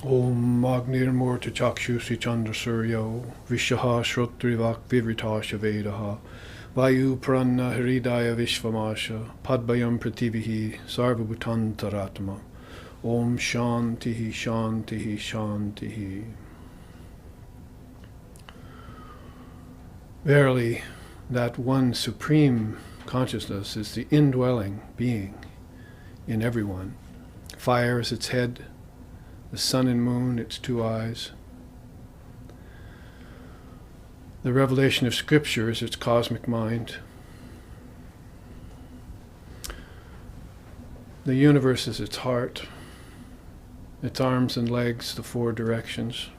Om Magnirmurti Chakshusi Chandrasuryo Vishaha Shrotrivak Vivritasha Vedaha Vayu Pranna Hridaya Vishvamasha Padbayam Prativihi Sarvabhutantaratma Om Shantihi Shantihi Shantihi. Verily, that one supreme consciousness is the indwelling being in everyone. Fire is its head, the sun and moon its two eyes. The revelation of Scripture is its cosmic mind. The universe is its heart, its arms and legs, the four directions.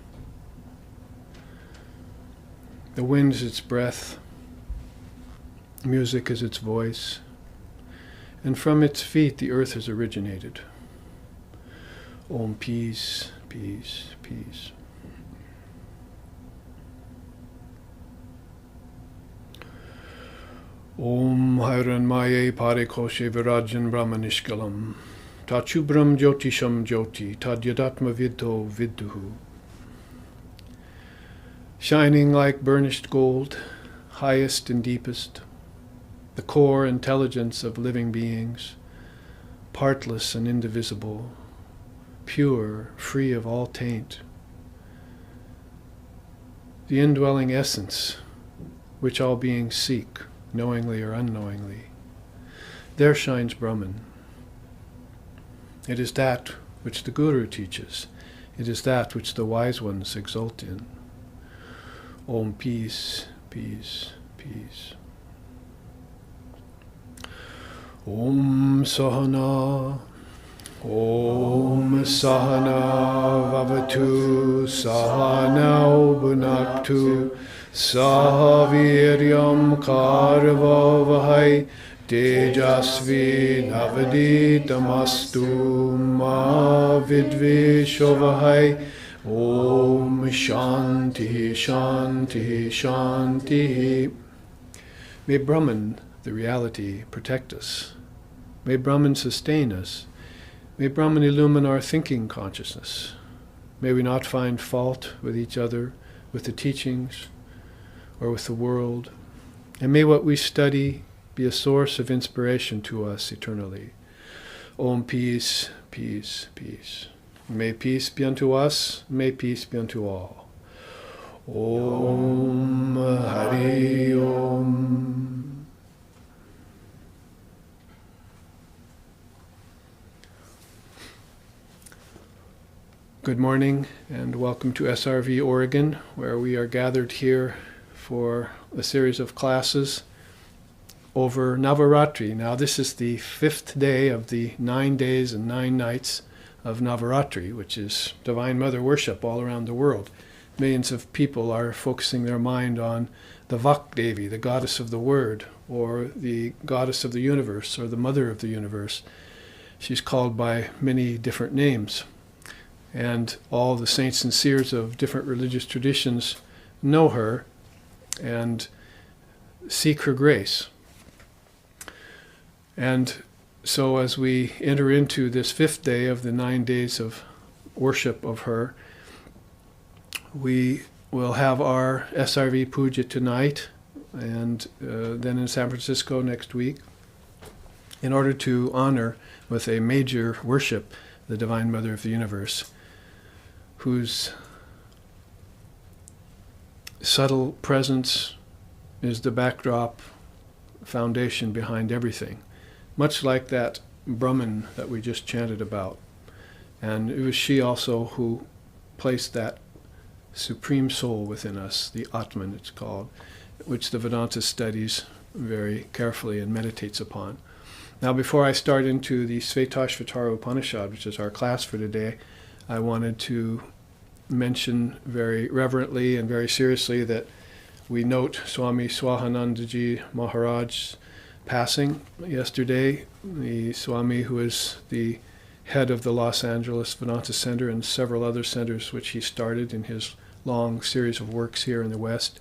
The wind is its breath, music is its voice, and from its feet the earth has originated. Om peace, peace, peace. Om Hiranmaye Parikoshe Virajan Brahmanishkalam Tachubram Jyotisham Jyoti Tadyadatma Vidho Viduhu. Shining like burnished gold, highest and deepest, the core intelligence of living beings, partless and indivisible, pure, free of all taint. The indwelling essence, which all beings seek, knowingly or unknowingly. There shines Brahman. It is that which the Guru teaches. It is that which the wise ones exult in. Om peace, peace, peace. Om Sahana. Om Sahana Vavatu Sahana Bhunaktu Sahaviryam Karvavahai Tejasvi Navaditamastu Ma Vidvishovahai. Om Shanti Shanti Shanti. May Brahman, the reality, protect us. May Brahman sustain us. May Brahman illumine our thinking consciousness. May we not find fault with each other, with the teachings, or with the world. And may what we study be a source of inspiration to us eternally. Om peace, peace, peace. May peace be unto us, may peace be unto all. Om Hari Om. Good morning and welcome to SRV Oregon, where we are gathered here for a series of classes over Navaratri. Now this is the 5th day of the 9 days and 9 nights of Navaratri, which is Divine Mother worship all around the world. Millions of people are focusing their mind on the Vakdevi, the goddess of the word, or the goddess of the universe, or the mother of the universe. She's called by many different names. And all the saints and seers of different religious traditions know her and seek her grace. And so as we enter into this 5th day of the 9 days of worship of her, we will have our SRV Puja tonight and then in San Francisco next week in order to honor with a major worship the Divine Mother of the Universe, whose subtle presence is the backdrop, foundation behind everything. Much like that Brahman that we just chanted about. And it was she also who placed that supreme soul within us, the Atman it's called, which the Vedanta studies very carefully and meditates upon. Now before I start into the Shvetashvatara Upanishad, which is our class for today, I wanted to mention very reverently and very seriously that we note Swami Swahanandaji Maharaj's passing yesterday. The Swami, who is the head of the Los Angeles Vedanta Center and several other centers which he started in his long series of works here in the West.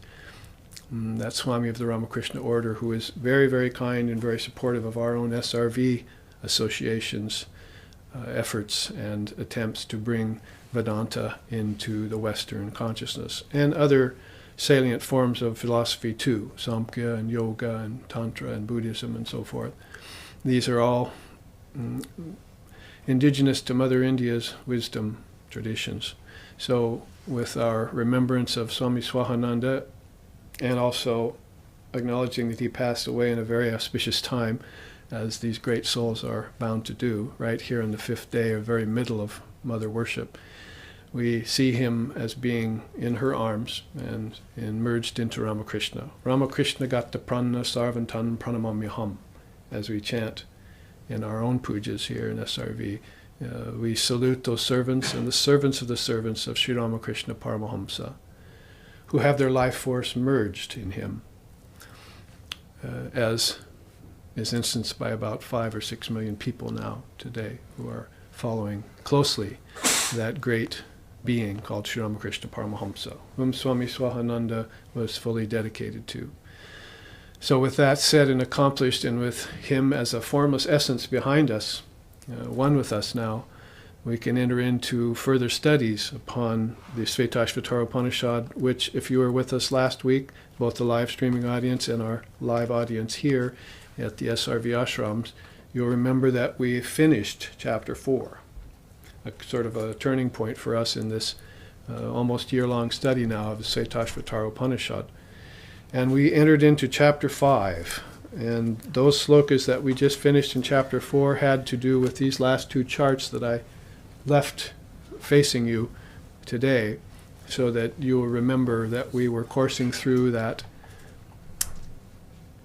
That Swami of the Ramakrishna order, who is very, very kind and very supportive of our own SRV associations, efforts and attempts to bring Vedanta into the Western consciousness, and other salient forms of philosophy too, Samkhya and Yoga and Tantra and Buddhism and so forth. These are all indigenous to Mother India's wisdom traditions. So with our remembrance of Swami Swahananda, and also acknowledging that he passed away in a very auspicious time, as these great souls are bound to do, right here in the fifth day, or very middle of Mother worship, we see him as being in her arms and merged into Ramakrishna. Ramakrishna Gata Pranna Sarvantan Pranamamyaham, as we chant in our own pujas here in SRV. We salute those servants and the servants of Sri Ramakrishna Paramahamsa, who have their life force merged in him, as is instanced by about 5 or 6 million people now today who are following closely that great being called Sri Ramakrishna Paramahamsa, whom Swami Swahananda was fully dedicated to. So with that said and accomplished, and with him as a formless essence behind us, one with us now, we can enter into further studies upon the Shvetashvatara Upanishad, which, if you were with us last week, both the live streaming audience and our live audience here at the SRV ashrams, you'll remember that we finished chapter 4, a sort of a turning point for us in this almost year-long study now of the Shvetashvatara Upanishad. And we entered into chapter 5, and those slokas that we just finished in chapter 4 had to do with these last 2 charts that I left facing you today, so that you will remember that we were coursing through that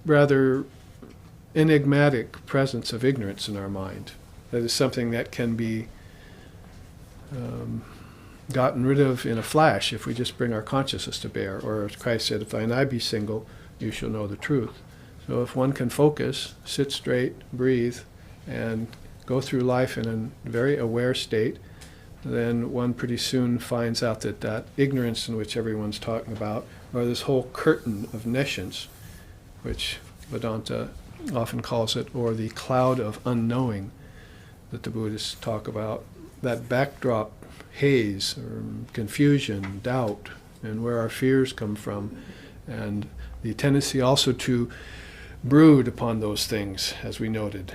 rather enigmatic presence of ignorance in our mind. That is something that can be gotten rid of in a flash if we just bring our consciousness to bear. Or as Christ said, if thine eye be single, you shall know the truth. So if one can focus, sit straight, breathe, and go through life in a very aware state, then one pretty soon finds out that that ignorance in which everyone's talking about, or this whole curtain of nescience, which Vedanta often calls it, or the cloud of unknowing that the Buddhists talk about, that backdrop haze or confusion, doubt, and where our fears come from, and the tendency also to brood upon those things, as we noted,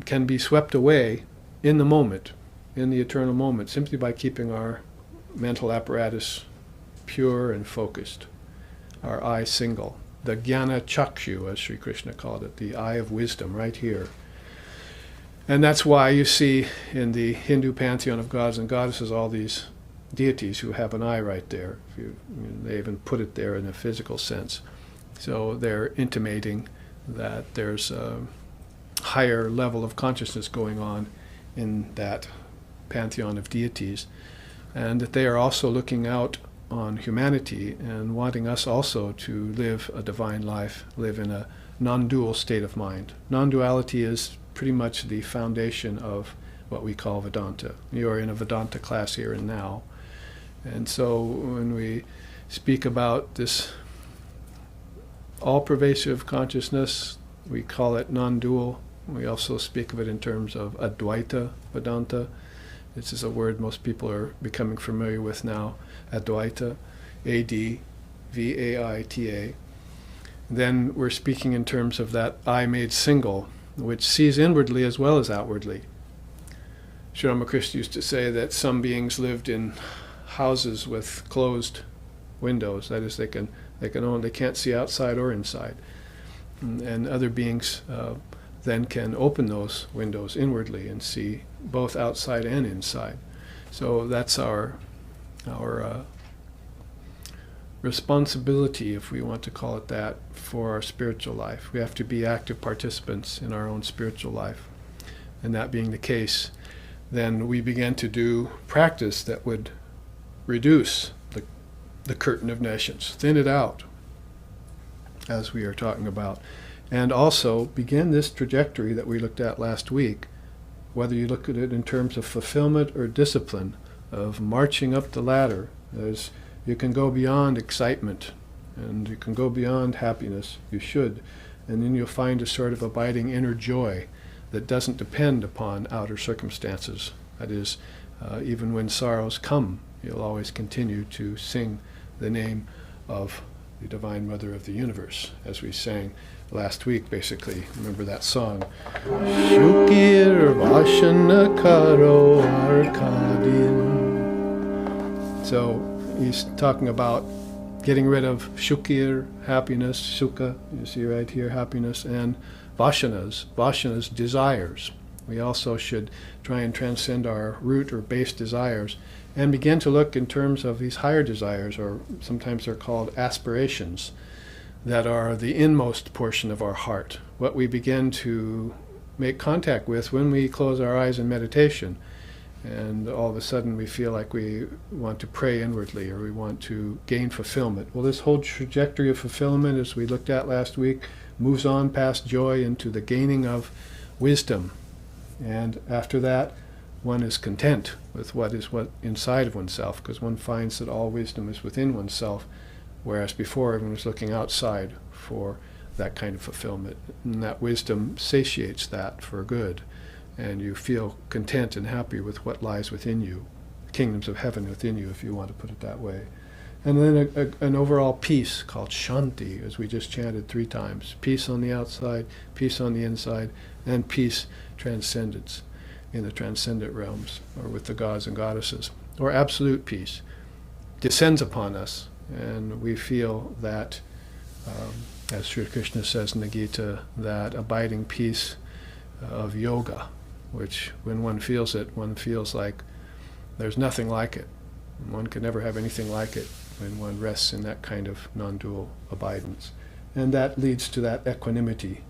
can be swept away in the moment, in the eternal moment, simply by keeping our mental apparatus pure and focused, our eye single. The jnana chakshu, as Sri Krishna called it, the eye of wisdom, right here. And that's why you see in the Hindu pantheon of gods and goddesses all these deities who have an eye right there. They even put it there in a physical sense. So they're intimating that there's a higher level of consciousness going on in that pantheon of deities, and that they are also looking out on humanity and wanting us also to live a divine life, live in a non-dual state of mind. Non-duality is pretty much the foundation of what we call Vedanta. You are in a Vedanta class here and now. And so when we speak about this all-pervasive consciousness, we call it non-dual. We also speak of it in terms of Advaita Vedanta. This is a word most people are becoming familiar with now, Advaita, A-D-V-A-I-T-A. Then we're speaking in terms of that eye made single, which sees inwardly as well as outwardly. Sri Ramakrishna used to say that some beings lived in houses with closed windows. That is, they can't see outside or inside. And other beings then can open those windows inwardly and see both outside and inside. So that's our responsibility, if we want to call it that, for our spiritual life. We have to be active participants in our own spiritual life. And that being the case, then we begin to do practice that would reduce the curtain of nescience, thin it out, as we are talking about. And also begin this trajectory that we looked at last week, whether you look at it in terms of fulfillment or discipline, of marching up the ladder. You can go beyond excitement, and you can go beyond happiness. You should. And then you'll find a sort of abiding inner joy that doesn't depend upon outer circumstances. That is, even when sorrows come, you'll always continue to sing the name of the Divine Mother of the Universe, as we sang last week, basically. Remember that song? Shukir Vashana Karo Arkadin. So he's talking about getting rid of shukir, happiness, sukha, you see right here, happiness, and vashanas, desires. We also should try and transcend our root or base desires and begin to look in terms of these higher desires, or sometimes they're called aspirations, that are the inmost portion of our heart, what we begin to make contact with when we close our eyes in meditation. And all of a sudden we feel like we want to pray inwardly, or we want to gain fulfillment. Well, this whole trajectory of fulfillment, as we looked at last week, moves on past joy into the gaining of wisdom. And after that, one is content with what inside of oneself, because one finds that all wisdom is within oneself, whereas before everyone was looking outside for that kind of fulfillment. And that wisdom satiates that for good. And you feel content and happy with what lies within you, the kingdoms of heaven within you, if you want to put it that way. And then an overall peace called shanti, as we just chanted 3 times. Peace on the outside, peace on the inside, and peace, transcendence in the transcendent realms, or with the gods and goddesses. Or absolute peace descends upon us, and we feel that, as Sri Krishna says in the Gita, that abiding peace of yoga, which when one feels it, one feels like there's nothing like it. One can never have anything like it when one rests in that kind of non-dual abidance. And that leads to that equanimity,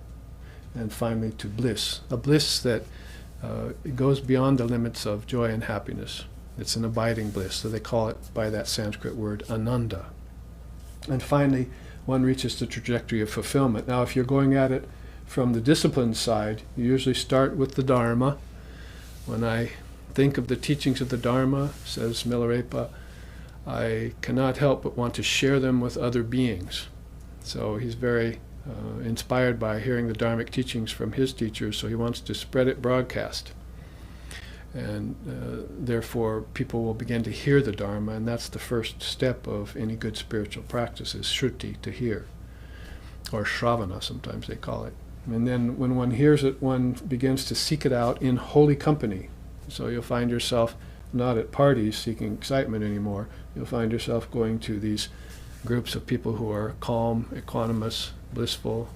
and finally to bliss, a bliss that goes beyond the limits of joy and happiness. It's an abiding bliss, so they call it by that Sanskrit word ananda. And finally, one reaches the trajectory of fulfillment. Now, if you're going at it from the discipline side, you usually start with the Dharma. When I think of the teachings of the Dharma, says Milarepa, I cannot help but want to share them with other beings. So he's very inspired by hearing the Dharmic teachings from his teachers, so he wants to spread it broadcast. And therefore, people will begin to hear the Dharma, and that's the first step of any good spiritual practice, is shruti, to hear, or shravana, sometimes they call it. And then when one hears it, one begins to seek it out in holy company. So you'll find yourself not at parties seeking excitement anymore. You'll find yourself going to these groups of people who are calm, equanimous, blissful,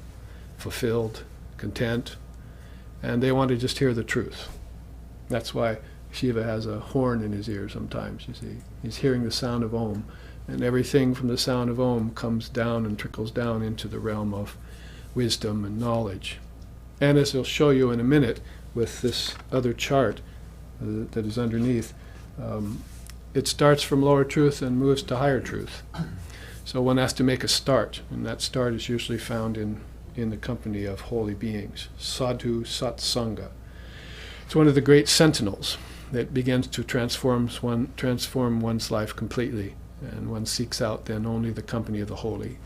fulfilled, content, and they want to just hear the truth. That's why Shiva has a horn in his ear sometimes, you see. He's hearing the sound of Om, and everything from the sound of Om comes down and trickles down into the realm of wisdom and knowledge. And as he'll show you in a minute with this other chart that is underneath, it starts from lower truth and moves to higher truth. So one has to make a start, and that start is usually found in the company of holy beings, sadhu satsanga. It's one of the great sentinels that begins to transform one's life completely, and one seeks out then only the company of the holy.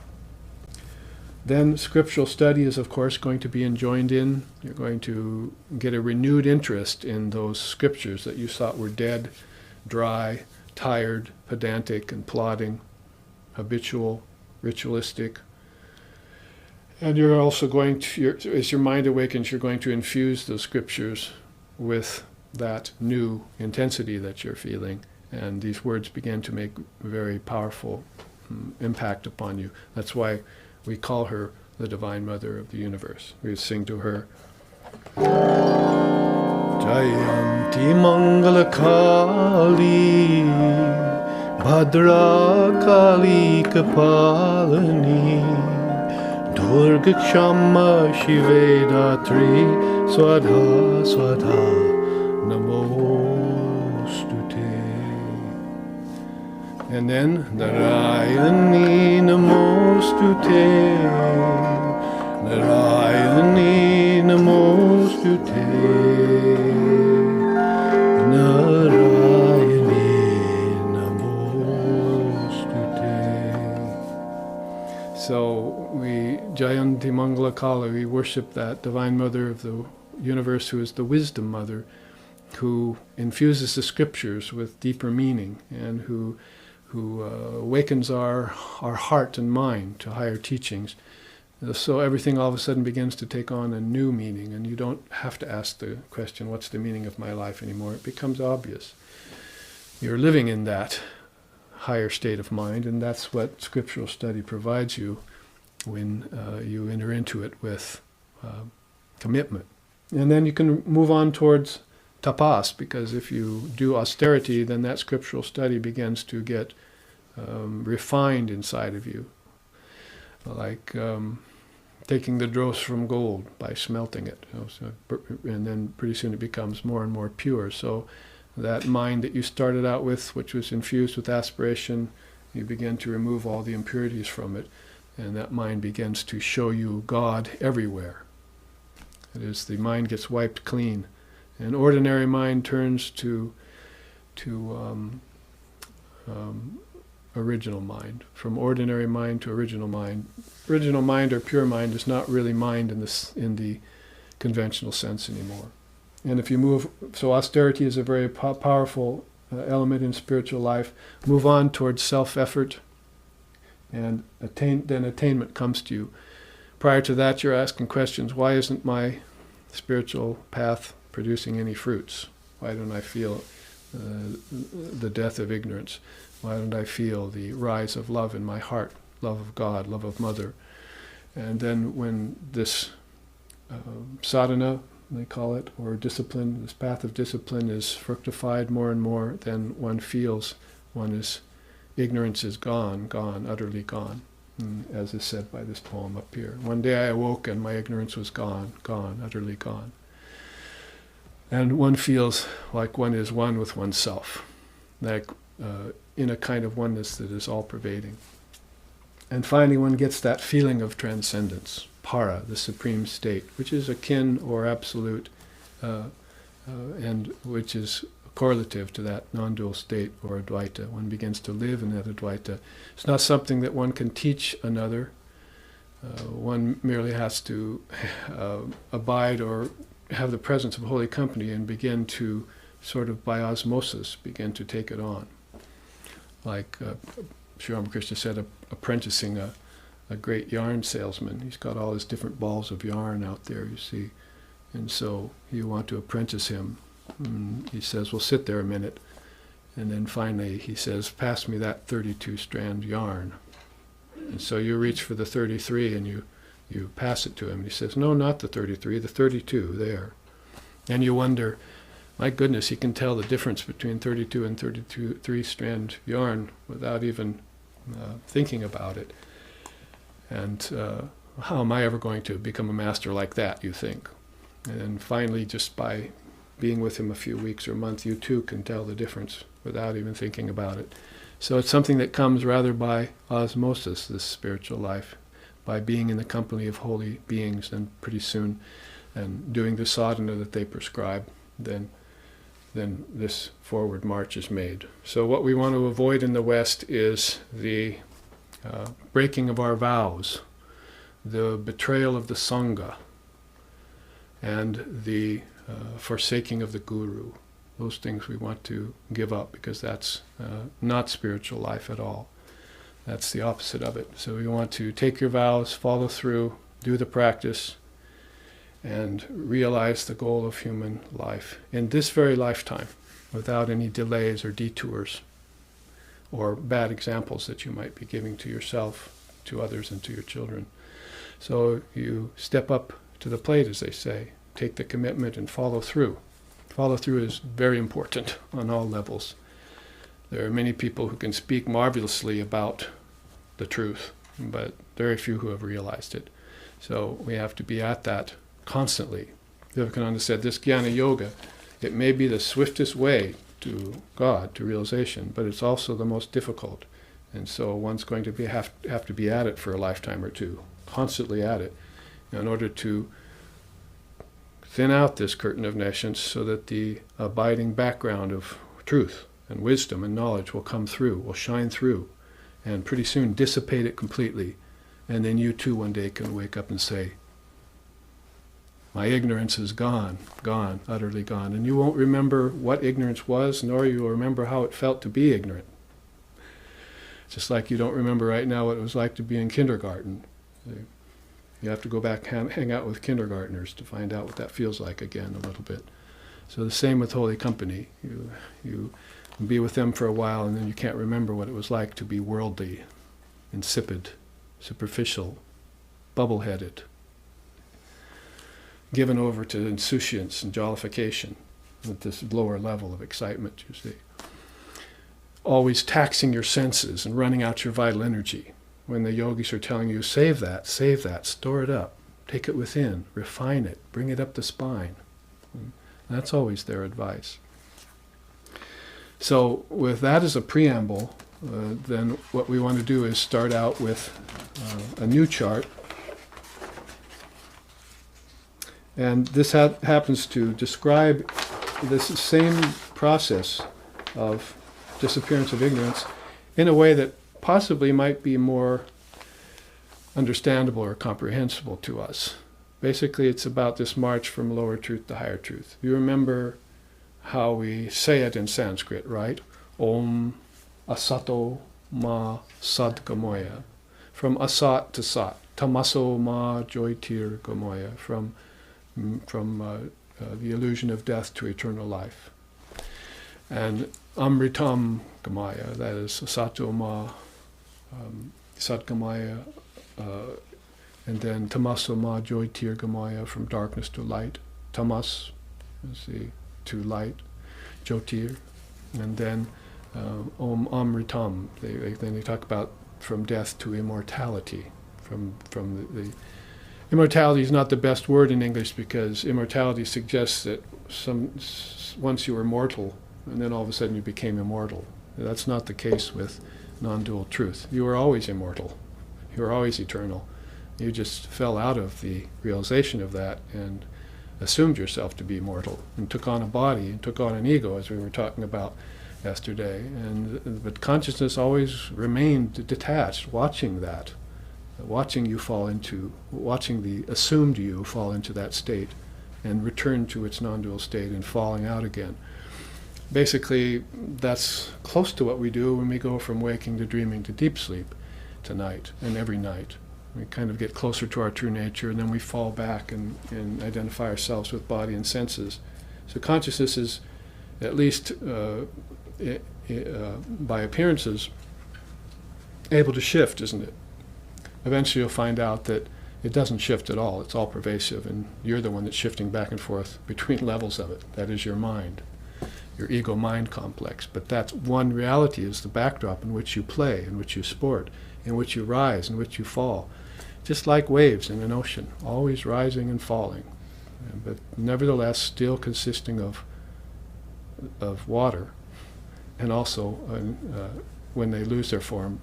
Then scriptural study is, of course, going to be enjoined in. You're going to get a renewed interest in those scriptures that you thought were dead, dry, tired, pedantic, and plodding, habitual, ritualistic. And you're also going to, as your mind awakens, you're going to infuse those scriptures with that new intensity that you're feeling. And these words begin to make very powerful impact upon you. That's why we call her the Divine Mother of the Universe. We sing to her, Jayanti Mangala Kali, Bhadra Kali Kapalani, Durga Kshama Shive Datri, Swadha Swadha Namostute. And then Narayani Namostute, Narayani Namostute, Narayani Namostute. So we Jayanti Mangala Kala, we worship that Divine Mother of the universe who is the wisdom mother, who infuses the scriptures with deeper meaning, and who awakens our heart and mind to higher teachings. So everything all of a sudden begins to take on a new meaning, and you don't have to ask the question, what's the meaning of my life anymore? It becomes obvious. You're living in that higher state of mind, and that's what scriptural study provides you when you enter into it with commitment. And then you can move on towards tapas, because if you do austerity, then that scriptural study begins to get refined inside of you, like taking the dross from gold by smelting it. And then pretty soon it becomes more and more pure. So that mind that you started out with, which was infused with aspiration, you begin to remove all the impurities from it, and that mind begins to show you God everywhere. That is, the mind gets wiped clean. An ordinary mind turns to original mind. From ordinary mind to original mind. Original mind or pure mind is not really mind in the conventional sense anymore. And if you move, so austerity is a very powerful element in spiritual life. Move on towards self-effort, and then attainment comes to you. Prior to that, you're asking questions: why isn't my spiritual path producing any fruits? Why don't I feel the death of ignorance? Why don't I feel the rise of love in my heart, love of God, love of Mother? And then when this sadhana, they call it, or discipline, this path of discipline is fructified more and more, then one feels ignorance is gone, utterly gone, as is said by this poem up here. One day I awoke and my ignorance was gone, utterly gone. And one feels like one is one with oneself, like in a kind of oneness that is all-pervading. And finally one gets that feeling of transcendence, para, the supreme state, which is akin or absolute, and which is correlative to that non-dual state or Advaita. One begins to live in that Advaita. It's not something that one can teach another. One merely has to abide or have the presence of holy company and begin to, sort of by osmosis, begin to take it on. Like Sri Ramakrishna said, apprenticing a great yarn salesman. He's got all his different balls of yarn out there, you see. And so you want to apprentice him. And he says, well, sit there a minute. And then finally he says, pass me that 32-strand yarn. And so you reach for the 33 and you pass it to him. And he says, no, not the 33, the 32, there. And you wonder, my goodness, he can tell the difference between 32 and 33-strand yarn without even thinking about it. And how am I ever going to become a master like that, you think? And then finally, just by being with him a few weeks or a month, you too can tell the difference without even thinking about it. So it's something that comes rather by osmosis, this spiritual life, by being in the company of holy beings, and pretty soon, and doing the sadhana that they prescribe, then this forward march is made. So what we want to avoid in the West is the breaking of our vows, the betrayal of the Sangha, and the forsaking of the Guru. Those things we want to give up, because that's not spiritual life at all. That's the opposite of it. So we want to take your vows, follow through, do the practice, and realize the goal of human life in this very lifetime, without any delays or detours or bad examples that you might be giving to yourself, to others, and to your children. So you step up to the plate, as they say, take the commitment and follow through. Follow through is very important on all levels. There are many people who can speak marvelously about the truth, but very few who have realized it. So we have to be at that constantly. Vivekananda said, this Jnana Yoga, it may be the swiftest way to God, to realization, but it's also the most difficult. And so one's going to have to be at it for a lifetime or two, constantly at it, in order to thin out this curtain of nescience so that the abiding background of truth and wisdom and knowledge will come through, will shine through, and pretty soon dissipate it completely. And then you too one day can wake up and say, My ignorance is gone, gone, utterly gone. And you won't remember what ignorance was, nor you will remember how it felt to be ignorant. Just like you don't remember right now what it was like to be in kindergarten. You have to go back and hang out with kindergartners to find out what that feels like again a little bit. So the same with Holy Company. You be with them for a while and then you can't remember what it was like to be worldly, insipid, superficial, bubble-headed, given over to insouciance and jollification at this lower level of excitement, you see. Always taxing your senses and running out your vital energy. When the yogis are telling you, save that, store it up, take it within, refine it, bring it up the spine. That's always their advice. So with that as a preamble, then what we want to do is start out with a new chart. And this happens to describe this same process of disappearance of ignorance in a way that possibly might be more understandable or comprehensible to us. Basically, it's about this march from lower truth to higher truth. You remember how we say it in Sanskrit, right? Om asato ma sadgamaya. From asat to sat. Tamaso ma jyotir gamoya. From the illusion of death to eternal life. And amritam gamaya, that is asato ma satgamaya, and then tamaso ma jyotir gamaya, from darkness to light. Tamas is to light, jyotir, and then om amritam. Then they talk about from death to immortality. From the immortality is not the best word in English because immortality suggests that once you were mortal and then all of a sudden you became immortal. That's not the case with non-dual truth. You were always immortal. You were always eternal. You just fell out of the realization of that and assumed yourself to be mortal and took on a body and took on an ego, as we were talking about yesterday. But consciousness always remained detached, watching that, watching the assumed you fall into that state and return to its non-dual state and falling out again. Basically, that's close to what we do when we go from waking to dreaming to deep sleep tonight and every night. We kind of get closer to our true nature, and then we fall back and identify ourselves with body and senses. So consciousness is, at least by appearances, able to shift, isn't it? Eventually you'll find out that it doesn't shift at all. It's all pervasive, and you're the one that's shifting back and forth between levels of it. That is your mind, your ego-mind complex. But that's one reality, is the backdrop in which you play, in which you sport, in which you rise, in which you fall. Just like waves in an ocean, always rising and falling, but nevertheless still consisting of water, and also when they lose their form,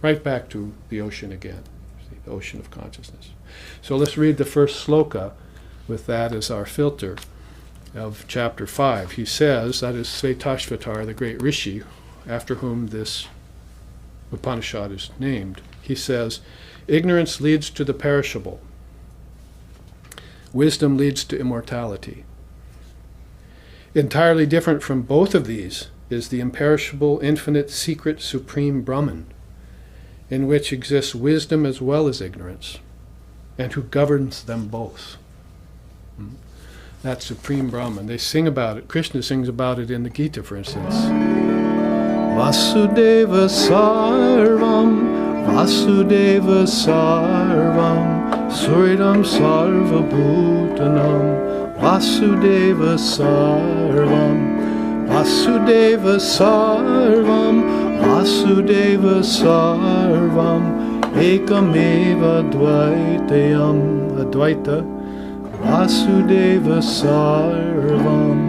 right back to the ocean again, the ocean of consciousness. So let's read the first sloka with that as our filter of chapter 5. He says, that is Shvetashvatara, the great Rishi, after whom this Upanishad is named. He says, ignorance leads to the perishable. Wisdom leads to immortality. Entirely different from both of these is the imperishable, infinite, secret, supreme Brahman, in which exists wisdom as well as ignorance, and who governs them both. That supreme Brahman. They sing about it. Krishna sings about it in the Gita, for instance. Vasudeva Sarvam, Vasudeva Sarvam, Suridam Sarva Bhutanam, Vasudeva Sarvam, Vasudeva Sarvam, Vasudeva Sarvam, Ekameva Dvaitayam, Advaita, Vasudeva Sarvam,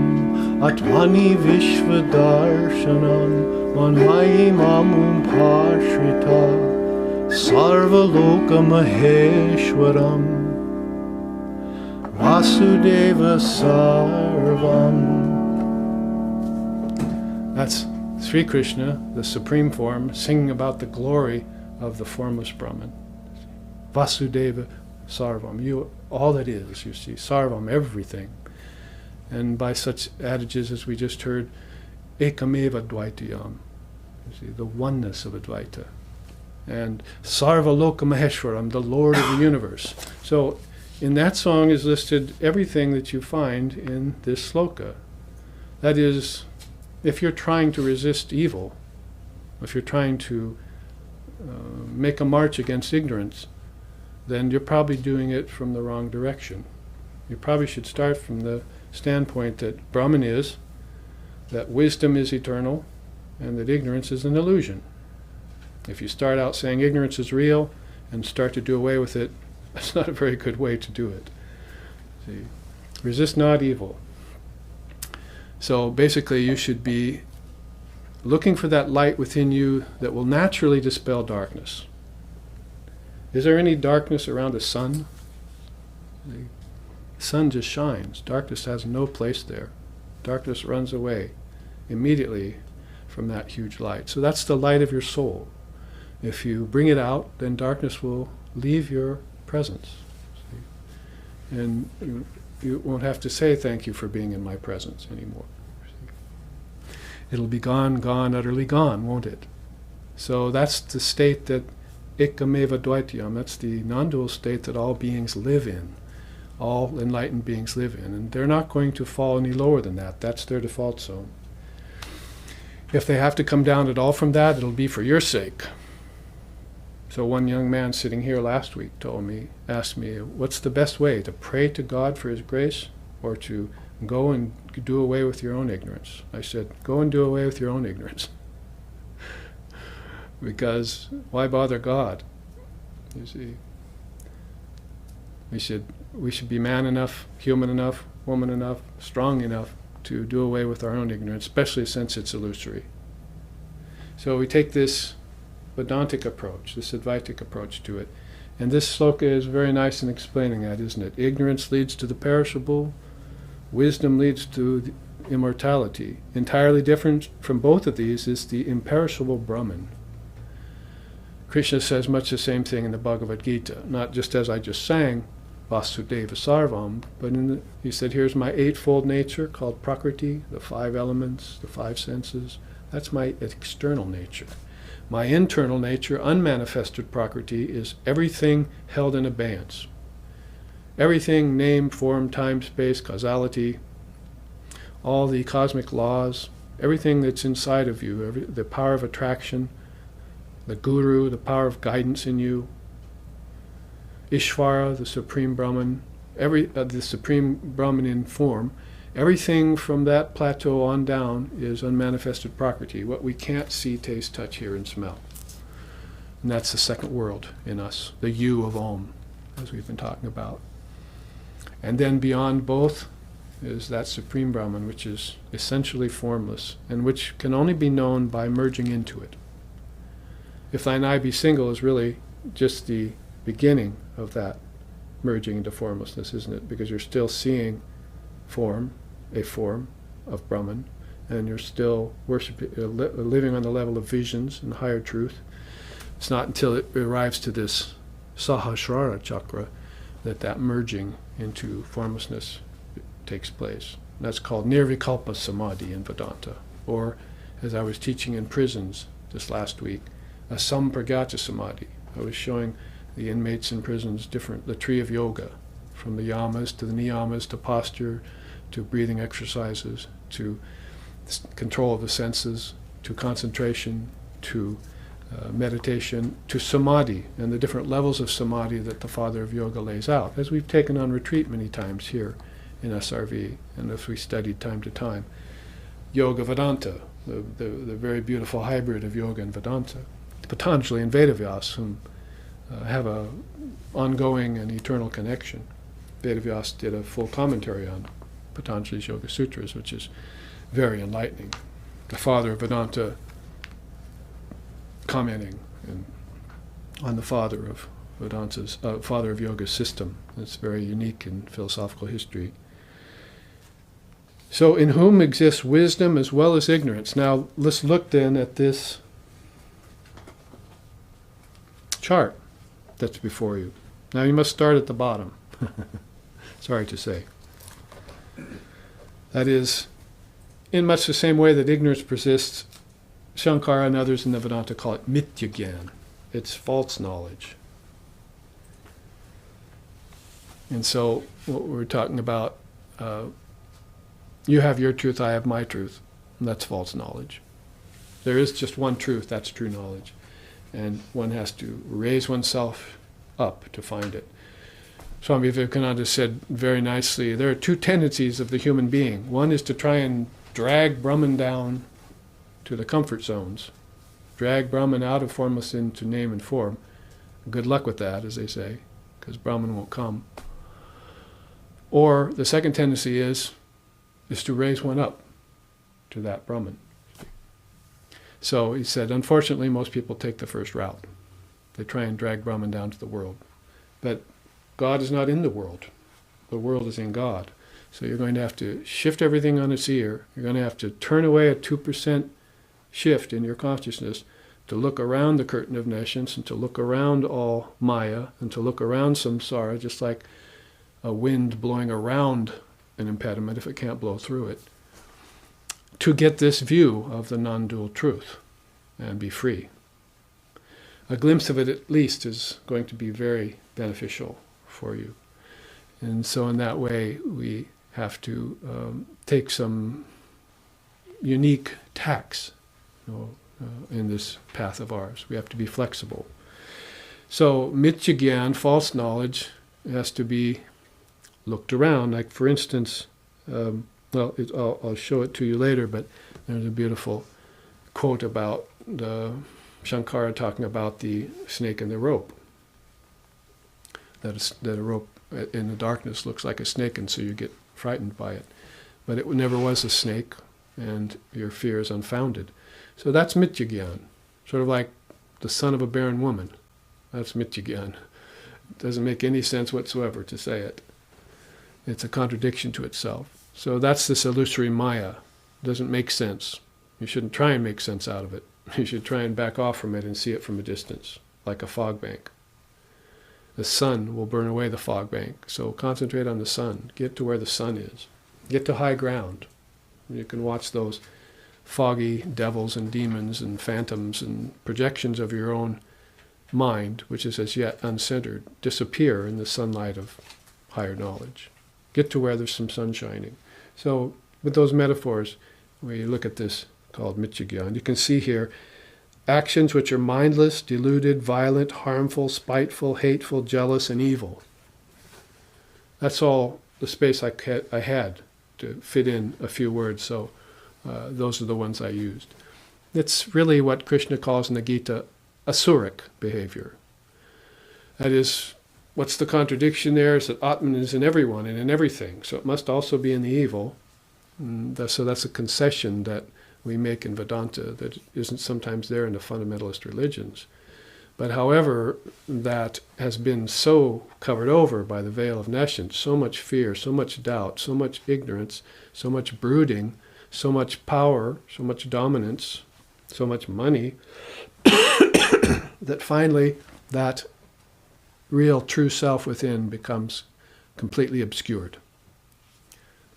Atmani Vishvadarshanam, Manmayi Mamum Pashrita, Sarvaloka Maheshwaram, Vasudeva Sarvam. That's Sri Krishna, the supreme form, singing about the glory of the formless Brahman. Vasudeva Sarvam. You all that is, you see, sarvam, everything. And by such adages as we just heard, ekameva dvaitiyam, you see, the oneness of Advaita. And sarva loka maheshwaram, the Lord of the universe. So in that song is listed everything that you find in this sloka. That is, if you're trying to resist evil, if you're trying to make a march against ignorance, then you're probably doing it from the wrong direction. You probably should start from the standpoint that Brahman is, that wisdom is eternal, and that ignorance is an illusion. If you start out saying ignorance is real and start to do away with it, that's not a very good way to do it. See, resist not evil. So basically you should be looking for that light within you that will naturally dispel darkness. Is there any darkness around the sun? The sun just shines. Darkness has no place there. Darkness runs away immediately from that huge light. So that's the light of your soul. If you bring it out, then darkness will leave your presence. See? And you won't have to say thank you for being in my presence anymore. See? It'll be gone, gone, utterly gone, won't it? So that's the state that ekameva dvaitiyam, that's the non-dual state that all beings live in. All enlightened beings live in. And they're not going to fall any lower than that. That's their default zone. If they have to come down at all from that, it'll be for your sake. So one young man sitting here last week asked me, what's the best way, to pray to God for His grace or to go and do away with your own ignorance? I said, go and do away with your own ignorance. Because why bother God? You see, we should be man enough, human enough, woman enough, strong enough to do away with our own ignorance, especially since it's illusory. So we take this Vedantic approach, this Advaitic approach to it. And this sloka is very nice in explaining that, isn't it? Ignorance leads to the perishable, wisdom leads to immortality. Entirely different from both of these is the imperishable Brahman. Krishna says much the same thing in the Bhagavad Gita, not just as I just sang, Vasudeva Sarvam, but he said, here's my eightfold nature called Prakriti, the five elements, the five senses. That's my external nature. My internal nature, unmanifested Prakriti, is everything held in abeyance. Everything, name, form, time, space, causality, all the cosmic laws, everything that's inside of you, the power of attraction, the guru, the power of guidance in you, Ishvara, the Supreme Brahman, the Supreme Brahman in form, everything from that plateau on down is unmanifested Prakriti, what we can't see, taste, touch, hear, and smell. And that's the second world in us, the you of Om, as we've been talking about. And then beyond both is that Supreme Brahman, which is essentially formless, and which can only be known by merging into it. If thine eye be single is really just the beginning of that merging into formlessness, isn't it? Because you're still seeing a form of Brahman, and you're still living on the level of visions and higher truth. It's not until it arrives to this Sahasrara chakra that merging into formlessness takes place. And that's called Nirvikalpa Samadhi in Vedanta, or, as I was teaching in prisons this last week, a Sampragata Samadhi. I was showing the inmates in prisons the tree of yoga, from the yamas to the niyamas to posture, to breathing exercises, to control of the senses, to concentration, to meditation, to samadhi, and the different levels of samadhi that the Father of Yoga lays out, as we've taken on retreat many times here in SRV, and as we studied time to time. Yoga Vedanta, the very beautiful hybrid of yoga and Vedanta. Patanjali and Vedavyas, whom have a ongoing and eternal connection. Vedavyas did a full commentary on Patanjali's Yoga Sutras, which is very enlightening. The father of Vedanta commenting on the father of Vedanta's, father of Yoga's system. It's very unique in philosophical history. So in whom exists wisdom as well as ignorance. Now let's look then at this chart that's before you. Now you must start at the bottom. Sorry to say. That is, in much the same way that ignorance persists, Shankara and others in the Vedanta call it mithya-gyan. It's false knowledge. And so what we're talking about, you have your truth, I have my truth. And that's false knowledge. There is just one truth, that's true knowledge. And one has to raise oneself up to find it. Swami Vivekananda said very nicely, there are two tendencies of the human being. One is to try and drag Brahman down to the comfort zones. Drag Brahman out of formless into name and form. Good luck with that, as they say, because Brahman won't come. Or the second tendency is to raise one up to that Brahman. So he said, unfortunately, most people take the first route. They try and drag Brahman down to the world. But God is not in the world. The world is in God. So you're going to have to shift everything on its ear. You're going to have to turn away a 2% shift in your consciousness to look around the curtain of nescience and to look around all Maya and to look around samsara, just like a wind blowing around an impediment if it can't blow through it, to get this view of the non-dual truth and be free. A glimpse of it at least is going to be very beneficial for you. And so in that way we have to take some unique tacks in this path of ours. We have to be flexible. So mithya-gyan, false knowledge, has to be looked around. Like for instance, I'll show it to you later, but there's a beautiful quote about the Shankara talking about the snake and the rope. That a rope in the darkness looks like a snake, and so you get frightened by it. But it never was a snake, and your fear is unfounded. So that's mithya-gyan, sort of like the son of a barren woman. That's mithya-gyan. It doesn't make any sense whatsoever to say it. It's a contradiction to itself. So that's this illusory Maya. It doesn't make sense. You shouldn't try and make sense out of it. You should try and back off from it and see it from a distance, like a fog bank. The sun will burn away the fog bank. So concentrate on the sun. Get to where the sun is. Get to high ground. You can watch those foggy devils and demons and phantoms and projections of your own mind, which is as yet uncentered, disappear in the sunlight of higher knowledge. Get to where there's some sun shining. So with those metaphors, we look at this called mithya-gyan. You can see here actions which are mindless, deluded, violent, harmful, spiteful, hateful, jealous, and evil. That's all the space I had to fit in a few words, so those are the ones I used. It's really what Krishna calls in the Gita asuric behavior. That is, what's the contradiction there is that Atman is in everyone and in everything, so it must also be in the evil. So that's a concession that we make in Vedanta that isn't sometimes there in the fundamentalist religions. But however, that has been so covered over by the veil of nescience, so much fear, so much doubt, so much ignorance, so much brooding, so much power, so much dominance, so much money, that finally that real true self within becomes completely obscured.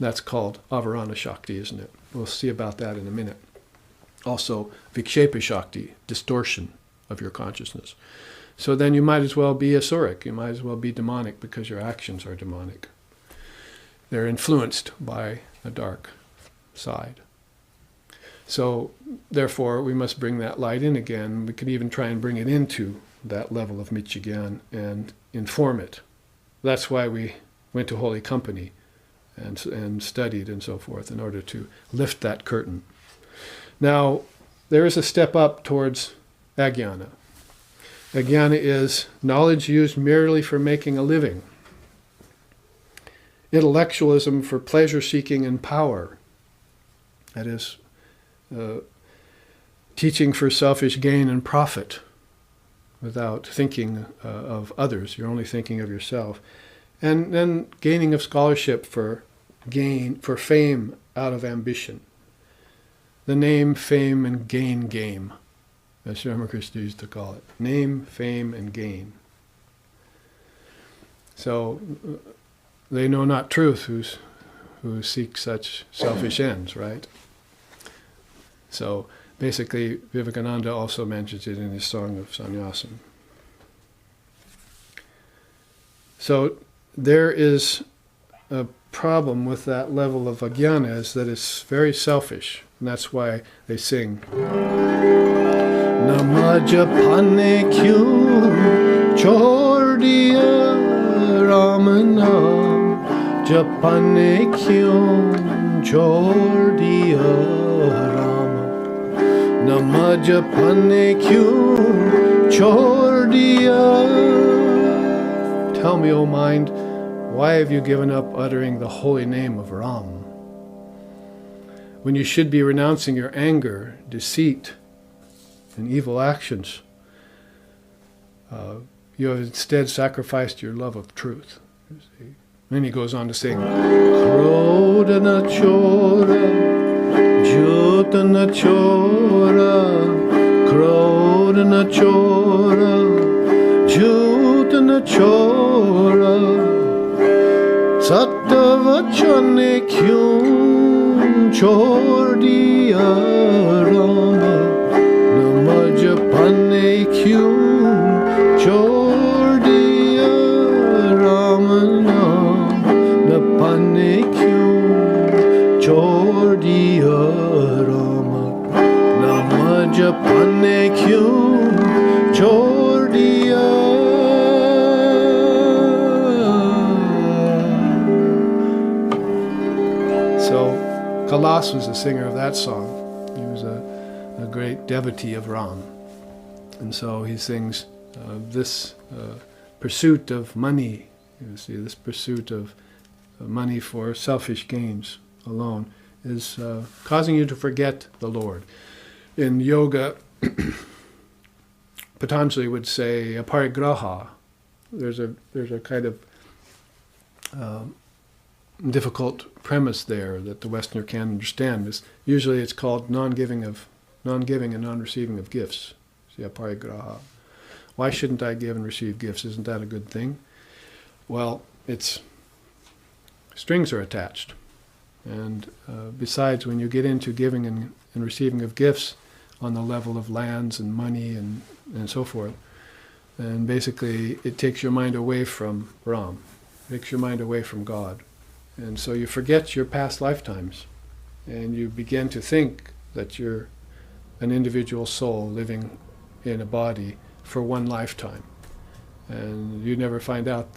That's called avarana shakti, isn't it? We'll see about that in a minute. Also, vikshepa shakti, distortion of your consciousness. So then you might as well be asuric, you might as well be demonic because your actions are demonic. They're influenced by a dark side. So therefore we must bring that light in again. We could even try and bring it into that level of mithya-gyan and inform it. That's why we went to holy company and studied and so forth in order to lift that curtain. Now, there is a step up towards ajnana. Ajnana is knowledge used merely for making a living. Intellectualism for pleasure-seeking and power. That is, teaching for selfish gain and profit without thinking of others. You're only thinking of yourself. And then gaining of scholarship for fame out of ambition. The name, fame, and gain game, as Ramakrishna used to call it. Name, fame, and gain. So they know not truth who seek such selfish ends, right? So basically, Vivekananda also mentions it in his Song of Sannyasam. So there is a problem with that level of ajnana, is that it's very selfish, and that's why they sing. Nama japane kyu chor diya Ramanam, japane kyu chor diya Rama. Nama japane kyu chor diya. Tell me, O mind, why have you given up uttering the holy name of Ram? When you should be renouncing your anger, deceit, and evil actions, you have instead sacrificed your love of truth. You see. Then he goes on to sing, Krodana chora, Jyotana chora, Krodana chora, Jyotana chora, Sattavachane kyun chor diya Rama, Namajapane kyun chor diya Rama, Napane kyun chor diya Rama, Namajapane kyun chor diya. Kalas was the singer of that song. He was a great devotee of Ram. And so he sings this pursuit of money, you see, this pursuit of money for selfish gains alone is causing you to forget the Lord. In yoga, Patanjali would say aparigraha. There's a kind of difficult premise there that the Westerner can't understand. Usually it's called non-giving and non-receiving of gifts. See, aparigraha. Why shouldn't I give and receive gifts? Isn't that a good thing? Well, strings are attached. And besides, when you get into giving and receiving of gifts on the level of lands and money and so forth, then basically it takes your mind away from Ram, takes your mind away from God. And so you forget your past lifetimes, and you begin to think that you're an individual soul living in a body for one lifetime. And you never find out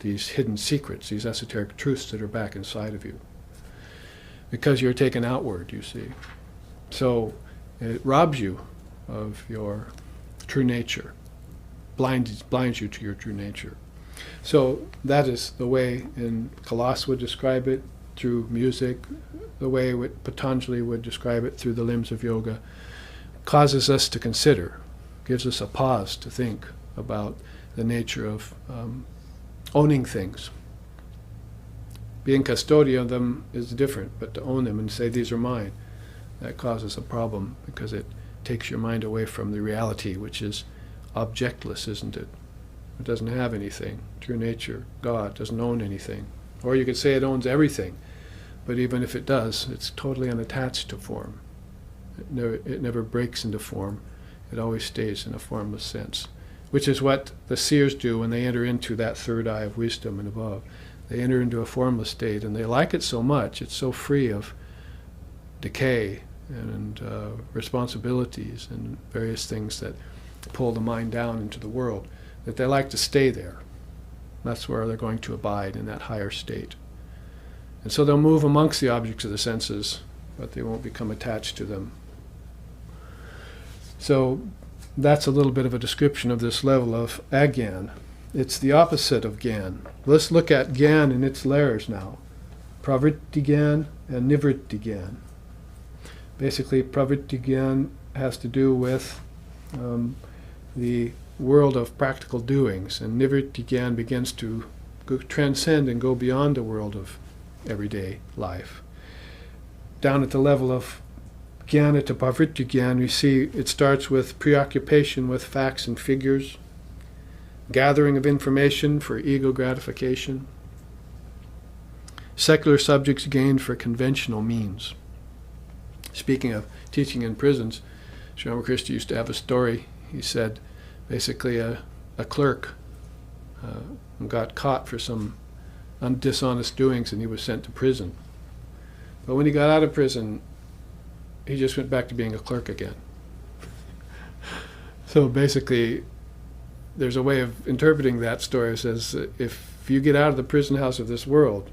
these hidden secrets, these esoteric truths that are back inside of you. Because you're taken outward, you see. So it robs you of your true nature, blinds you to your true nature. So that is the way in Kalas would describe it through music, the way Patanjali would describe it through the limbs of yoga, causes us to consider, gives us a pause to think about the nature of owning things. Being custodian of them is different, but to own them and say, these are mine, that causes a problem because it takes your mind away from the reality, which is objectless, isn't it? It doesn't have anything. True nature, God, doesn't own anything. Or you could say it owns everything, but even if it does, it's totally unattached to form. It never breaks into form. It always stays in a formless sense, which is what the seers do when they enter into that third eye of wisdom and above. They enter into a formless state, and they like it so much, it's so free of decay and responsibilities and various things that pull the mind down into the world, that they like to stay there. That's where they're going to abide, in that higher state. And so they'll move amongst the objects of the senses, but they won't become attached to them. So that's a little bit of a description of this level of agyan. It's the opposite of gyan. Let's look at gyan in its layers now. Pravritti gyan and nivritti gyan. Basically, pravritti gyan has to do with the world of practical doings, and nivritti gyan begins to transcend and go beyond the world of everyday life. Down at the level of jnana to pravritti gyan, we see it starts with preoccupation with facts and figures, gathering of information for ego gratification, secular subjects gained for conventional means. Speaking of teaching in prisons, Sri Ramakrishna used to have a story. He said, basically, a clerk got caught for some dishonest doings, and he was sent to prison. But when he got out of prison, he just went back to being a clerk again. So basically, there's a way of interpreting that story. It says, if you get out of the prison house of this world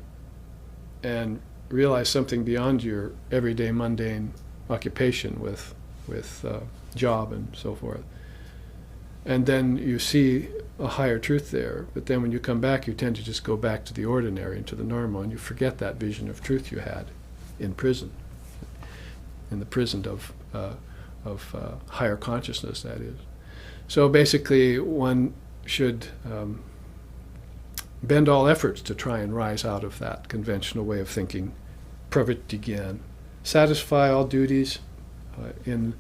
and realize something beyond your everyday mundane occupation with job and so forth, and then you see a higher truth there, but then when you come back, you tend to just go back to the ordinary and to the normal, and you forget that vision of truth you had in prison, in the prison of higher consciousness, that is. So basically, one should bend all efforts to try and rise out of that conventional way of thinking, pravritti, satisfy all duties in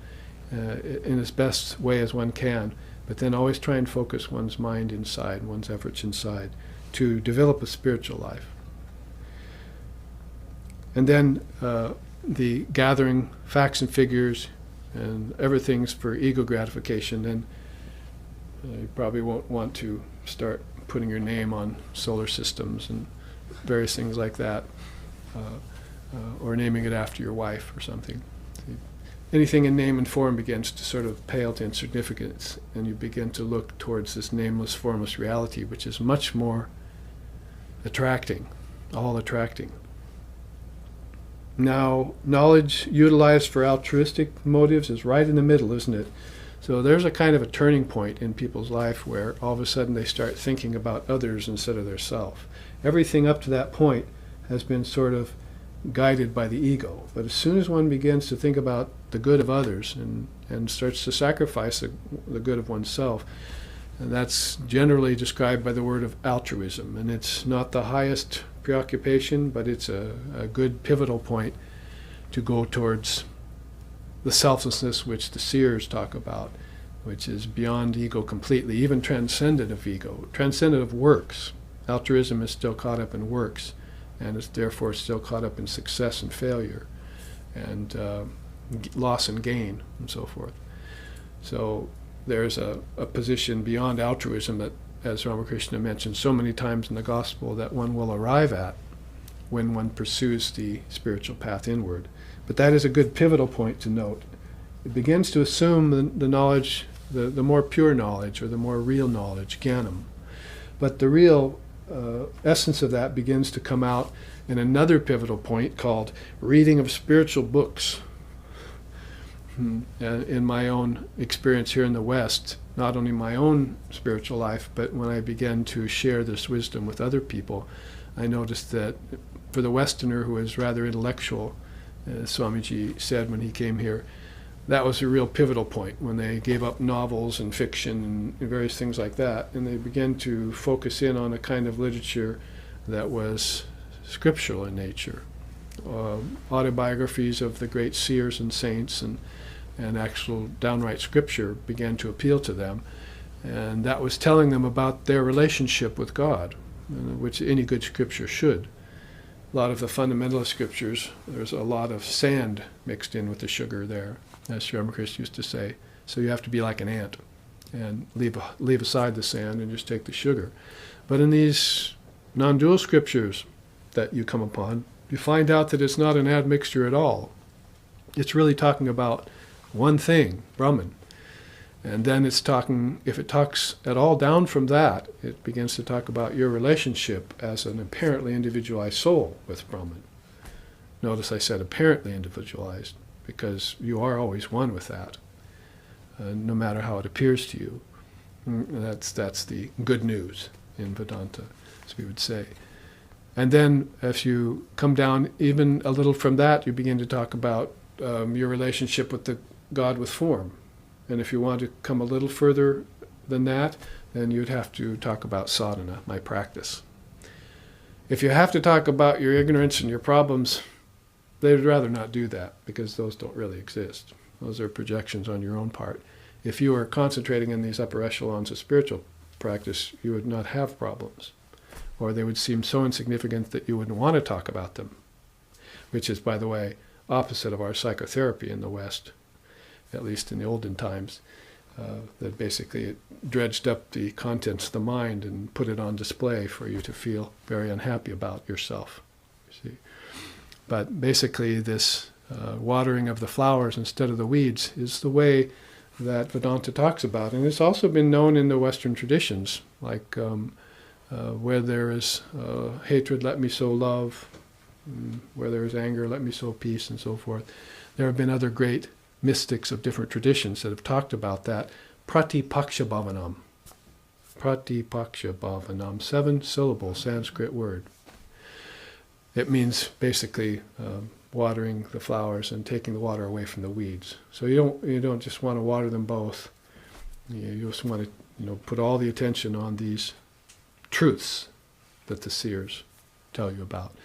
as best way as one can, but then always try and focus one's mind inside, one's efforts inside, to develop a spiritual life. And then the gathering facts and figures and everything's for ego gratification, then you probably won't want to start putting your name on solar systems and various things like that, or naming it after your wife or something. Anything in name and form begins to sort of pale to insignificance, and you begin to look towards this nameless, formless reality, which is much more attracting, all attracting. Now, knowledge utilized for altruistic motives is right in the middle, isn't it? So there's a kind of a turning point in people's life where all of a sudden they start thinking about others instead of their self. Everything up to that point has been sort of guided by the ego. But as soon as one begins to think about the good of others and starts to sacrifice the good of oneself, and that's generally described by the word of altruism. And it's not the highest preoccupation, but it's a good pivotal point to go towards the selflessness which the seers talk about, which is beyond ego completely, even transcendent of ego, transcendent of works. Altruism is still caught up in works, and is therefore still caught up in success and failure, and loss and gain, and so forth. So there's a position beyond altruism that, as Ramakrishna mentioned so many times in the Gospel, that one will arrive at when one pursues the spiritual path inward. But that is a good pivotal point to note. It begins to assume the knowledge, the more pure knowledge, or the more real knowledge, jnanam. But the real essence of that begins to come out in another pivotal point called reading of spiritual books. In my own experience here in the West, not only my own spiritual life, but when I began to share this wisdom with other people, I noticed that for the Westerner who is rather intellectual, Swamiji said when he came here, that was a real pivotal point when they gave up novels and fiction and various things like that, and they began to focus in on a kind of literature that was scriptural in nature. Autobiographies of the great seers and saints and actual downright scripture began to appeal to them, and that was telling them about their relationship with God, which any good scripture should. A lot of the fundamentalist scriptures, there's a lot of sand mixed in with the sugar there, as Sri Ramakrishna used to say. So you have to be like an ant and leave aside the sand and just take the sugar. But in these non-dual scriptures that you come upon, you find out that it's not an admixture at all. It's really talking about one thing, Brahman. And then it's talking, if it talks at all down from that, it begins to talk about your relationship as an apparently individualized soul with Brahman. Notice I said apparently individualized, because you are always one with that, no matter how it appears to you. That's the good news in Vedanta, as we would say. And then if you come down even a little from that, you begin to talk about your relationship with the God with form. And if you want to come a little further than that, then you'd have to talk about sadhana, my practice. If you have to talk about your ignorance and your problems, they would rather not do that, because those don't really exist. Those are projections on your own part. If you are concentrating in these upper echelons of spiritual practice, you would not have problems. or they would seem so insignificant that you wouldn't want to talk about them, which is, by the way, opposite of our psychotherapy in the West, at least in the olden times, that basically it dredged up the contents of the mind and put it on display for you to feel very unhappy about yourself. You see? But basically this watering of the flowers instead of the weeds is the way that Vedanta talks about. And it's also been known in the Western traditions, like where there is hatred, let me sow love. Where there is anger, let me sow peace, and so forth. There have been other great mystics of different traditions that have talked about that. Pratipaksha bhavanam. Pratipaksha bhavanam. 7-syllable Sanskrit word. It means basically watering the flowers and taking the water away from the weeds. So you don't just want to water them both. You just want to put all the attention on these truths that the seers tell you about.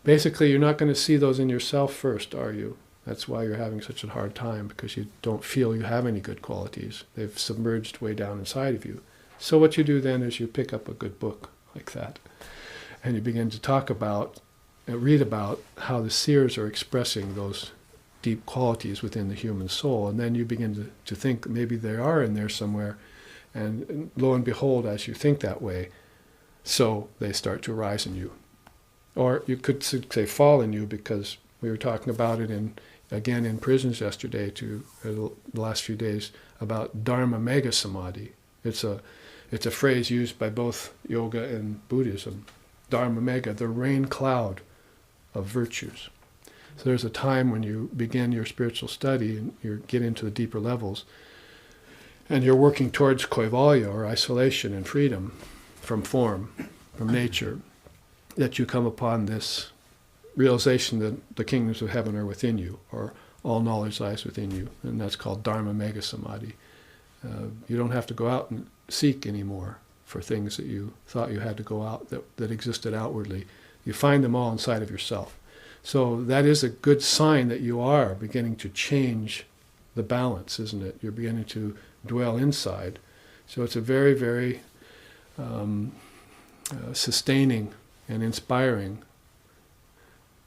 Basically, you're not going to see those in yourself first, are you? That's why you're having such a hard time, because you don't feel you have any good qualities. They've submerged way down inside of you. So what you do then is you pick up a good book like that, and you begin to talk about, read about how the seers are expressing those deep qualities within the human soul, and then you begin to think maybe they are in there somewhere, and lo and behold, as you think that way, so they start to arise in you. Or you could say fall in you, because we were talking about it again in prisons yesterday, the last few days, about Dharma Mega Samadhi. It's a phrase used by both yoga and Buddhism. Dharma Mega, the rain cloud of virtues. So there's a time when you begin your spiritual study and you get into the deeper levels, and you're working towards Kaivalya, or isolation and freedom from form, from nature, that you come upon this realization that the kingdoms of heaven are within you, or all knowledge lies within you, and that's called Dharma Mega Samadhi. You don't have to go out and seek anymore for things that you thought you had to go out, that existed outwardly. You find them all inside of yourself. So that is a good sign that you are beginning to change the balance, isn't it? You're beginning to dwell inside. So it's a very, very sustaining and inspiring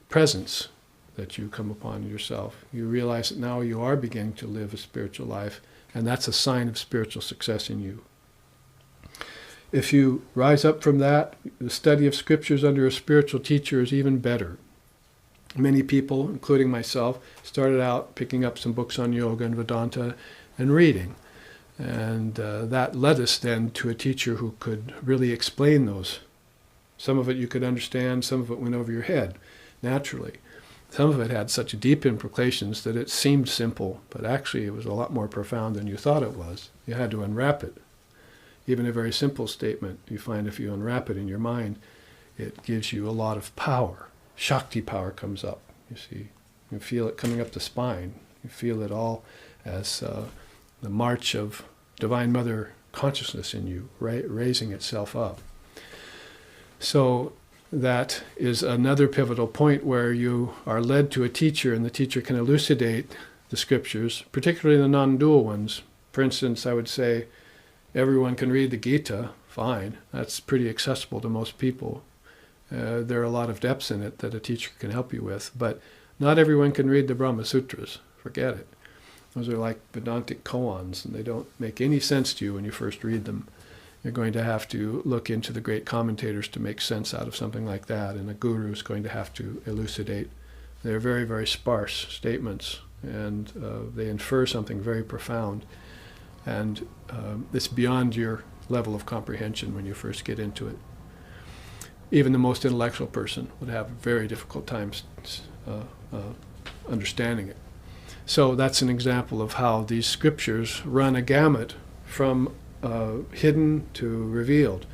presence that you come upon yourself. You realize that now you are beginning to live a spiritual life, and that's a sign of spiritual success in you. If you rise up from that, the study of scriptures under a spiritual teacher is even better. Many people, including myself, started out picking up some books on yoga and Vedanta and reading. And that led us then to a teacher who could really explain those. Some of it you could understand, some of it went over your head, naturally. Some of it had such deep implications that it seemed simple, but actually it was a lot more profound than you thought it was. You had to unwrap it. Even a very simple statement, you find if you unwrap it in your mind, it gives you a lot of power. Shakti power comes up, you see. You feel it coming up the spine. You feel it all as the march of Divine Mother consciousness in you, raising itself up. So that is another pivotal point where you are led to a teacher, and the teacher can elucidate the scriptures, particularly the non-dual ones. For instance, I would say everyone can read the Gita, fine. That's pretty accessible to most people. There are a lot of depths in it that a teacher can help you with, but not everyone can read the Brahma Sutras. Forget it. Those are like Vedantic koans, and they don't make any sense to you when you first read them. You're going to have to look into the great commentators to make sense out of something like that, and a guru is going to have to elucidate. They're very, very sparse statements, and they infer something very profound, and it's beyond your level of comprehension when you first get into it. Even the most intellectual person would have very difficult times understanding it. So that's an example of how these scriptures run a gamut from hidden to revealed.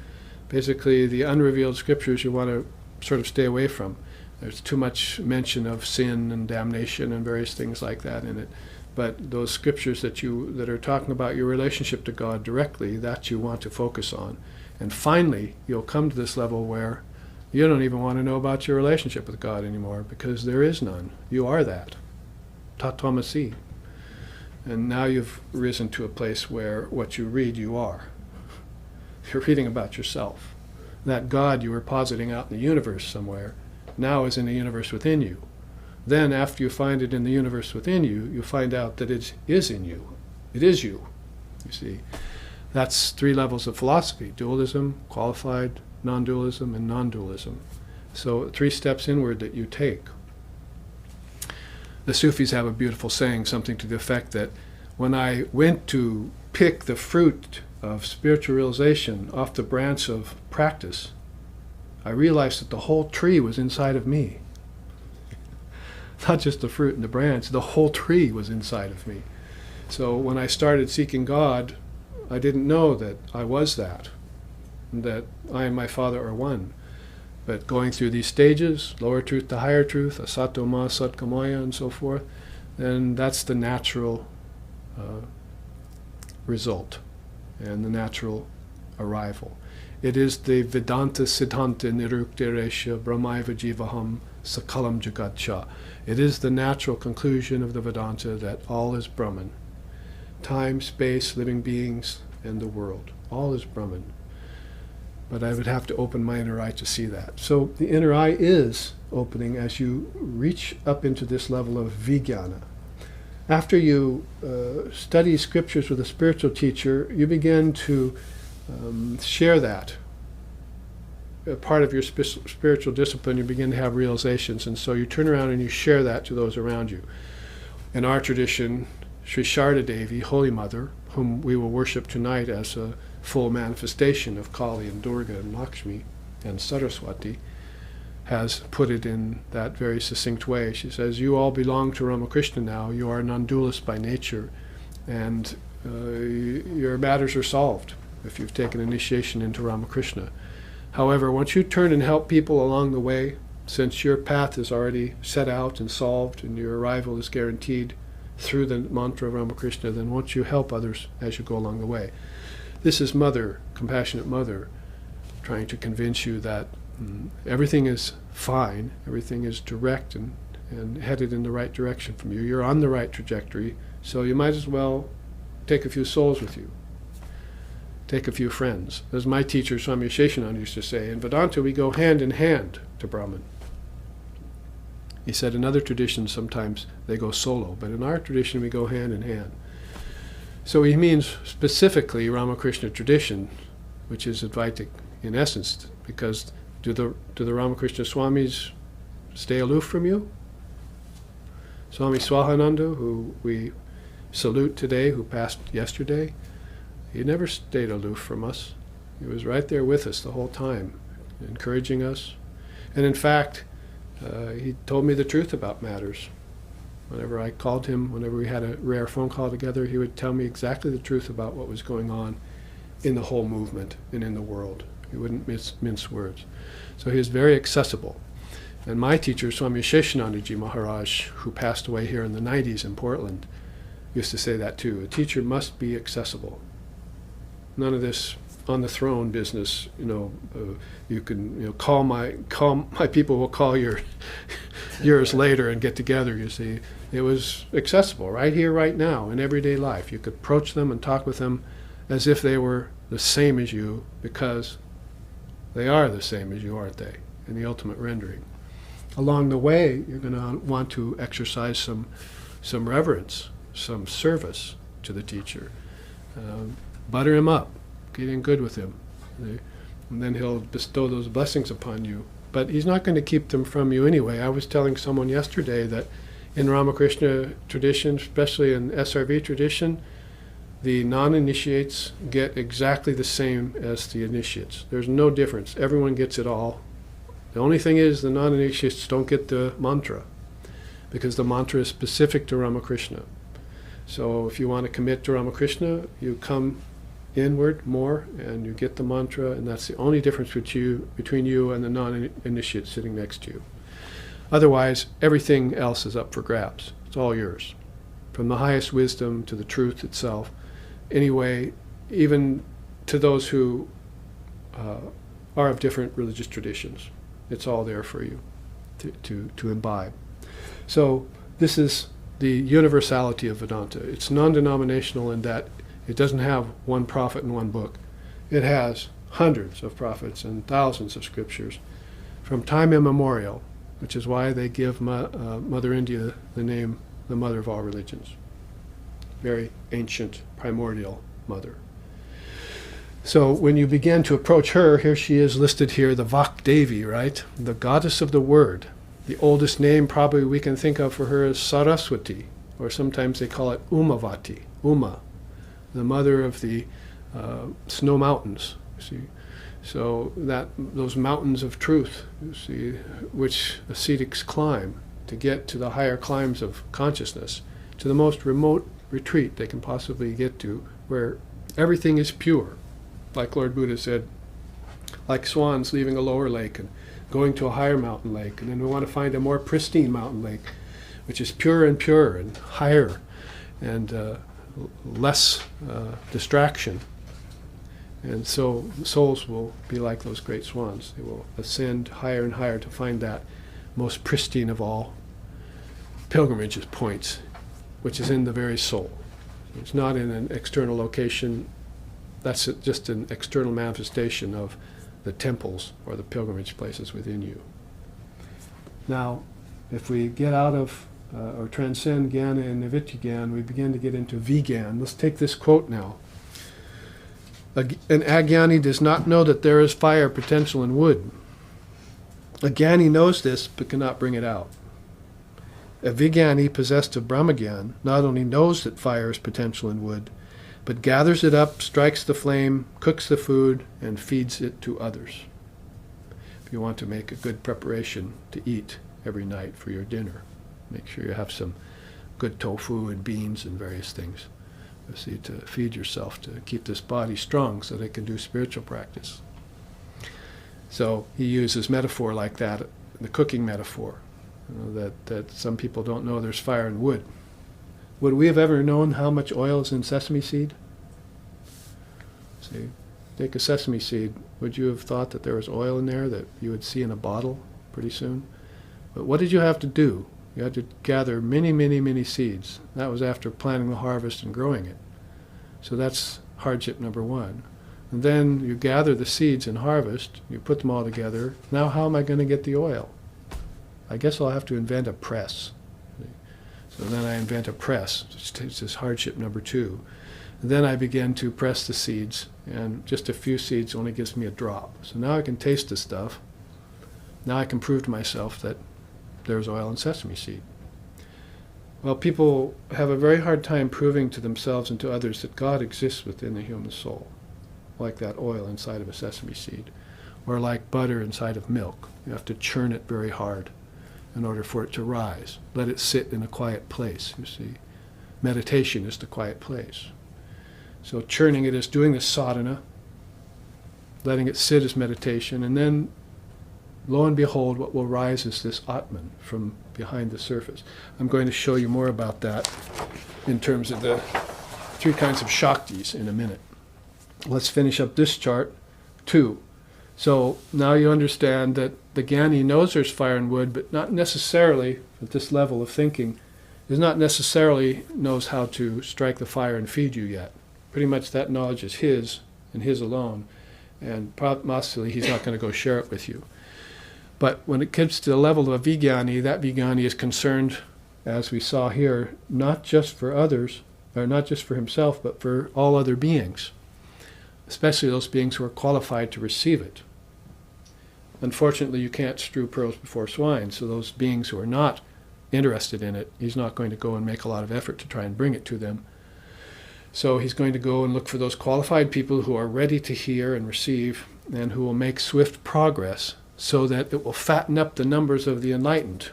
Basically, the unrevealed scriptures you want to sort of stay away from. There's too much mention of sin and damnation and various things like that in it. But those scriptures that are talking about your relationship to God directly, that you want to focus on. And finally, you'll come to this level where you don't even want to know about your relationship with God anymore, because there is none. You are that. Tatvamasi. And now you've risen to a place where what you read, you are. You're reading about yourself. that God you were positing out in the universe somewhere now is in the universe within you. Then after you find it in the universe within you, you find out that it is in you. It is you see. That's 3 levels of philosophy: dualism, qualified, non-dualism, and non-dualism. So 3 steps inward that you take. The Sufis have a beautiful saying, something to the effect that when I went to pick the fruit of spiritual realization off the branch of practice, I realized that the whole tree was inside of me. Not just the fruit and the branch, the whole tree was inside of me. So when I started seeking God, I didn't know that I was that I and my Father are one. But going through these stages, lower truth to higher truth, asato ma satkamaya, and so forth, then that's the natural result and the natural arrival. It is the Vedanta Siddhanta Niruktiresha Brahmaiva Jivaham Sakalam Jagatcha. It is the natural conclusion of the Vedanta that all is Brahman. Time, space, living beings, and the world. All is Brahman. But I would have to open my inner eye to see that. So the inner eye is opening as you reach up into this level of vijnana. After you study scriptures with a spiritual teacher, you begin to share that. A part of your spiritual discipline, you begin to have realizations, and so you turn around and you share that to those around you. In our tradition, Sri Sharda Devi, Holy Mother, whom we will worship tonight as a full manifestation of Kali and Durga and Lakshmi and Saraswati, has put it in that very succinct way. She says, you all belong to Ramakrishna now. You are non-dualist by nature, and your matters are solved if you've taken initiation into Ramakrishna. However, once you turn and help people along the way, since your path is already set out and solved and your arrival is guaranteed through the mantra of Ramakrishna, then once you help others as you go along the way. This is Mother, compassionate Mother, trying to convince you that everything is fine, everything is direct and headed in the right direction from you. You're on the right trajectory, so you might as well take a few souls with you. Take a few friends. As my teacher Swami Sheshananda used to say, in Vedanta we go hand in hand to Brahman. He said in other traditions sometimes they go solo, but in our tradition we go hand in hand. So he means specifically Ramakrishna tradition, which is Advaitic in essence, because do the Ramakrishna Swamis stay aloof from you? Swami Swahananda, who we salute today, who passed yesterday, he never stayed aloof from us. He was right there with us the whole time, encouraging us. And in fact, he told me the truth about matters. Whenever I called him, whenever we had a rare phone call together, he would tell me exactly the truth about what was going on in the whole movement and in the world. He wouldn't mince words. So he was very accessible. And my teacher, Swami Sheshanandaji Maharaj, who passed away here in the 90s in Portland, used to say that too. A teacher must be accessible. None of this on the throne business, you can call my people will call yours later and get together, you see. It was accessible right here, right now, in everyday life. You could approach them and talk with them as if they were the same as you, because they are the same as you, aren't they, in the ultimate rendering. Along the way, you're going to want to exercise some reverence, some service to the teacher. Butter him up, get in good with him, and then he'll bestow those blessings upon you. But he's not going to keep them from you anyway. I was telling someone yesterday that in Ramakrishna tradition, especially in SRV tradition, the non-initiates get exactly the same as the initiates. There's no difference. Everyone gets it all. The only thing is the non-initiates don't get the mantra, because the mantra is specific to Ramakrishna. So if you want to commit to Ramakrishna, you come inward more and you get the mantra, and that's the only difference between you and the non-initiate sitting next to you. Otherwise, everything else is up for grabs. It's all yours. From the highest wisdom to the truth itself. Anyway, even to those who are of different religious traditions, it's all there for you to imbibe. So this is the universality of Vedanta. It's non-denominational in that it doesn't have one prophet and one book. It has hundreds of prophets and thousands of scriptures from time immemorial, which is why they give Mother India the name the mother of all religions. Very ancient, primordial mother. So when you begin to approach her, here she is listed here, the Vak Devi, right? The goddess of the word. The oldest name probably we can think of for her is Saraswati, or sometimes they call it Umavati, Uma, the mother of the snow mountains, you see. So that those mountains of truth, you see, which ascetics climb to get to the higher climes of consciousness, to the most remote retreat they can possibly get to, where everything is pure. Like Lord Buddha said, like swans leaving a lower lake and going to a higher mountain lake, and then we want to find a more pristine mountain lake, which is purer and higher, and less distraction. And so souls will be like those great swans. They will ascend higher and higher to find that most pristine of all pilgrimage points, which is in the very soul. It's not in an external location. That's just an external manifestation of the temples or the pilgrimage places within you. Now, if we get out of or transcend Jnana and Nivitya we begin to get into Vijnana. Let's take this quote now. An Ajnani does not know that there is fire potential in wood. A Jnani knows this but cannot bring it out. A Vijnani possessed of Brahmagyan not only knows that fire is potential in wood, but gathers it up, strikes the flame, cooks the food, and feeds it to others. If you want to make a good preparation to eat every night for your dinner, make sure you have some good tofu and beans and various things. You see, to feed yourself, to keep this body strong so they can do spiritual practice. So he uses metaphor like that, the cooking metaphor, that some people don't know there's fire in wood. Would we have ever known how much oil is in sesame seed? See, take a sesame seed. Would you have thought that there was oil in there that you would see in a bottle pretty soon? But what did you have to do? You had to gather many, many, many seeds. That was after planting the harvest and growing it. So that's hardship number one. And then you gather the seeds and harvest, you put them all together. Now how am I going to get the oil? I guess I'll have to invent a press. So then I invent a press. It's this hardship number two. And then I begin to press the seeds, and just a few seeds only gives me a drop. So now I can taste the stuff. Now I can prove to myself that there's oil in sesame seed. Well, people have a very hard time proving to themselves and to others that God exists within the human soul, like that oil inside of a sesame seed, or like butter inside of milk. You have to churn it very hard in order for it to rise. Let it sit in a quiet place, you see. Meditation is the quiet place. So churning it is doing the sadhana, letting it sit as meditation, and then lo and behold, what will rise is this Atman from behind the surface. I'm going to show you more about that in terms of the three kinds of Shaktis in a minute. Let's finish up this chart, 2. So now you understand that the Jnani knows there's fire in wood, but not necessarily, at this level of thinking, is not necessarily knows how to strike the fire and feed you yet. Pretty much that knowledge is his and his alone, and possibly he's not going to go share it with you. But when it comes to the level of a Vijnani, that Vijnani is concerned, as we saw here, not just for others, or not just for himself, but for all other beings, especially those beings who are qualified to receive it. Unfortunately, you can't strew pearls before swine, so those beings who are not interested in it, he's not going to go and make a lot of effort to try and bring it to them. So he's going to go and look for those qualified people who are ready to hear and receive, and who will make swift progress so that it will fatten up the numbers of the enlightened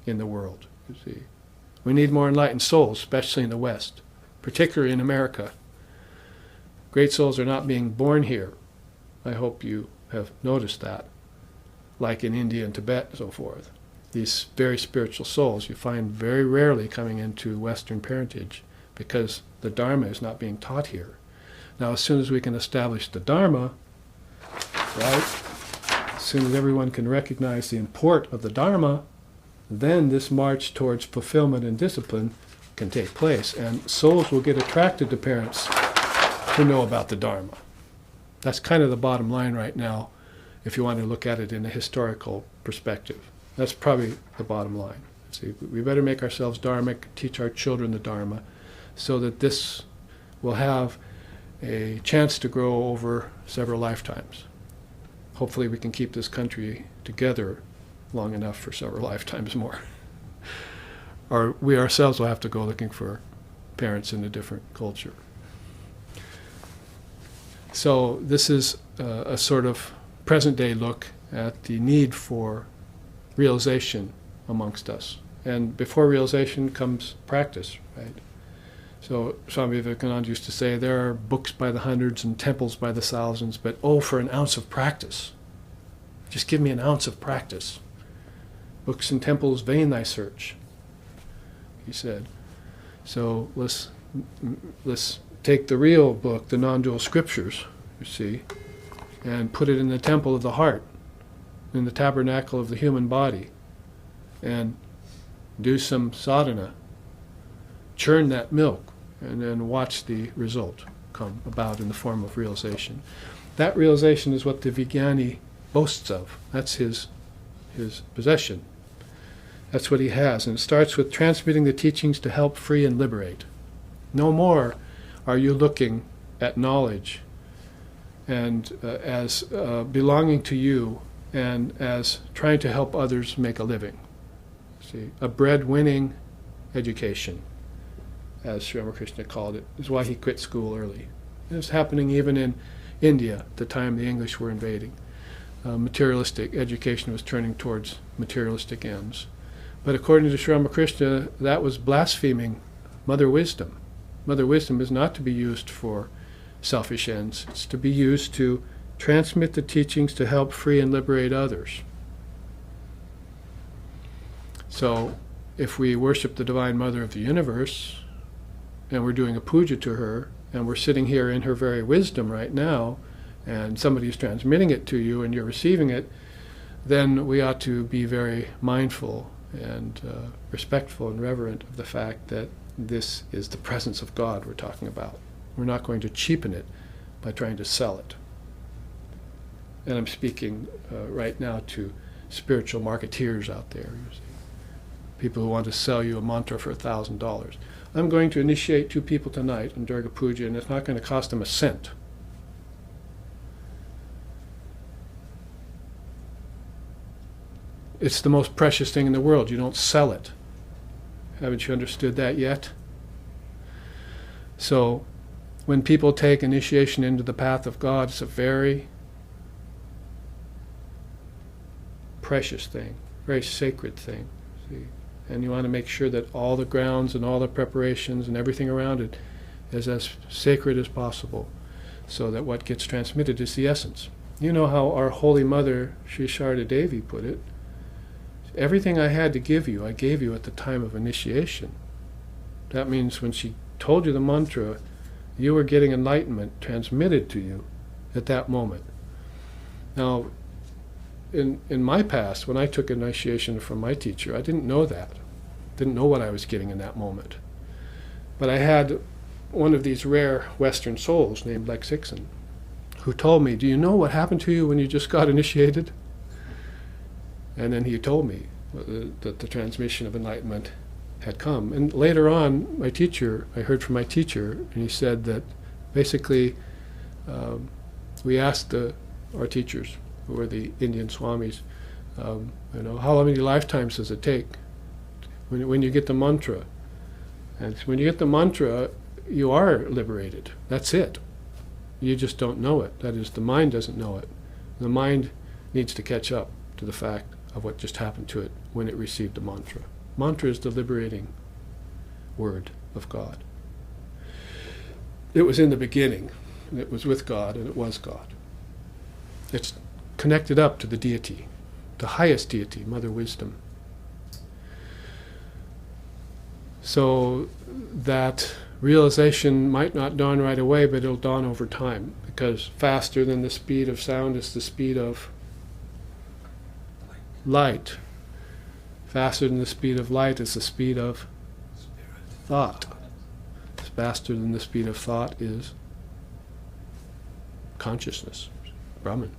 in the world. You see, we need more enlightened souls, especially in the West, particularly in America. Great souls are not being born here. I hope you have noticed that, like in India and Tibet and so forth. These very spiritual souls you find very rarely coming into Western parentage because the Dharma is not being taught here. Now, as soon as we can establish the Dharma, right, as soon as everyone can recognize the import of the Dharma, then this march towards fulfillment and discipline can take place, and souls will get attracted to parents who know about the Dharma. That's kind of the bottom line right now, if you want to look at it in a historical perspective. That's probably the bottom line. See, we better make ourselves dharmic, teach our children the Dharma, so that this will have a chance to grow over several lifetimes. Hopefully we can keep this country together long enough for several lifetimes more. Or we ourselves will have to go looking for parents in a different culture. So this is a sort of present-day look at the need for realization amongst us. And before realization comes practice, right? So Swami Vivekananda used to say, there are books by the hundreds and temples by the thousands, but oh, for an ounce of practice. Just give me an ounce of practice. Books and temples, vain thy search, he said. So let's take the real book, the non-dual scriptures, you see, and put it in the temple of the heart, in the tabernacle of the human body, and do some sadhana, churn that milk, and then watch the result come about in the form of realization. That realization is what the Vijnani boasts of. That's his possession. That's what he has. And it starts with transmitting the teachings to help free and liberate. No more are you looking at knowledge and as belonging to you and as trying to help others make a living. See, a bread-winning education, as Sri Ramakrishna called it, is why he quit school early. It was happening even in India at the time the English were invading. Materialistic education was turning towards materialistic ends. But according to Sri Ramakrishna, that was blaspheming Mother Wisdom. Mother Wisdom is not to be used for selfish ends. It's to be used to transmit the teachings to help free and liberate others. So if we worship the Divine Mother of the Universe, and we're doing a puja to her, and we're sitting here in her very wisdom right now, and somebody's transmitting it to you and you're receiving it, then we ought to be very mindful and respectful and reverent of the fact that this is the presence of God we're talking about. We're not going to cheapen it by trying to sell it. And I'm speaking right now to spiritual marketeers out there, you see. People who want to sell you a mantra for $1,000. I'm going to initiate 2 people tonight in Durga Puja, and it's not going to cost them a cent. It's the most precious thing in the world. You don't sell it. Haven't you understood that yet? So, when people take initiation into the path of God, it's a very precious thing, very sacred thing. See? And you want to make sure that all the grounds and all the preparations and everything around it is as sacred as possible, so that what gets transmitted is the essence. You know how our Holy Mother, Sri Sharda Devi, put it. Everything I had to give you, I gave you at the time of initiation. That means when she told you the mantra, you were getting enlightenment transmitted to you at that moment. Now, in my past, when I took initiation from my teacher, I didn't know that. Didn't know what I was getting in that moment. But I had one of these rare Western souls named Lex Hickson, who told me, do you know what happened to you when you just got initiated? And then he told me that the transmission of enlightenment had come. And later on, my teacher, I heard from my teacher, and he said that basically we asked our teachers, who were the Indian swamis, how many lifetimes does it take when you get the mantra? And when you get the mantra, you are liberated. That's it. You just don't know it. That is, the mind doesn't know it. The mind needs to catch up to the fact of what just happened to it when it received the mantra. Mantra is the liberating word of God. It was in the beginning, and it was with God, and it was God. It's connected up to the deity, the highest deity, Mother Wisdom. So that realization might not dawn right away, but it'll dawn over time, because faster than the speed of sound is the speed of light. Faster than the speed of light is the speed of thought. Faster than the speed of thought is consciousness, Brahman.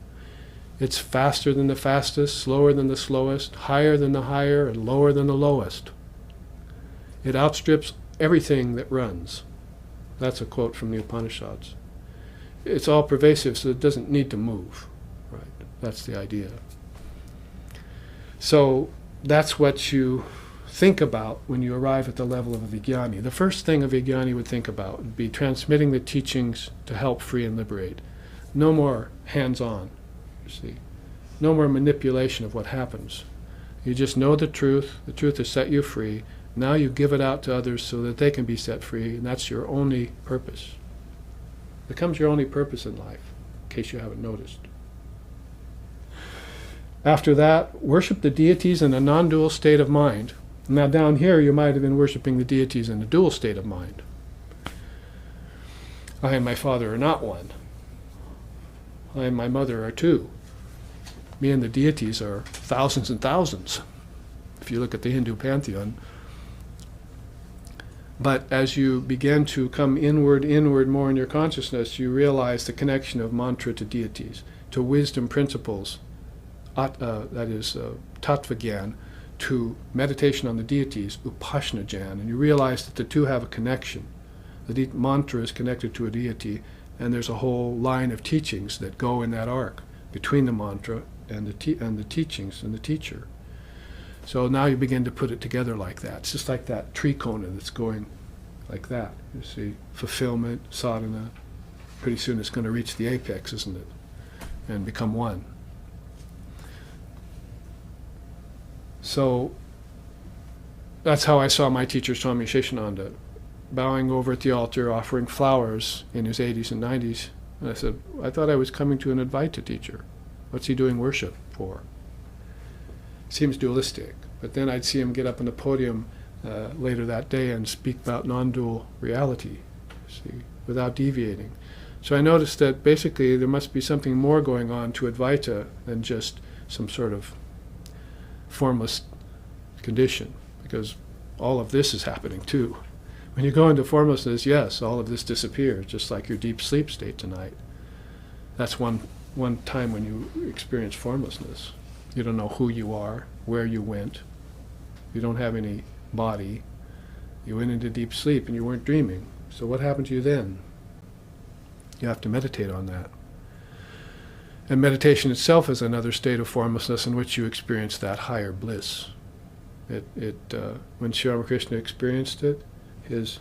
It's faster than the fastest, slower than the slowest, higher than the higher, and lower than the lowest. It outstrips everything that runs. That's a quote from the Upanishads. It's all pervasive, so it doesn't need to move. Right? That's the idea. So that's what you think about when you arrive at the level of a Vijnani. The first thing a Vijnani would think about would be transmitting the teachings to help free and liberate. No more hands-on, you see. No more manipulation of what happens. You just know the truth has set you free. Now you give it out to others so that they can be set free, and that's your only purpose. It becomes your only purpose in life, in case you haven't noticed. After that, worship the deities in a non-dual state of mind. Now down here you might have been worshiping the deities in a dual state of mind. I and my father are not one. I and my mother are two. Me and the deities are thousands and thousands, if you look at the Hindu pantheon. But as you begin to come inward more in your consciousness, you realize the connection of mantra to deities, to wisdom principles, that is tattva gyan, to meditation on the deities, upasana gyan, and you realize that the two have a connection. The mantra is connected to a deity, and there's a whole line of teachings that go in that arc between the mantra and the teachings and the teacher. So now you begin to put it together like that. It's just like that trikona that's going like that. You see, fulfillment, sadhana. Pretty soon it's going to reach the apex, isn't it? And become one. So that's how I saw my teacher, Swami Sheshananda, bowing over at the altar, offering flowers in his 80s and 90s. And I said, I thought I was coming to an Advaita teacher. What's he doing worship for? Seems dualistic. But then I'd see him get up on the podium later that day and speak about non-dual reality, see, without deviating. So I noticed that basically there must be something more going on to Advaita than just some sort of formless condition, because all of this is happening too. When you go into formlessness, yes, all of this disappears, just like your deep sleep state tonight. That's one time when you experience formlessness. You don't know who you are, where you went. You don't have any body. You went into deep sleep and you weren't dreaming. So what happened to you then? You have to meditate on that. And meditation itself is another state of formlessness in which you experience that higher bliss. When Sri Ramakrishna experienced it, his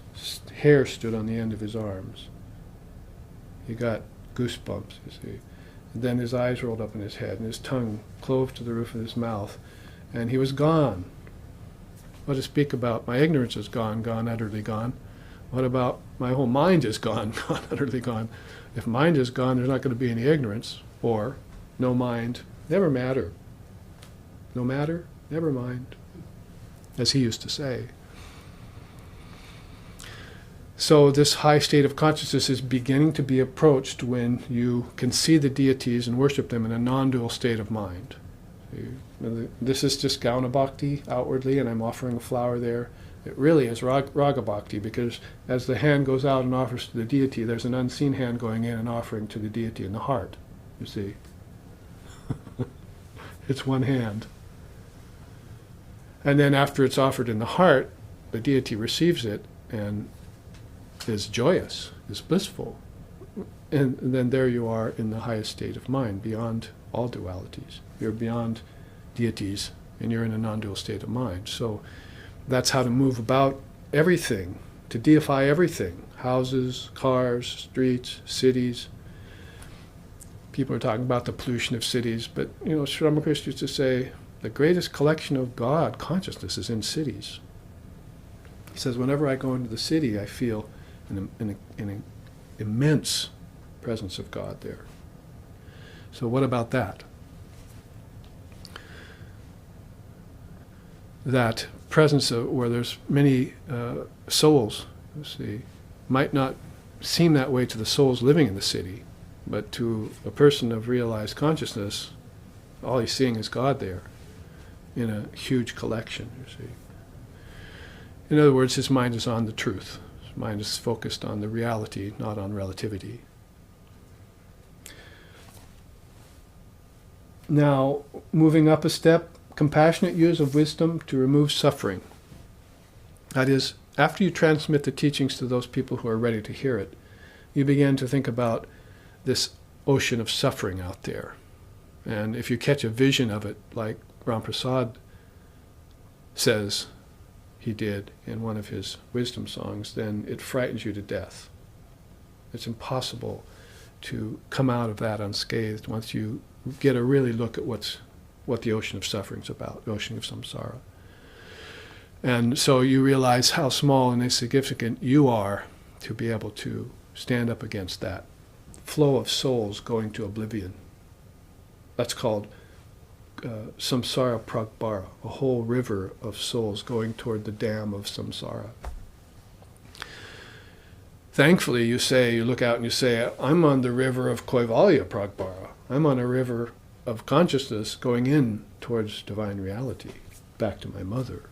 hair stood on the end of his arms. He got goosebumps, you see. And then his eyes rolled up in his head, and his tongue clove to the roof of his mouth, and he was gone. What to speak about? My ignorance is gone, utterly gone. What about my whole mind is gone, utterly gone? If mind is gone, there's not going to be any ignorance, or no mind, never matter. No matter, never mind, as he used to say. So this high state of consciousness is beginning to be approached when you can see the deities and worship them in a non-dual state of mind. This is just Gauna Bhakti outwardly, and I'm offering a flower there. It really is Raga Bhakti, because as the hand goes out and offers to the deity, there's an unseen hand going in and offering to the deity in the heart, you see. It's one hand. And then after it's offered in the heart, the deity receives it and is joyous, is blissful. And then there you are in the highest state of mind, beyond all dualities. You're beyond deities, and you're in a non-dual state of mind. So that's how to move about everything, to deify everything. Houses, cars, streets, cities. People are talking about the pollution of cities, but Sri Ramakrishna used to say, the greatest collection of God consciousness is in cities. He says, whenever I go into the city, I feel an immense presence of God there. So what about that? That presence where there's many souls, you see, might not seem that way to the souls living in the city, but to a person of realized consciousness, all he's seeing is God there in a huge collection, you see. In other words, his mind is on the truth. His mind is focused on the reality, not on relativity. Now, moving up a step, compassionate use of wisdom to remove suffering. That is, after you transmit the teachings to those people who are ready to hear it, you begin to think about this ocean of suffering out there. And if you catch a vision of it, like Ram Prasad says he did in one of his wisdom songs, then it frightens you to death. It's impossible to come out of that unscathed once you get a really look at what the ocean of suffering's about, the ocean of samsara. And so you realize how small and insignificant you are to be able to stand up against that flow of souls going to oblivion. That's called samsara pragbara, a whole river of souls going toward the dam of samsara. Thankfully, you look out and you say, I'm on the river of Kaivalya pragbara. I'm on a river of consciousness going in towards divine reality, back to my mother.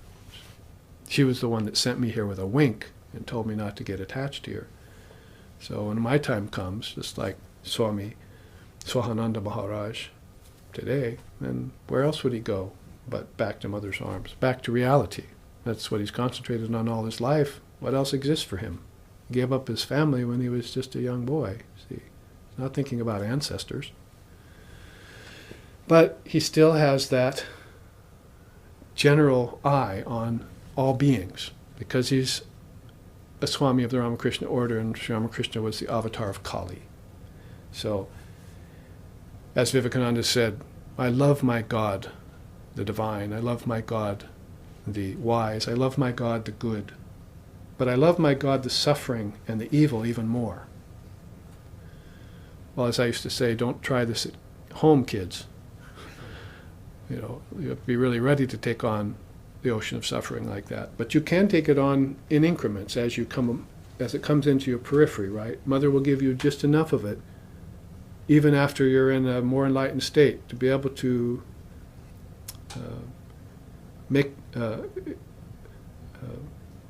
She was the one that sent me here with a wink and told me not to get attached here. So when my time comes, just like Swami Swahananda Maharaj today, then where else would he go but back to Mother's arms, back to reality? That's what he's concentrated on all his life. What else exists for him? He gave up his family when he was just a young boy. See, he's not thinking about ancestors. But he still has that general eye on all beings, because he's a Swami of the Ramakrishna order, and Sri Ramakrishna was the avatar of Kali. So, as Vivekananda said, I love my God, the divine. I love my God, the wise. I love my God, the good. But I love my God, the suffering and the evil even more. Well, as I used to say, don't try this at home, kids. You have to be really ready to take on the ocean of suffering like that. But you can take it on in increments as it comes into your periphery, right? Mother will give you just enough of it, even after you're in a more enlightened state, to be able to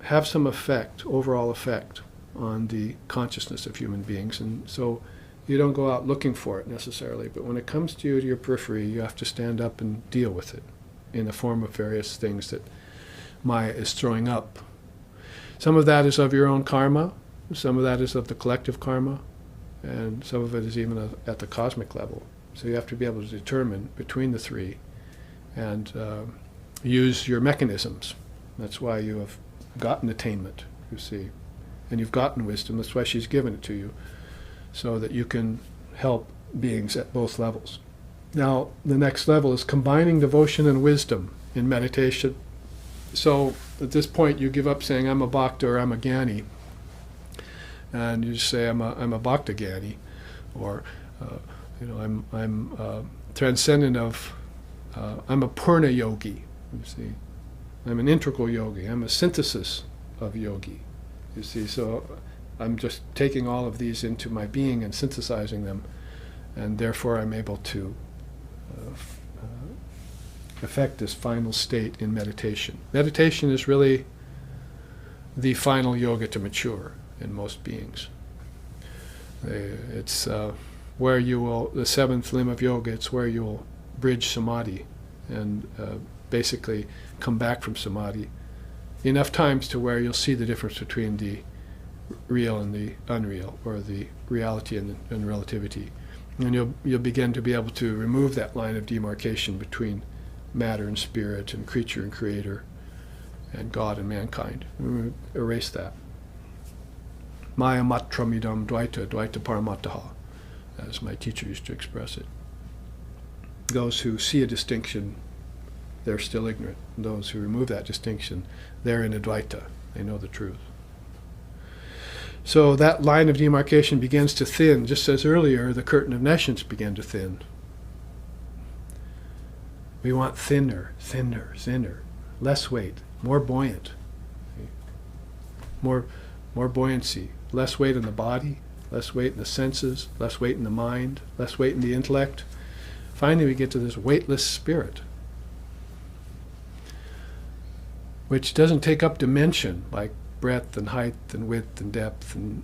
have some effect, overall effect, on the consciousness of human beings. And so you don't go out looking for it necessarily, but when it comes to you, to your periphery, you have to stand up and deal with it in the form of various things that Maya is throwing up. Some of that is of your own karma, some of that is of the collective karma, and some of it is even at the cosmic level. So you have to be able to determine between the three and use your mechanisms. That's why you have gotten attainment, you see, and you've gotten wisdom. That's why she's given it to you, so that you can help beings at both levels. Now, the next level is combining devotion and wisdom in meditation. So at this point, you give up saying, I'm a bhakta or I'm a jnani, and you just say, I'm a bhakta jnani, or I'm transcendent of, I'm a purna yogi, you see. I'm an integral yogi. I'm a synthesis of yogi, you see. So I'm just taking all of these into my being and synthesizing them, and therefore I'm able to affect this final state in meditation. Meditation is really the final yoga to mature in most beings. It's where you will, the seventh limb of yoga, it's where you will bridge samadhi and basically come back from samadhi enough times to where you'll see the difference between the real and the unreal, or the reality and relativity. And you'll begin to be able to remove that line of demarcation between matter and spirit, and creature and creator, and God and mankind. Erase that. Maya matramidam dvaita, dvaita paramataha, as my teacher used to express it. Those who see a distinction, they're still ignorant. Those who remove that distinction, they're in Advaita. They know the truth. So that line of demarcation begins to thin, just as earlier the curtain of nescience began to thin. We want thinner, thinner, thinner, less weight, more buoyant, more buoyancy, less weight in the body, less weight in the senses, less weight in the mind, less weight in the intellect. Finally, we get to this weightless spirit, which doesn't take up dimension like breadth and height and width and depth, and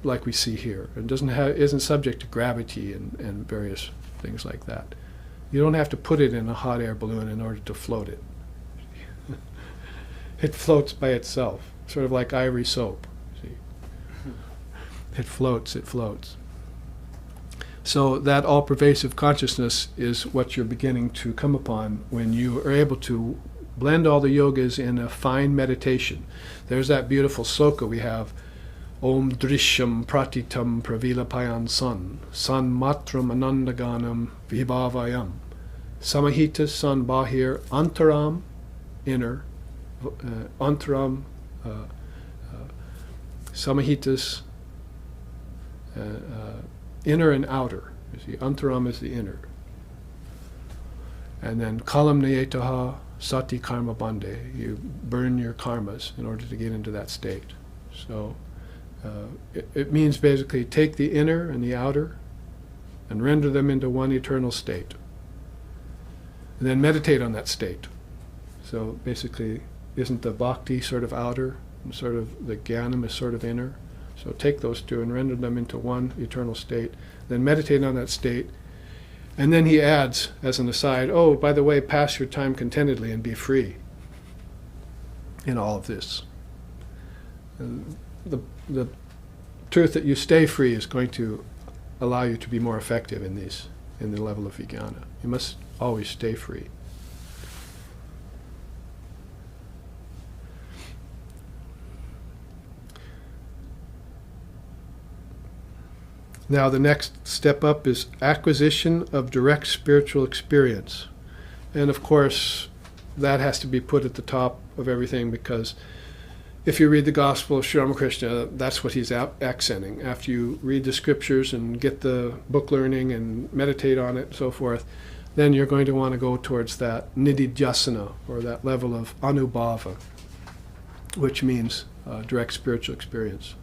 like we see here. It isn't subject to gravity and various things like that. You don't have to put it in a hot air balloon in order to float it. It floats by itself, sort of like ivory soap. See? It floats, it floats. So that all-pervasive consciousness is what you're beginning to come upon when you are able to blend all the yogas in a fine meditation. There's that beautiful sloka we have, Om Drishyam Pratitam Pravilapayan San Matram Anandaganam Vibhavayam Samahita San Bahir Antaram, inner, Antaram, Samahitas, inner and outer. You see, Antaram is the inner. And then Kalam Nayetaha Sati Karma Bande. You burn your karmas in order to get into that state. So it means basically take the inner and the outer and render them into one eternal state. And then meditate on that state. So basically, isn't the bhakti sort of outer, and sort of the jnanam is sort of inner? So take those two and render them into one eternal state. Then meditate on that state. And then he adds, as an aside, oh, by the way, pass your time contentedly and be free in all of this. And the truth that you stay free is going to allow you to be more effective in the level of vijnana. You must always stay free. Now the next step up is acquisition of direct spiritual experience. And of course, that has to be put at the top of everything, because if you read the Gospel of Sri Ramakrishna, that's what he's accenting. After you read the scriptures and get the book learning and meditate on it and so forth, then you're going to want to go towards that nididhyasana, or that level of anubhava, which means direct spiritual experience.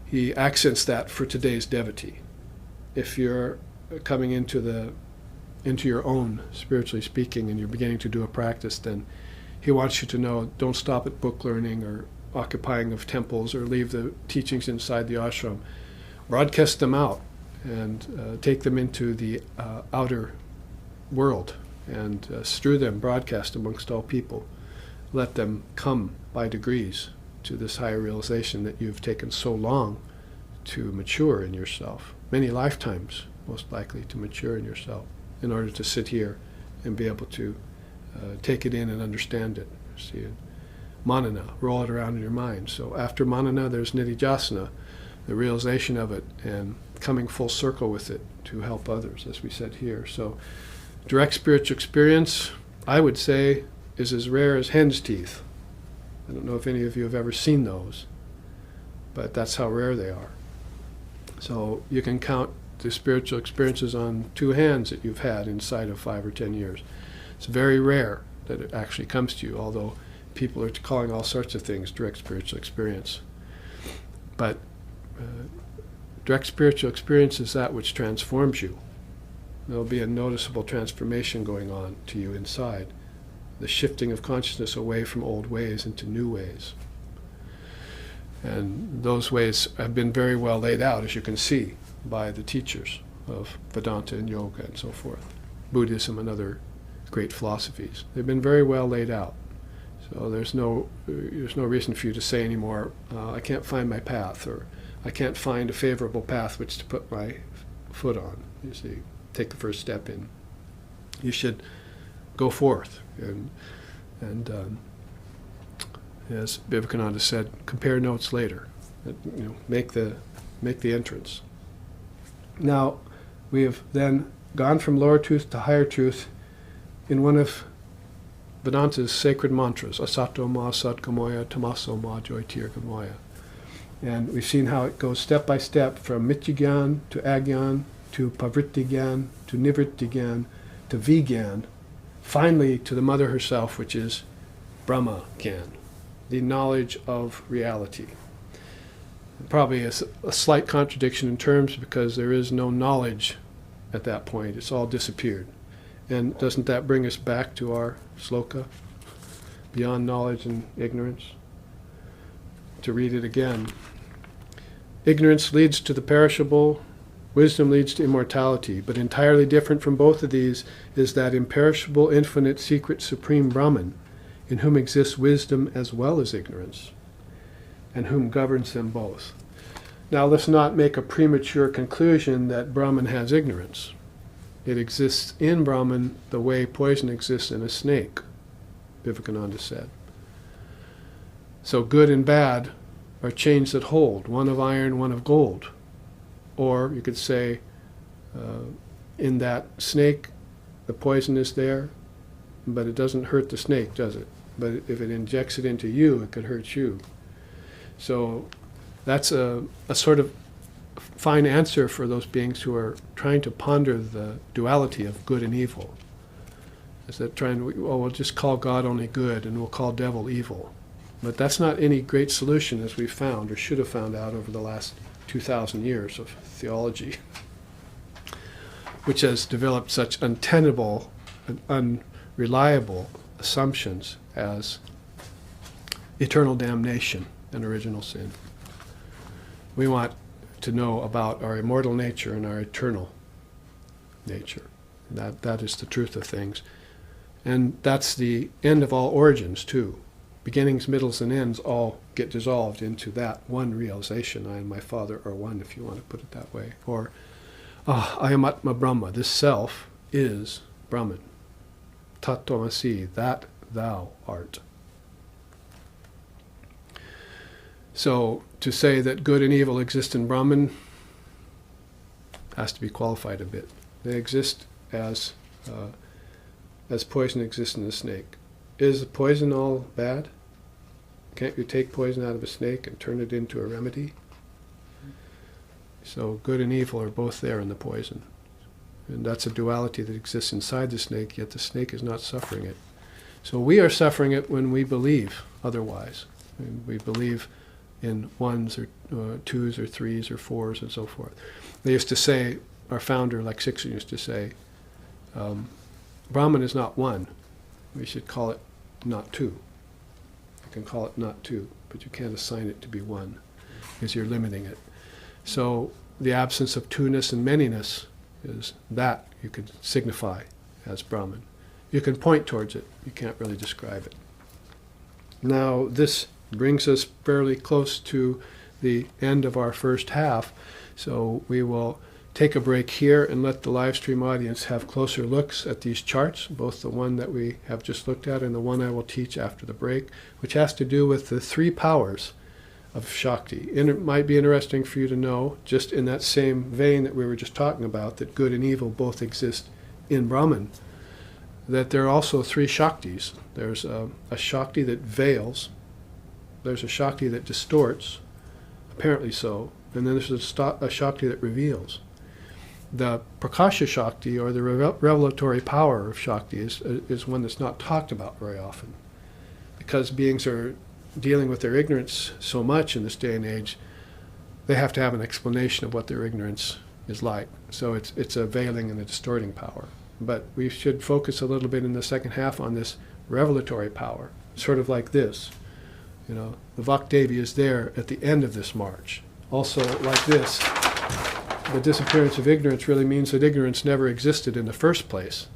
He accents that for today's devotee. If you're coming into your own, spiritually speaking, and you're beginning to do a practice, then he wants you to know, don't stop at book learning or occupying of temples or leave the teachings inside the ashram. Broadcast them out and take them into the outer world and strew them, broadcast amongst all people. Let them come by degrees to this higher realization that you've taken so long to mature in yourself, many lifetimes most likely to mature in yourself, in order to sit here and be able to take it in and understand it. See it, manana, roll it around in your mind. So after manana, there's nididhyasana, the realization of it and coming full circle with it to help others, as we said here. So direct spiritual experience, I would say, is as rare as hen's teeth. I don't know if any of you have ever seen those, but that's how rare they are. So you can count the spiritual experiences on two hands that you've had inside of 5 or 10 years. It's very rare that it actually comes to you, although people are calling all sorts of things direct spiritual experience. But direct spiritual experience is that which transforms you. There'll be a noticeable transformation going on to you inside. The shifting of consciousness away from old ways into new ways. And those ways have been very well laid out, as you can see, by the teachers of Vedanta and Yoga and so forth, Buddhism and other great philosophies. They've been very well laid out. So there's no reason for you to say anymore, I can't find my path, or I can't find a favorable path which to put my foot on. You see, take the first step in. You should go forth and as Vivekananda said, compare notes later. Make the entrance. Now, we have then gone from lower truth to higher truth in one of Vedanta's sacred mantras, Asato Ma Satgamoya Tamaso Ma Jyotirgamoya. And we've seen how it goes step by step from Mityagyan to Agyan to Pavritti-gyan to Nivritti-gyan to Vigyan, finally to the mother herself, which is Brahma-gyan, the knowledge of reality. Probably a slight contradiction in terms, because there is no knowledge at that point. It's all disappeared. And doesn't that bring us back to our sloka, beyond knowledge and ignorance? To read it again. Ignorance leads to the perishable, Wisdom leads to immortality, but entirely different from both of these is that imperishable, infinite, secret, supreme Brahman, in whom exists wisdom as well as ignorance, and whom governs them both. Now let's not make a premature conclusion that Brahman has ignorance. It exists in Brahman the way poison exists in a snake, Vivekananda said. So good and bad are chains that hold, one of iron, one of gold. Or you could say, in that snake, the poison is there, but it doesn't hurt the snake, does it? But if it injects it into you, it could hurt you. So that's a sort of fine answer for those beings who are trying to ponder the duality of good and evil. Is that we'll just call God only good and we'll call devil evil. But that's not any great solution, as we've found, or should have found out over the last 2,000 years of theology, which has developed such untenable and unreliable assumptions as eternal damnation and original sin. We want to know about our immortal nature and our eternal nature. That is the truth of things. And that's the end of all origins, too. Beginnings, middles, and ends all get dissolved into that one realization. I and my Father are one, if you want to put it that way. Or, I am Atma Brahma. This self is Brahman. Tat Tvamasi, that thou art. So, to say that good and evil exist in Brahman has to be qualified a bit. They exist as poison exists in the snake. Is poison all bad? Can't you take poison out of a snake and turn it into a remedy? So good and evil are both there in the poison. And that's a duality that exists inside the snake, yet the snake is not suffering it. So we are suffering it when we believe otherwise. And we believe in ones or twos or threes or fours and so forth. They used to say, our founder, like Sixon, used to say, Brahman is not one. We should call it not two. You can call it not two, but you can't assign it to be one, because you're limiting it. So the absence of two-ness and many-ness is that you could signify as Brahman. You can point towards it, you can't really describe it. Now this brings us fairly close to the end of our first half, so we will take a break here and let the live stream audience have closer looks at these charts, both the one that we have just looked at and the one I will teach after the break, which has to do with the three powers of Shakti. And it might be interesting for you to know, just in that same vein that we were just talking about, that good and evil both exist in Brahman, that there are also three Shaktis. There's a Shakti that veils, there's a Shakti that distorts, apparently so, and then there's a Shakti that reveals. The Prakasha Shakti, or the revelatory power of Shakti, is one that's not talked about very often. Because beings are dealing with their ignorance so much in this day and age, they have to have an explanation of what their ignorance is like. So it's a veiling and a distorting power. But we should focus a little bit in the second half on this revelatory power, sort of like this. You know, the Vakdevi is there at the end of this march. Also, like this, the disappearance of ignorance really means that ignorance never existed in the first place.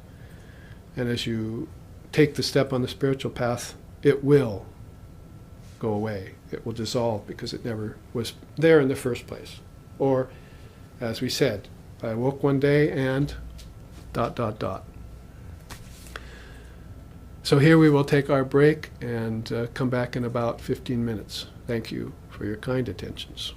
And as you take the step on the spiritual path, it will go away. It will dissolve because it never was there in the first place. Or, as we said, I woke one day and ... So here we will take our break and come back in about 15 minutes. Thank you for your kind attentions.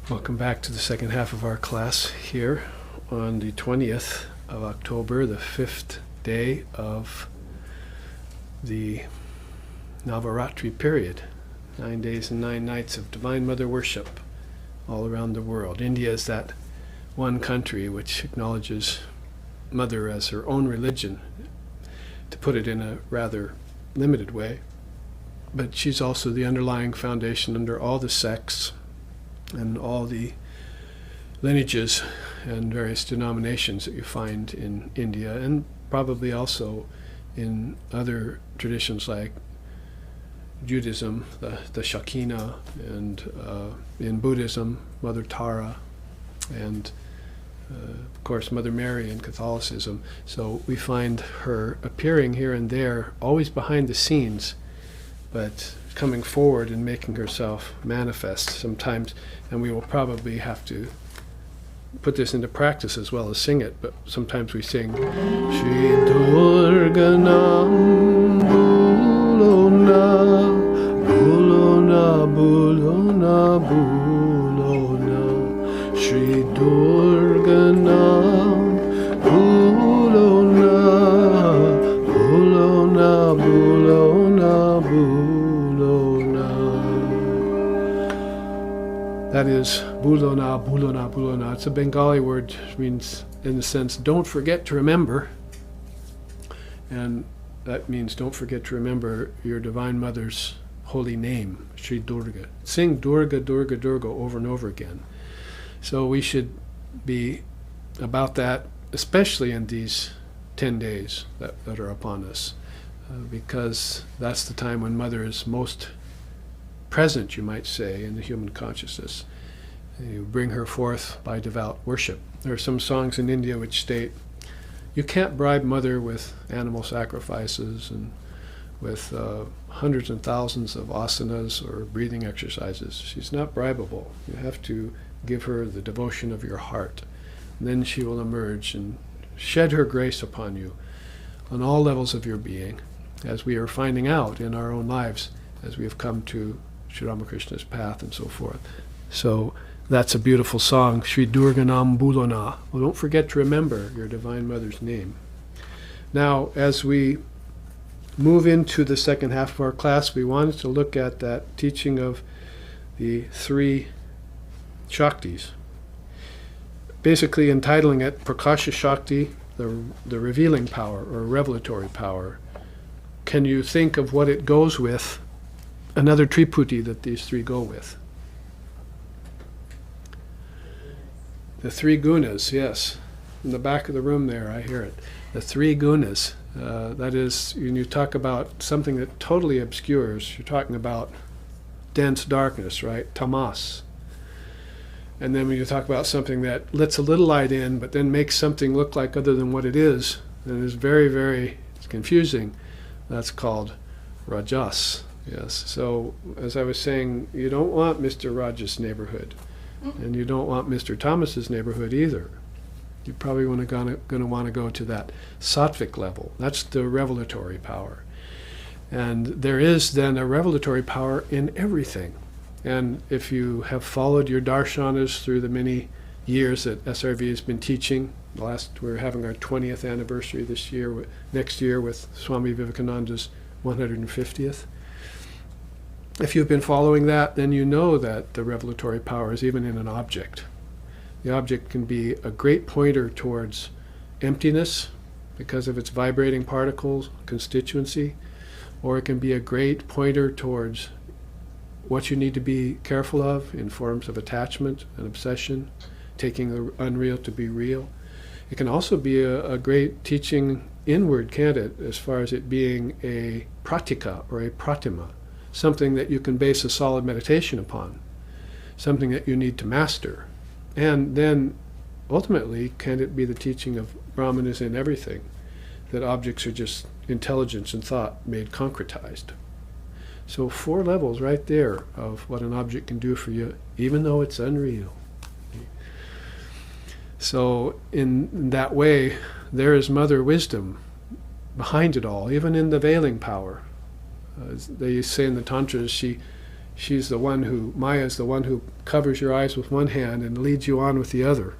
Welcome back to the second half of our class here on the 20th of October, the 5th day of the Navaratri period. 9 days and 9 nights of Divine Mother worship all around the world. India is that one country which acknowledges Mother as her own religion, to put it in a rather limited way. But she's also the underlying foundation under all the sects and all the lineages and various denominations that you find in India, and probably also in other traditions like Judaism, the Shakina, and in Buddhism, Mother Tara, and of course Mother Mary in Catholicism. So we find her appearing here and there, always behind the scenes, but coming forward and making herself manifest sometimes. And we will probably have to put this into practice as well as sing it, but sometimes we sing Shri Durga Nam Bulona Bulona Bulona Bulona Shri Durga Nam Bulona Bulona Bulona Bulona. That is Bulona, Bulona, Bulona. It's a Bengali word, which means, in a sense, don't forget to remember. And that means don't forget to remember your Divine Mother's holy name, Shri Durga. Sing Durga, Durga, Durga over and over again. So we should be about that, especially in these 10 days that are upon us, because that's the time when Mother is most present, you might say, in the human consciousness. You bring her forth by devout worship. There are some songs in India which state, you can't bribe Mother with animal sacrifices and with hundreds and thousands of asanas or breathing exercises. She's not bribable. You have to give her the devotion of your heart. And then she will emerge and shed her grace upon you on all levels of your being, as we are finding out in our own lives as we have come to Sri Ramakrishna's path and so forth. So that's a beautiful song, Shri Durga Nam Bulona. Well, don't forget to remember your Divine Mother's name. Now, as we move into the second half of our class, we wanted to look at that teaching of the 3 Shaktis, basically entitling it Prakasha Shakti, the revealing power or revelatory power. Can you think of what it goes with? Another triputi that these 3 go with. The 3 gunas, yes. In the back of the room there, I hear it. The 3 gunas. That is, when you talk about something that totally obscures, you're talking about dense darkness, right? Tamas. And then when you talk about something that lets a little light in, but then makes something look like other than what it is, and is very, very confusing, that's called rajas. Yes, so as I was saying, you don't want Mr. Raj's neighborhood, and you don't want Mr. Thomas's neighborhood either. You probably going to want to go to that sattvic level. That's the revelatory power. And there is then a revelatory power in everything. And if you have followed your darshanas through the many years that SRV has been teaching, we're having our 20th anniversary this year, next year with Swami Vivekananda's 150th. If you've been following that, then you know that the revelatory power is even in an object. The object can be a great pointer towards emptiness because of its vibrating particles, constituency, or it can be a great pointer towards what you need to be careful of in forms of attachment and obsession, taking the unreal to be real. It can also be a great teaching inward, can't it, as far as it being a pratika or a pratima, something that you can base a solid meditation upon, something that you need to master. And then, ultimately, can it be the teaching of Brahman is in everything, that objects are just intelligence and thought made concretized. So 4 levels right there of what an object can do for you, even though it's unreal. So in that way, there is Mother Wisdom behind it all, even in the veiling power. They say in the Tantras, she She's the one who, Maya is the one who covers your eyes with one hand and leads you on with the other.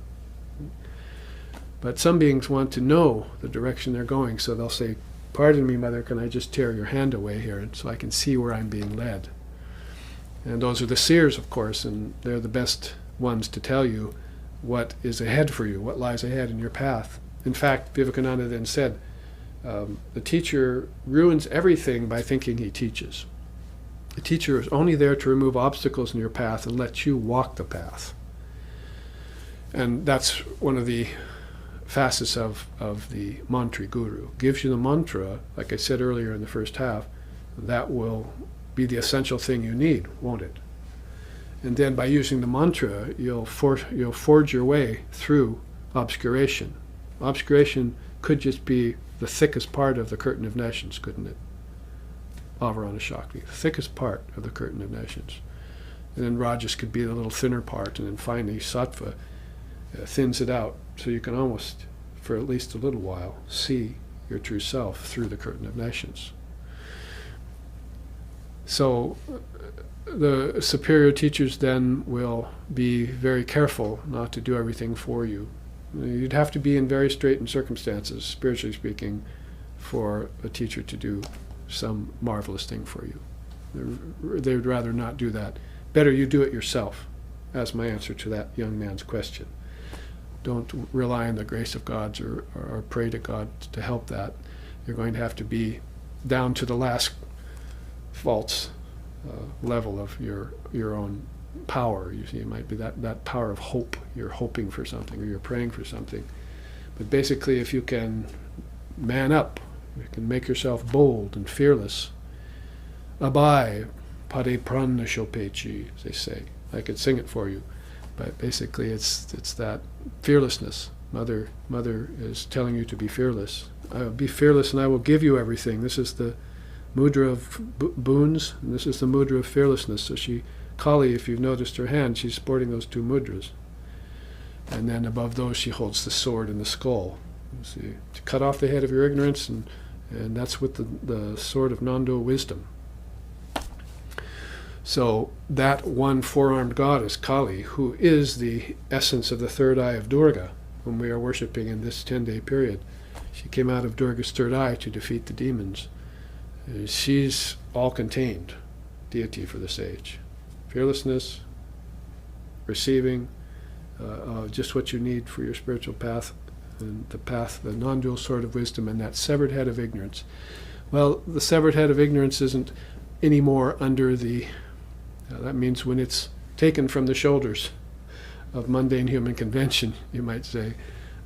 But some beings want to know the direction they're going, so they'll say, "Pardon me, Mother, can I just tear your hand away here so I can see where I'm being led?" And those are the seers, of course, and they're the best ones to tell you what is ahead for you, what lies ahead in your path. In fact, Vivekananda then said, the teacher ruins everything by thinking he teaches. The teacher is only there to remove obstacles in your path and let you walk the path. And that's one of the facets of the mantri guru. Gives you the mantra, like I said earlier in the first half, that will be the essential thing you need, won't it? And then by using the mantra, you'll forge your way through obscuration. Obscuration could just be the thickest part of the curtain of nations, couldn't it? Avarana Shakti, the thickest part of the curtain of nations. And then Rajas could be the little thinner part, and then finally Sattva thins it out, so you can almost, for at least a little while, see your true self through the curtain of nations. So the superior teachers then will be very careful not to do everything for you. You'd have to be in very straitened circumstances, spiritually speaking, for a teacher to do some marvelous thing for you. They would rather not do that. Better you do it yourself, as my answer to that young man's question. Don't rely on the grace of God or pray to God to help that. You're going to have to be down to the last false level of your own power. You see, it might be that power of hope. You're hoping for something, or you're praying for something. But basically, if you can man up, you can make yourself bold and fearless. Abai, pade pranna shopechi, as they say. I could sing it for you, but basically, it's that fearlessness. Mother is telling you to be fearless. Be fearless, and I will give you everything. This is the mudra of boons, and this is the mudra of fearlessness. So Kali, if you've noticed her hand, she's sporting those two mudras. And then above those she holds the sword and the skull. You see, to cut off the head of your ignorance, and that's with the sword of non-dual wisdom. So that one four-armed goddess, Kali, who is the essence of the third eye of Durga, whom we are worshipping in this 10-day period, she came out of Durga's third eye to defeat the demons. She's all-contained deity for the sage. Fearlessness, receiving just what you need for your spiritual path, and the path, the non-dual sword of wisdom, and that severed head of ignorance. Well, the severed head of ignorance isn't anymore under the, that means when it's taken from the shoulders of mundane human convention, you might say,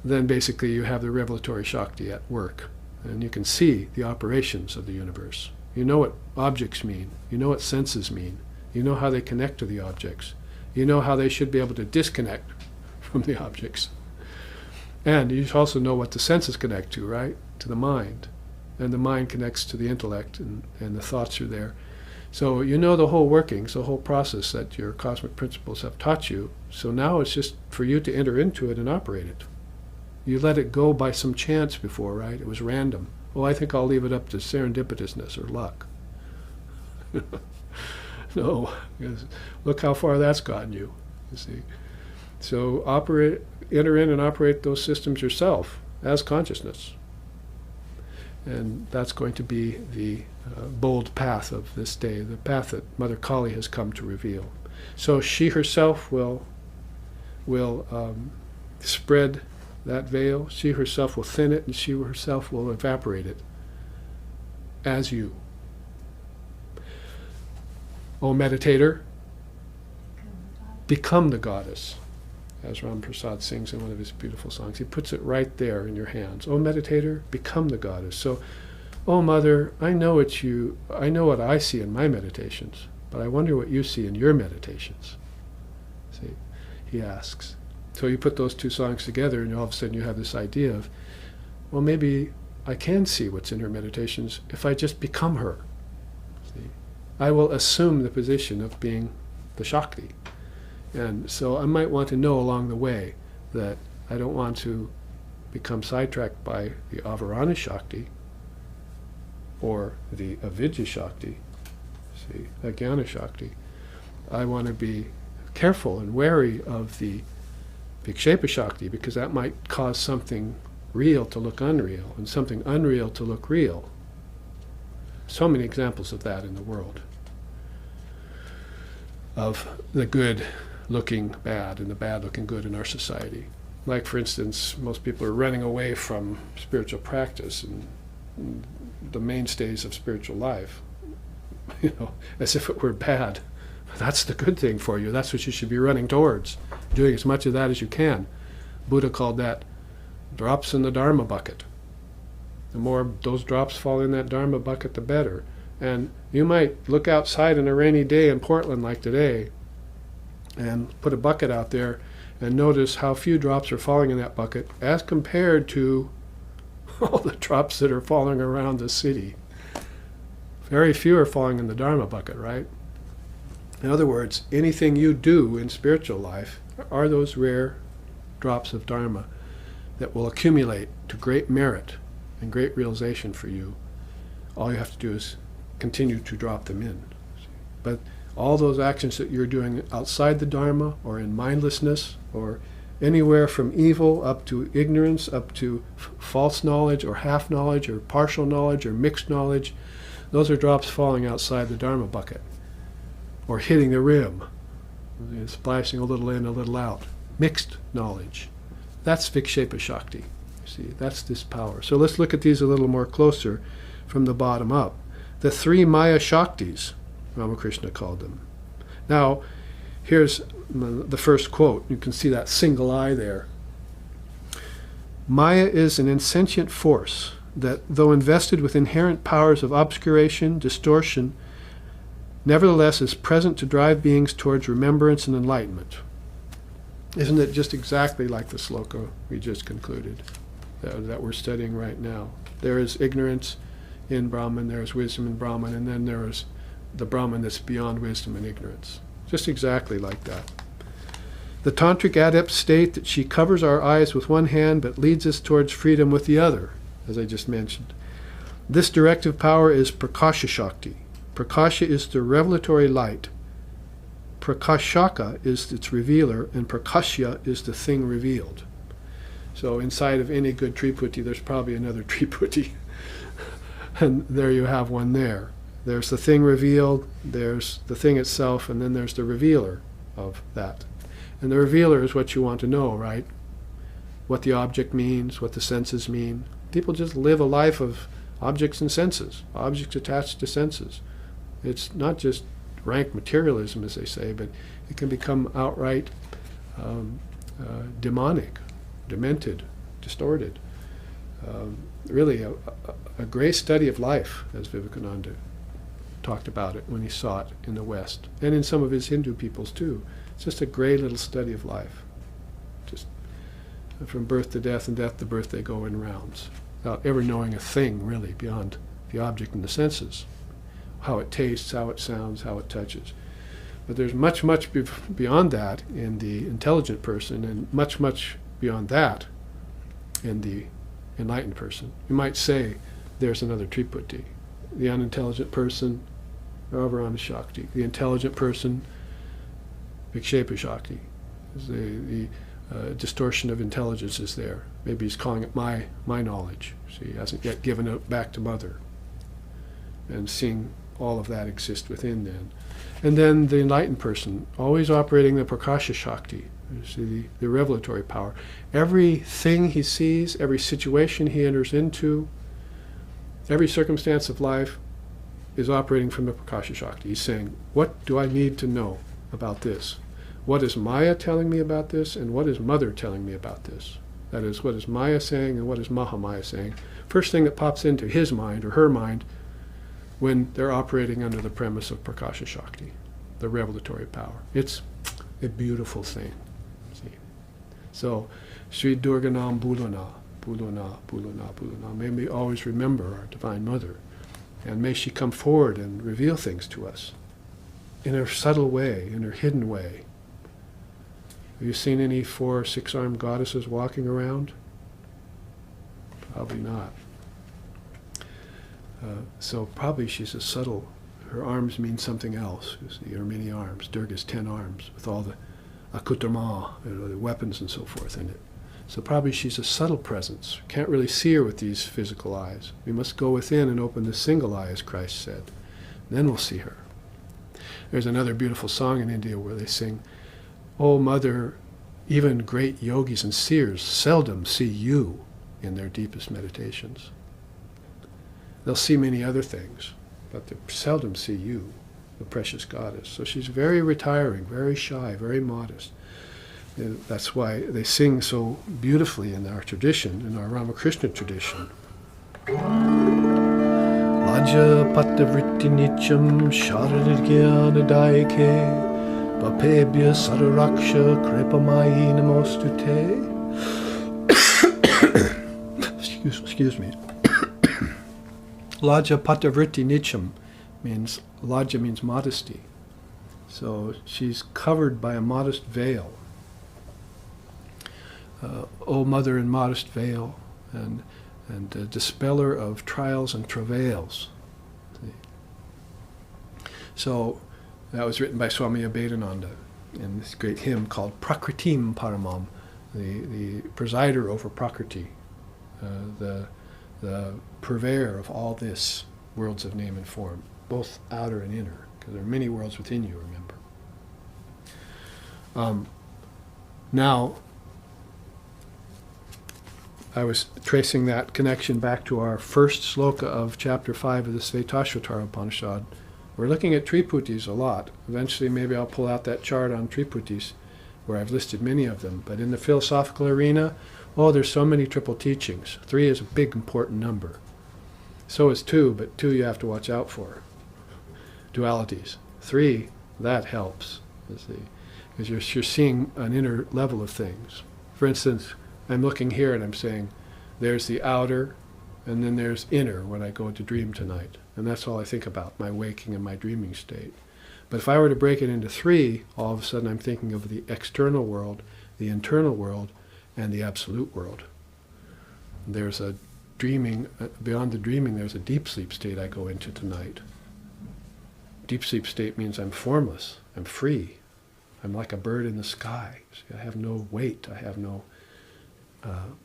then basically you have the revelatory Shakti at work, and you can see the operations of the universe. You know what objects mean. You know what senses mean. You know how they connect to the objects. You know how they should be able to disconnect from the objects. And you also know what the senses connect to, right? To the mind. And the mind connects to the intellect, and the thoughts are there. So you know the whole workings, the whole process that your cosmic principles have taught you. So now it's just for you to enter into it and operate it. You let it go by some chance before, right? It was random. Oh, I think I'll leave it up to serendipitousness or luck. No, because look how far that's gotten you see. So enter in and operate those systems yourself as consciousness. And that's going to be the bold path of this day, the path that Mother Kali has come to reveal. So she herself will spread that veil, she herself will thin it, and she herself will evaporate it as you. O meditator, become the goddess, as Ram Prasad sings in one of his beautiful songs. He puts it right there in your hands. O meditator, become the goddess. So, oh Mother, I know what I see in my meditations, but I wonder what you see in your meditations. See, he asks. So you put those two songs together, and all of a sudden you have this idea of, well, maybe I can see what's in her meditations if I just become her. See? I will assume the position of being the Shakti. And so I might want to know along the way that I don't want to become sidetracked by the Avarana Shakti or the Avidya Shakti, see, Ajnana Shakti, I want to be careful and wary of the Vikshepa Shakti, because that might cause something real to look unreal and something unreal to look real. So many examples of that in the world, of the good looking bad and the bad looking good in our society. Like, for instance, most people are running away from spiritual practice and the mainstays of spiritual life, as if it were bad. That's the good thing for you. That's what you should be running towards, doing as much of that as you can. Buddha called that drops in the Dharma bucket. The more those drops fall in that Dharma bucket, the better. And you might look outside on a rainy day in Portland like today and put a bucket out there and notice how few drops are falling in that bucket as compared to all the drops that are falling around the city. Very few are falling in the Dharma bucket, right? In other words, anything you do in spiritual life are those rare drops of Dharma that will accumulate to great merit and great realization for you. All you have to do is continue to drop them in. But all those actions that you're doing outside the Dharma, or in mindlessness, or anywhere from evil up to ignorance, up to false knowledge or half knowledge or partial knowledge or mixed knowledge, those are drops falling outside the Dharma bucket, or hitting the rim, splashing a little in, a little out. Mixed knowledge. That's Vikshepa Shakti. See, that's this power. So let's look at these a little more closer from the bottom up. The three Maya Shaktis, Ramakrishna called them. Now, here's the first quote. You can see that single eye there. Maya is an insentient force that, though invested with inherent powers of obscuration, distortion, nevertheless is present to drive beings towards remembrance and enlightenment. Isn't it just exactly like the sloka we just concluded, that we're studying right now? There is ignorance in Brahman, there is wisdom in Brahman, and then there is the Brahman that's beyond wisdom and ignorance. Just exactly like that. The tantric adepts state that she covers our eyes with one hand but leads us towards freedom with the other, as I just mentioned. This directive power is Prakasha Shakti. Prakasha is the revelatory light. Prakashaka is its revealer, and Prakashya is the thing revealed. So inside of any good Triputi, there's probably another Triputi. And there you have one there. There's the thing revealed, there's the thing itself, and then there's the revealer of that. And the revealer is what you want to know, right? What the object means, what the senses mean. People just live a life of objects and senses, objects attached to senses. It's not just rank materialism, as they say, but it can become outright demonic, demented, distorted. Really a great study of life, as Vivekananda talked about it when he saw it in the West, and in some of his Hindu peoples too. It's just a great little study of life. Just from birth to death and death to birth they go in rounds, without ever knowing a thing really beyond the object and the senses. How it tastes, how it sounds, how it touches. But there's much, much beyond that in the intelligent person, and much, much beyond that in the enlightened person. You might say there's another Triputi. The unintelligent person, Ravarana Shakti. The intelligent person, Vikshepa Shakti. The distortion of intelligence is there. Maybe he's calling it my knowledge. So he hasn't yet given it back to Mother. And seeing all of that exist within then. And then the enlightened person, always operating the Prakasha Shakti, the revelatory power. Everything he sees, every situation he enters into, every circumstance of life is operating from the Prakasha Shakti. He's saying, what do I need to know about this? What is Maya telling me about this, and what is Mother telling me about this? That is, what is Maya saying and what is Mahamaya saying? First thing that pops into his mind or her mind when they're operating under the premise of Prakasha Shakti, the revelatory power. It's a beautiful thing. See? So, Sri Durganam Bulana, Bulana, Bulana, Bulana. May we always remember our Divine Mother, and may she come forward and reveal things to us in her subtle way, in her hidden way. Have you seen any 4 or 6-armed goddesses walking around? Probably not. So probably she's a subtle her arms mean something else. You see, her many arms. Durga's 10 arms with all the accoutrements, the weapons and so forth in it. So probably she's a subtle presence. Can't really see her with these physical eyes. We must go within and open the single eye, as Christ said. Then we'll see her. There's another beautiful song in India where they sing, "O Mother, even great yogis and seers seldom see you in their deepest meditations." They'll see many other things, but they seldom see you, the precious goddess. So she's very retiring, very shy, very modest. And that's why they sing so beautifully in our tradition, in our Ramakrishna tradition. Laja patavritti nityam sharadhyana daike papebhya sararaksha kripamayi namostute. Excuse me. Laja patavritti nityam means, Laja means modesty. So she's covered by a modest veil. O Mother in modest veil, and dispeller of trials and travails. See? So that was written by Swami Abhedananda in this great hymn called Prakritim Paramam, the presider over Prakriti, the purveyor of all this, worlds of name and form, both outer and inner, because there are many worlds within you, remember. Now, I was tracing that connection back to our first sloka of chapter 5 of the Shvetashvatara Upanishad. We're looking at Triputis a lot. Eventually maybe I'll pull out that chart on Triputis where I've listed many of them. But in the philosophical arena, there's so many triple teachings. 3 is a big important number. So is 2, but 2 you have to watch out for. Dualities. 3, that helps, because you're seeing an inner level of things. For instance, I'm looking here and I'm saying, there's the outer, and then there's inner when I go to dream tonight. And that's all I think about, my waking and my dreaming state. But if I were to break it into 3, all of a sudden I'm thinking of the external world, the internal world, and the absolute world. There's a dreaming, beyond the dreaming, there's a deep sleep state I go into tonight. Deep sleep state means I'm formless, I'm free. I'm like a bird in the sky. See, I have no weight, I have no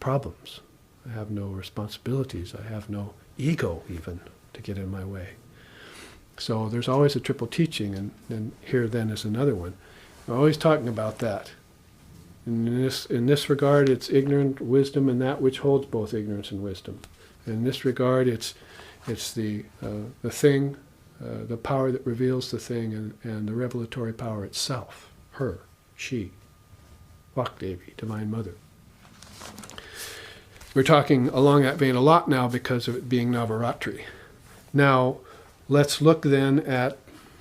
problems. I have no responsibilities. I have no ego even to get in my way. So there's always a triple teaching, and here then is another one. We're always talking about that. In this regard, it's ignorant wisdom and that which holds both ignorance and wisdom. In this regard, it's the thing, the power that reveals the thing, and the revelatory power itself. Her, she, Vakdevi, Divine Mother. We're talking along that vein a lot now because of it being Navaratri. Now, let's look then at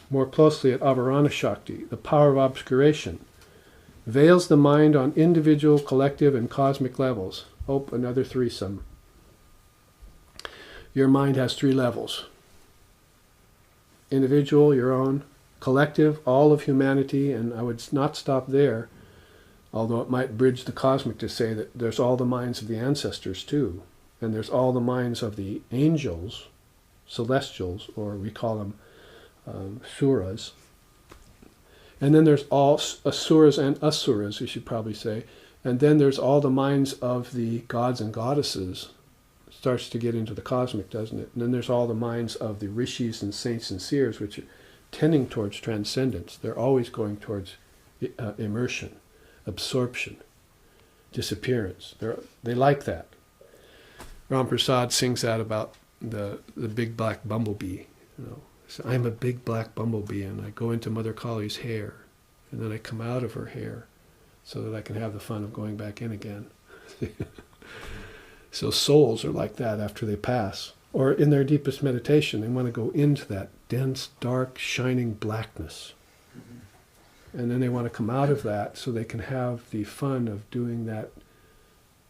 more closely at Avarana Shakti, the power of obscuration. Veils the mind on individual, collective, and cosmic levels. Oh, another threesome. Your mind has 3 levels. Individual, your own. Collective, all of humanity, and I would not stop there, although it might bridge the cosmic to say that there's all the minds of the ancestors too, and there's all the minds of the angels, celestials, or we call them suras. And then there's all asuras and asuras, we should probably say, and then there's all the minds of the gods and goddesses. It starts to get into the cosmic, doesn't it? And then there's all the minds of the rishis and saints and seers, which are tending towards transcendence. They're always going towards immersion, absorption, disappearance. They like that. Ram Prasad sings that about the big black bumblebee. So I'm a big black bumblebee, and I go into Mother Kali's hair, and then I come out of her hair so that I can have the fun of going back in again. So souls are like that after they pass. Or in their deepest meditation, they want to go into that dense, dark, shining blackness. And then they want to come out of that so they can have the fun of doing that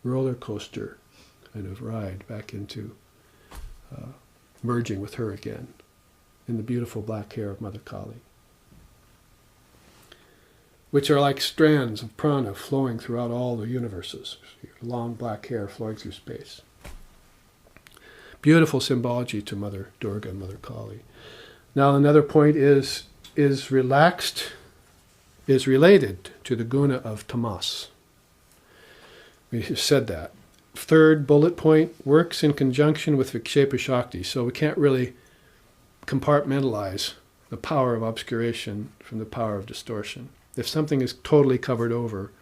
roller coaster kind of ride back into merging with her again in the beautiful black hair of Mother Kali, which are like strands of prana flowing throughout all the universes. Long black hair flowing through space. Beautiful symbology to Mother Durga and Mother Kali. Now another point is relaxed, is related to the guna of tamas. We said that. Third bullet point, works in conjunction with Vikshepa Shakti. So we can't really compartmentalize the power of obscuration from the power of distortion. If something is totally covered over,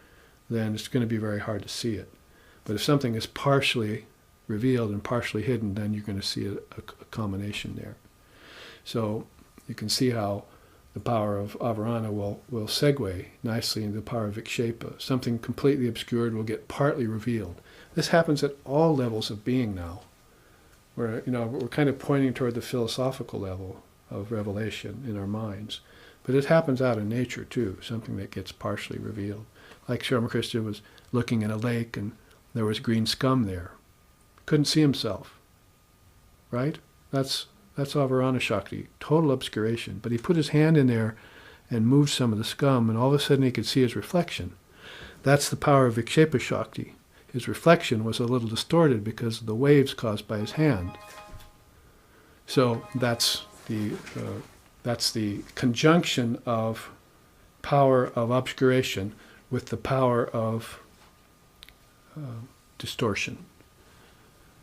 then it's going to be very hard to see it. But if something is partially revealed and partially hidden, then you're going to see a combination there. So you can see how the power of avarana will segue nicely into the power of vikshepa. Something completely obscured will get partly revealed. This happens at all levels of being now. We're kind of pointing toward the philosophical level of revelation in our minds. But it happens out in nature too, something that gets partially revealed. Like Sri Ramakrishna was looking in a lake and there was green scum there. Couldn't see himself. Right? That's avarana shakti, total obscuration. But he put his hand in there and moved some of the scum, and all of a sudden he could see his reflection. That's the power of vikshepa shakti. His reflection was a little distorted because of the waves caused by his hand. So that's the conjunction of power of obscuration with the power of distortion.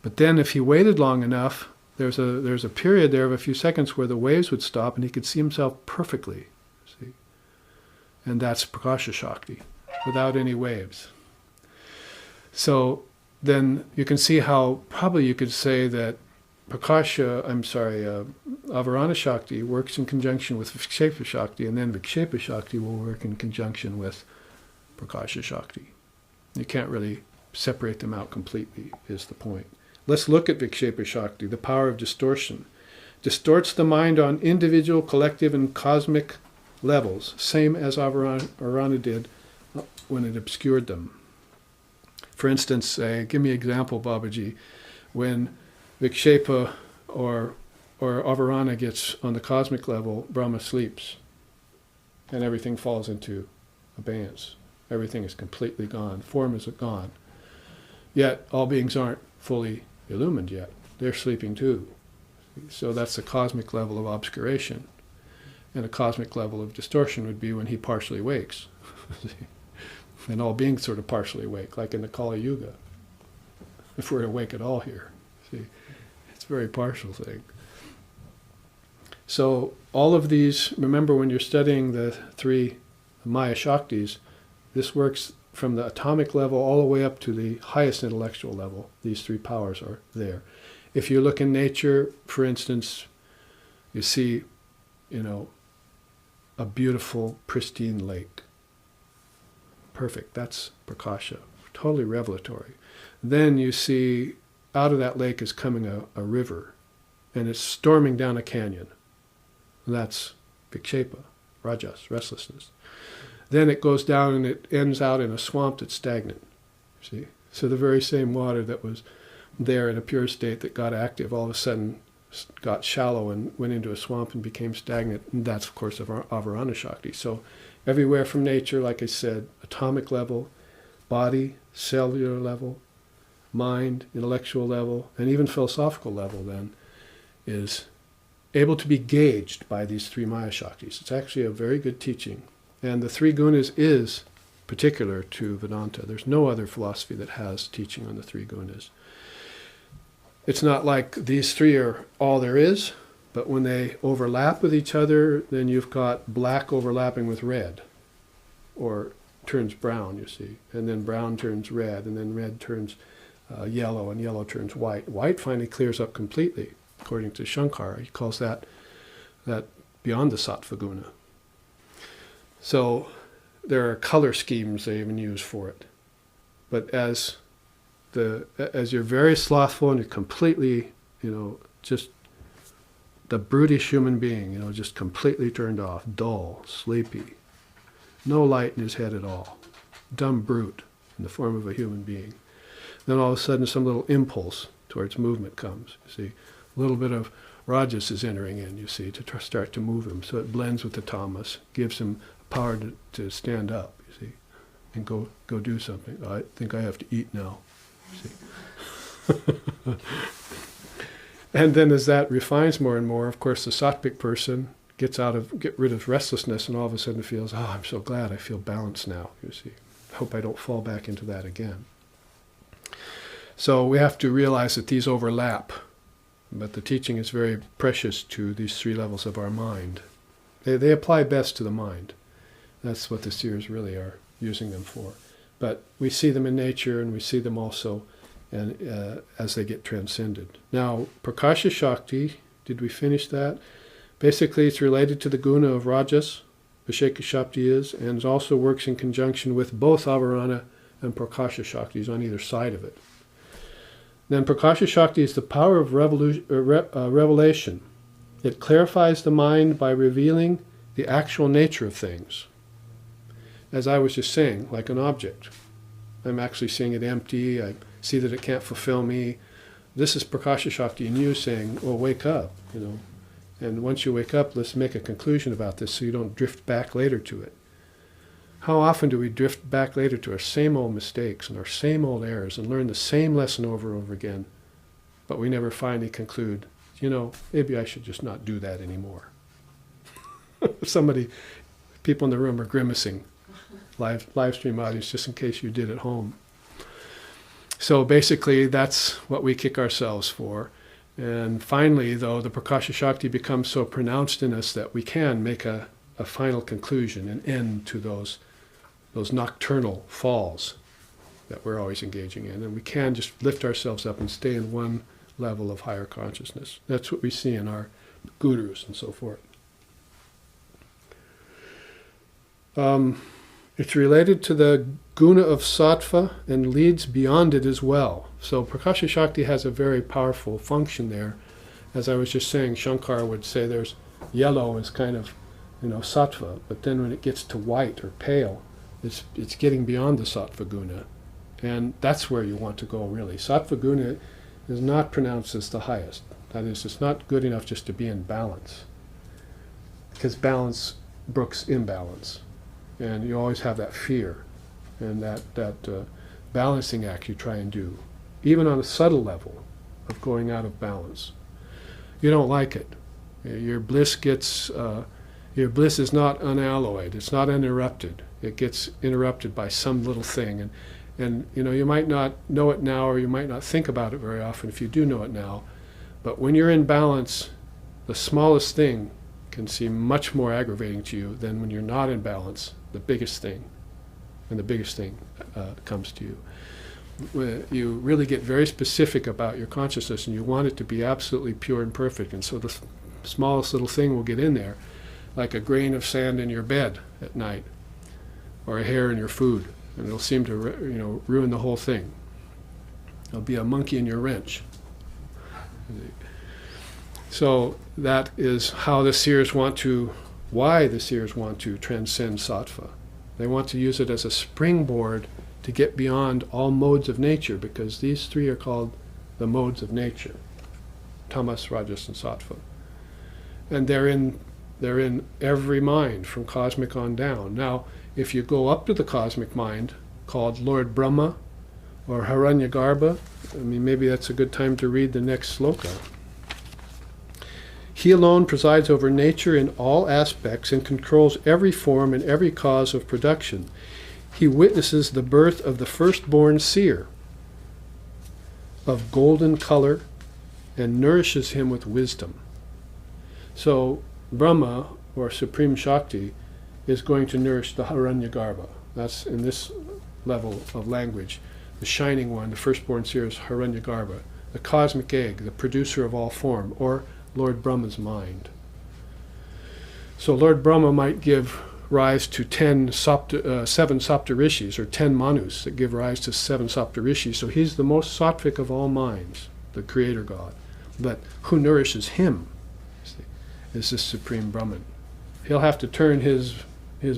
But then if he waited long enough, there's a period there of a few seconds where the waves would stop and he could see himself perfectly. See? And that's Prakasha Shakti, without any waves. So then you can see how probably you could say that Avarana Shakti works in conjunction with Vikshepa Shakti, and then Vikshepa Shakti will work in conjunction with Prakasha Shakti. You can't really separate them out completely, is the point. Let's look at Vikshepa Shakti, the power of distortion. Distorts the mind on individual, collective, and cosmic levels, same as Avarana did when it obscured them. For instance, give me an example, Babaji, when Vikshepa or Avarana gets on the cosmic level, Brahma sleeps, and everything falls into abeyance. Everything is completely gone. Form is gone. Yet all beings aren't fully illumined yet. They're sleeping too. So that's the cosmic level of obscuration. And a cosmic level of distortion would be when he partially wakes. And all beings sort of partially awake, like in the Kali Yuga. If we're awake at all here. See, it's a very partial thing. So all of these, remember when you're studying the three Maya Shaktis, this works from the atomic level all the way up to the highest intellectual level. These three powers are there. If you look in nature, for instance, you see, a beautiful, pristine lake. Perfect. That's Prakasha. Totally revelatory. Then you see out of that lake is coming a river, and it's storming down a canyon. That's Vikshepa, Rajas, restlessness. Then it goes down and it ends out in a swamp that's stagnant. See? So the very same water that was there in a pure state that got active all of a sudden got shallow and went into a swamp and became stagnant. And that's, of course, Avarana Shakti. So everywhere from nature, like I said, atomic level, body, cellular level, mind, intellectual level, and even philosophical level then is able to be gauged by these three Maya Shaktis. It's actually a very good teaching. And the three gunas is particular to Vedanta. There's no other philosophy that has teaching on the three gunas. It's not like these three are all there is, but when they overlap with each other, then you've got black overlapping with red, or turns brown, you see, and then brown turns red, and then red turns yellow, and yellow turns white. White finally clears up completely, according to Shankara. He calls that beyond the sattva guna. So there are color schemes they even use for it. But as you're very slothful and you're completely, just the brutish human being, just completely turned off, dull, sleepy, no light in his head at all, dumb brute in the form of a human being. Then all of a sudden some little impulse towards movement comes, you see. A little bit of rajas is entering in, you see, to start to move him. So it blends with the tamas, gives him power to stand up, you see, and go do something. I think I have to eat now, you see. And then as that refines more and more, of course, the sattvic person get rid of restlessness, and all of a sudden feels, oh, I'm so glad I feel balanced now, you see. I hope I don't fall back into that again. So we have to realize that these overlap, but the teaching is very precious to these three levels of our mind. They apply best to the mind. That's what the seers really are using them for. But we see them in nature, and we see them also and as they get transcended. Now, Prakasha Shakti, did we finish that? Basically, it's related to the guna of Rajas, Visheka Shakti is, and it also works in conjunction with both Avarana and Prakasha Shaktis on either side of it. Then Prakasha Shakti is the power of revelation. It clarifies the mind by revealing the actual nature of things. As I was just saying, like an object. I'm actually seeing it empty. I see that it can't fulfill me. This is Prakasha Shakti in you saying, well, wake up, you know. And once you wake up, let's make a conclusion about this so you don't drift back later to it. How often do we drift back later to our same old mistakes and our same old errors and learn the same lesson over and over again, but we never finally conclude, you know, maybe I should just not do that anymore. People in the room are grimacing. Live stream audience, just in case you did at home. So basically, that's what we kick ourselves for. And finally, though, the Prakasha Shakti becomes so pronounced in us that we can make a final conclusion, an end to those nocturnal falls that we're always engaging in. And we can just lift ourselves up and stay in one level of higher consciousness. That's what we see in our gurus and so forth. It's related to the guna of sattva and leads beyond it as well. So Prakasha Shakti has a very powerful function there. As I was just saying, Shankar would say there's yellow is kind of, sattva, but then when it gets to white or pale, it's getting beyond the sattva guna. And that's where you want to go, really. Sattva guna is not pronounced as the highest. That is, it's not good enough just to be in balance. Because balance brooks imbalance. And you always have that fear and that balancing act you try and do, even on a subtle level of going out of balance. You don't like it. Your bliss is not unalloyed. It's not uninterrupted. It gets interrupted by some little thing, and you might not know it now, or you might not think about it very often if you do know it now. But when you're in balance, the smallest thing can seem much more aggravating to you than when you're not in balance. The biggest thing comes to you. You really get very specific about your consciousness, and you want it to be absolutely pure and perfect. And so the smallest little thing will get in there, like a grain of sand in your bed at night, or a hair in your food, and it'll seem to ruin the whole thing. There'll be a monkey in your wrench. So that is why the seers want to transcend sattva. They want to use it as a springboard to get beyond all modes of nature, because these three are called the modes of nature: tamas, rajas, and sattva. And they're in every mind from cosmic on down. Now, if you go up to the cosmic mind, called Lord Brahma or Hiranyagarbha, maybe that's a good time to read the next sloka. He alone presides over nature in all aspects and controls every form and every cause of production. He witnesses the birth of the firstborn seer of golden color and nourishes him with wisdom. So Brahma, or Supreme Shakti, is going to nourish the Hiranyagarbha. That's in this level of language. The shining one, the firstborn seer, is Hiranyagarbha, the cosmic egg, the producer of all form, or Lord Brahma's mind. So Lord Brahma might give rise to 7 Saptarishis, or 10 Manus that give rise to 7 Saptarishis. So he's the most sattvic of all minds, the creator God. But who nourishes him is this Supreme Brahman. He'll have to turn his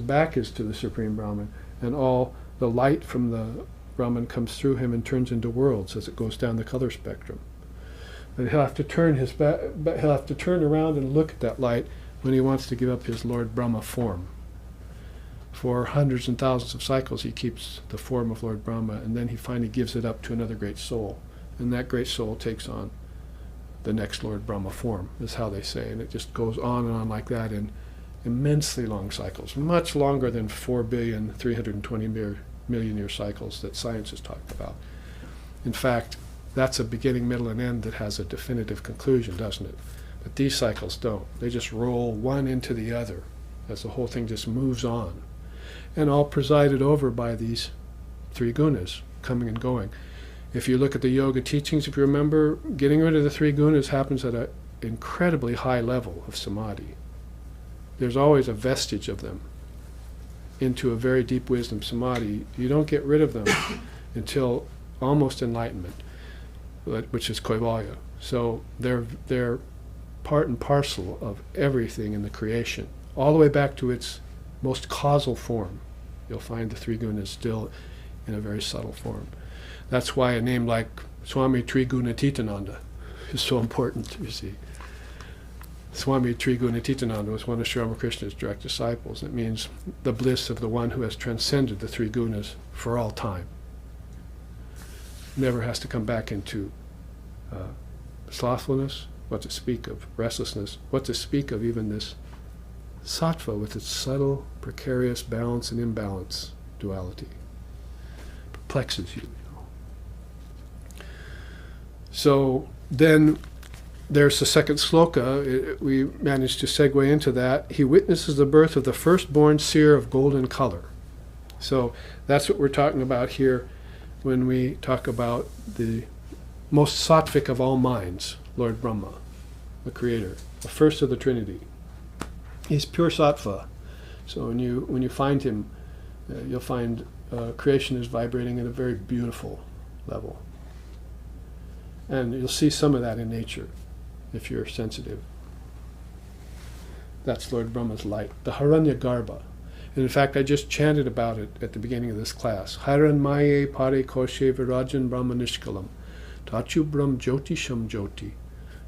back is to the Supreme Brahman, and all the light from the Brahman comes through him and turns into worlds as it goes down the color spectrum. But he'll have to turn his back, but he'll have to turn around and look at that light when he wants to give up his Lord Brahma form. For hundreds and thousands of cycles he keeps the form of Lord Brahma, and then he finally gives it up to another great soul. And that great soul takes on the next Lord Brahma form, is how they say. And it just goes on and on like that in immensely long cycles, much longer than 4,320,000,000 year cycles that science has talked about. In fact, that's a beginning, middle, and end that has a definitive conclusion, doesn't it? But these cycles don't. They just roll one into the other as the whole thing just moves on. And all presided over by these three gunas, coming and going. If you look at the yoga teachings, if you remember, getting rid of the three gunas happens at an incredibly high level of samadhi. There's always a vestige of them into a very deep wisdom samadhi. You don't get rid of them until almost enlightenment, which is kaivalya. So they're part and parcel of everything in the creation, all the way back to its most causal form. You'll find the three gunas still in a very subtle form. That's why a name like Swami Trigunatitananda is so important, you see. Swami Trigunatitananda was one of Sri Ramakrishna's direct disciples. It means the bliss of the one who has transcended the three gunas for all time. Never has to come back into slothfulness, what to speak of restlessness, what to speak of even this sattva with its subtle, precarious balance and imbalance duality. Perplexes you. So then there's the second sloka. We managed to segue into that. He witnesses the birth of the firstborn seer of golden color. So that's what we're talking about here when we talk about the most sattvic of all minds, Lord Brahma, the creator, the first of the Trinity. He's pure sattva. So when you find him, you'll find creation is vibrating at a very beautiful level. And you'll see some of that in nature, if you're sensitive. That's Lord Brahma's light, the Hiranyagarbha. And in fact, I just chanted about it at the beginning of this class. Hiranmaye pare koshe virajan brahmanishkalam. Tachu brahm jyoti sham jyoti.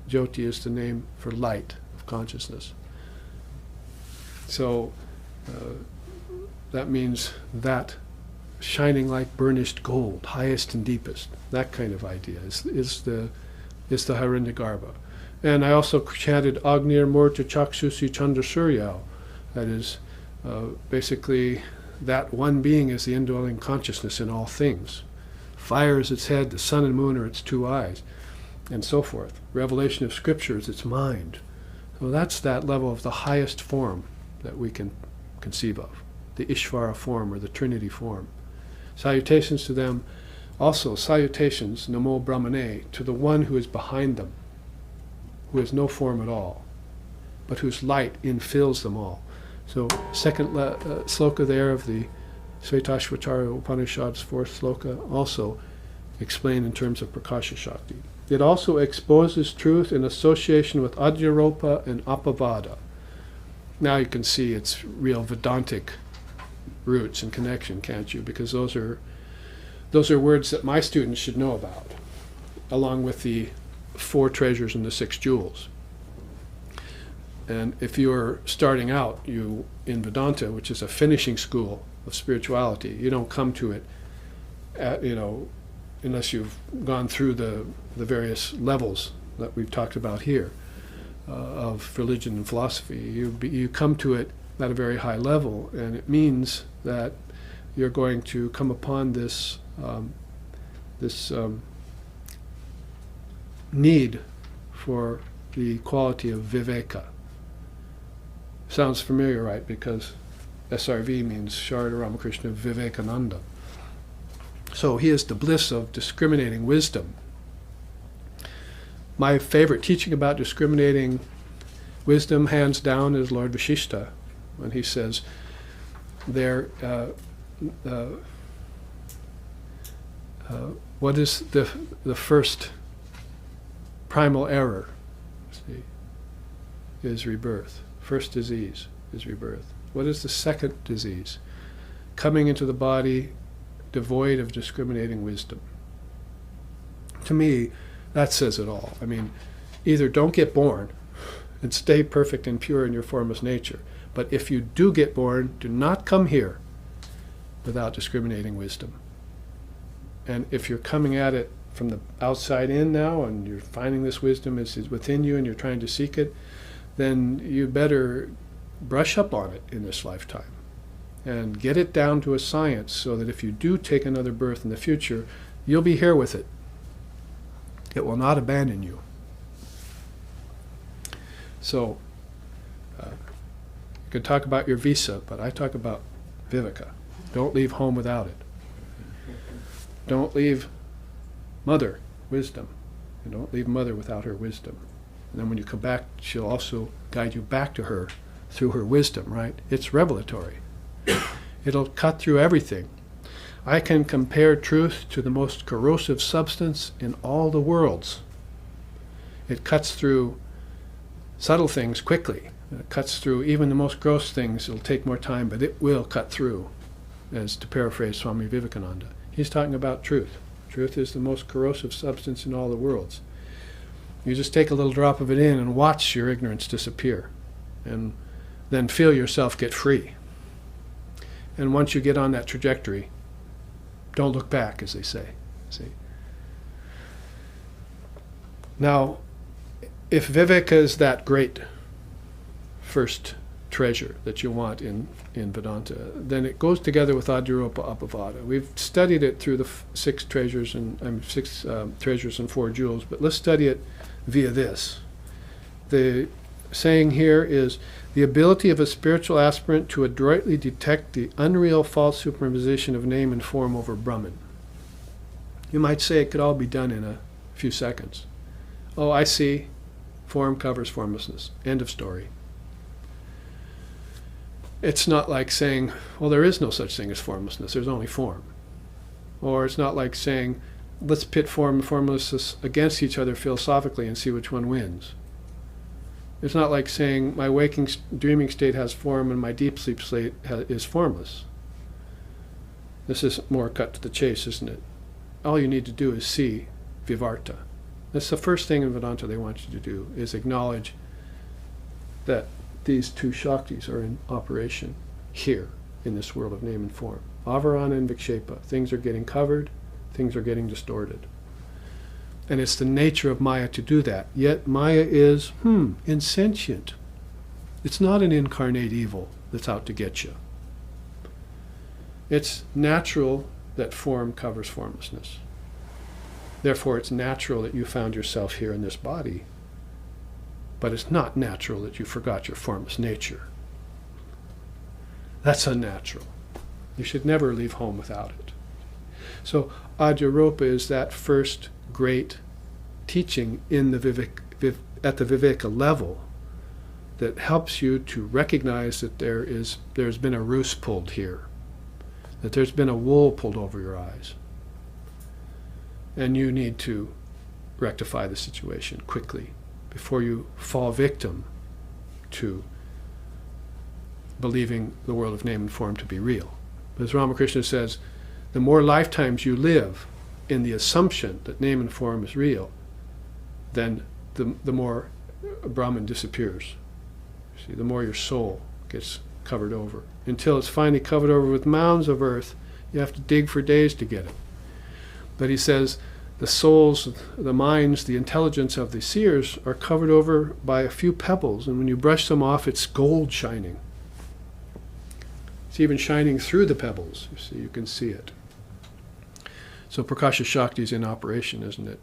Jyoti is the name for light of consciousness. So that means that shining like burnished gold, highest and deepest. That kind of idea is the Hiranyagarbha. And I also chanted Agnir Murta Chaksusi Chandra Suryao. That is basically that one being is the indwelling consciousness in all things. Fire is its head, the sun and moon are its two eyes, and so forth. Revelation of Scripture is its mind. So that's that level of the highest form that we can conceive of, the Ishvara form or the Trinity form. Salutations to them. Also, salutations, Namo Brahmane, to the one who is behind them, who has no form at all, but whose light infills them all. So, second sloka there of the Shvetashvatara Upanishad's fourth sloka, also explained in terms of Prakasha Shakti. It also exposes truth in association with Adhyaropa and Apavada. Now you can see its real Vedantic roots and connection, can't you? Because those are words that my students should know about, along with the four treasures and the six jewels. And if you're starting out in Vedanta, which is a finishing school of spirituality, you don't come to it unless you've gone through the various levels that we've talked about here of religion and philosophy. You come to it at a very high level, and it means that you're going to come upon this need for the quality of viveka. Sounds familiar, right? Because SRV means Sharada Ramakrishna Vivekananda. So he is the bliss of discriminating wisdom. My favorite teaching about discriminating wisdom, hands down, is Lord Vashishta, when he says what is the first primal error? See, is rebirth. First disease is rebirth. What is the second disease? Coming into the body devoid of discriminating wisdom. To me, that says it all. I mean, either don't get born and stay perfect and pure in your formless nature, but if you do get born, do not come here without discriminating wisdom. And if you're coming at it from the outside in now, and you're finding this wisdom is within you and you're trying to seek it, then you better brush up on it in this lifetime and get it down to a science so that if you do take another birth in the future, you'll be here with it. It will not abandon you. So, you can talk about your visa, but I talk about viveka. Don't leave home without it. Don't leave mother, wisdom. And don't leave mother without her wisdom. And then when you come back, she'll also guide you back to her through her wisdom, right? It's revelatory. It'll cut through everything. I can compare truth to the most corrosive substance in all the worlds. It cuts through subtle things quickly. It cuts through even the most gross things. It'll take more time, but it will cut through, as to paraphrase Swami Vivekananda. He's talking about truth. Truth is the most corrosive substance in all the worlds. You just take a little drop of it in and watch your ignorance disappear, and then feel yourself get free. And once you get on that trajectory, don't look back, as they say. See? Now, if Viveka is that great first treasure that you want in Vedanta, then it goes together with Adhyaropa Apavada. We've studied it through the six treasures and 4 jewels, but let's study it via this. The saying here is, the ability of a spiritual aspirant to adroitly detect the unreal false superimposition of name and form over Brahman. You might say it could all be done in a few seconds. Oh, I see. Form covers formlessness. End of story. It's not like saying, well, there is no such thing as formlessness. There's only form. Or it's not like saying, let's pit form and formlessness against each other philosophically and see which one wins. It's not like saying my waking dreaming state has form and my deep sleep state is formless. This is more cut to the chase, isn't it? All you need to do is see Vivarta. That's the first thing in Vedanta they want you to do, is acknowledge that these two Shaktis are in operation here in this world of name and form. Avarana and Vikshepa. Things are getting covered, things are getting distorted. And it's the nature of Maya to do that. Yet Maya is, insentient. It's not an incarnate evil that's out to get you. It's natural that form covers formlessness. Therefore, it's natural that you found yourself here in this body. But it's not natural that you forgot your formless nature. That's unnatural. You should never leave home without it. So Adhyaropa is that first great teaching in the at the Viveka level that helps you to recognize that there's been a ruse pulled here, that there's been a wool pulled over your eyes, and you need to rectify the situation quickly before you fall victim to believing the world of name and form to be real. But as Ramakrishna says, the more lifetimes you live in the assumption that name and form is real, then the more Brahman disappears. See, the more your soul gets covered over. Until it's finally covered over with mounds of earth, you have to dig for days to get it. But he says the souls, the minds, the intelligence of the seers are covered over by a few pebbles, and when you brush them off, it's gold shining. It's even shining through the pebbles. You see, you can see it. So Prakasha Shakti is in operation, isn't it?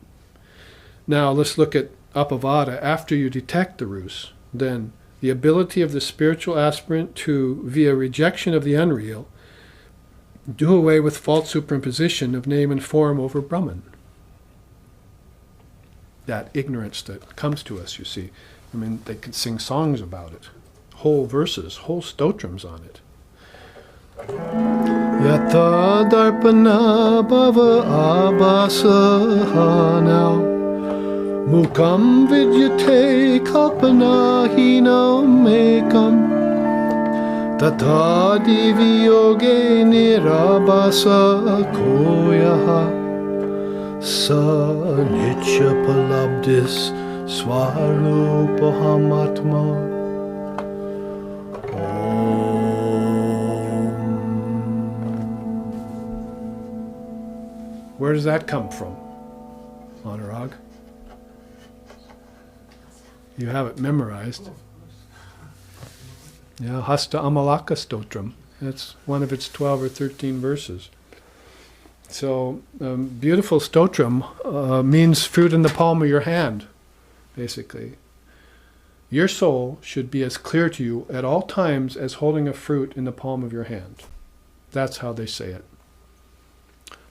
Now let's look at Apavada. After you detect the ruse, then the ability of the spiritual aspirant to, via rejection of the unreal, do away with false superimposition of name and form over Brahman. That ignorance that comes to us, you see. I mean, they could sing songs about it. Whole verses, whole stotrams on it. Yata darpana bhava abhasaha now mukam vidyate kalpana hinam ekam tata diviyoge nirabhasa koyaha sa nitya palabdis swarupahamatma. Where does that come from? Anurag? You have it memorized. Yeah, Hasta Amalaka Stotram. That's one of its 12 or 13 verses. So, beautiful stotram means fruit in the palm of your hand, basically. Your soul should be as clear to you at all times as holding a fruit in the palm of your hand. That's how they say it.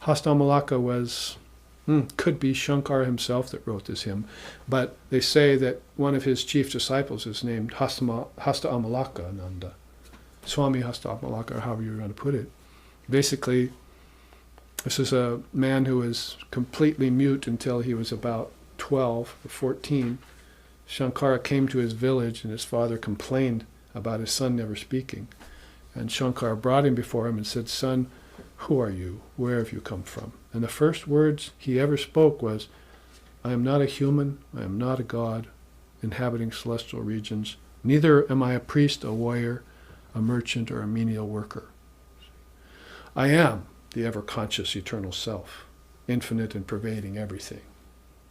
Hastamalaka was, could be Shankara himself that wrote this hymn, but they say that one of his chief disciples is named Hasta Amalaka Ananda. Swami Hasta Amalaka, or however you're going to put it. Basically, this is a man who was completely mute until he was about 12 or 14. Shankara came to his village and his father complained about his son never speaking. And Shankara brought him before him and said, "Son, who are you? Where have you come from?" And the first words he ever spoke was, "I am not a human, I am not a god, inhabiting celestial regions. Neither am I a priest, a warrior, a merchant, or a menial worker. I am the ever-conscious eternal self, infinite and pervading everything."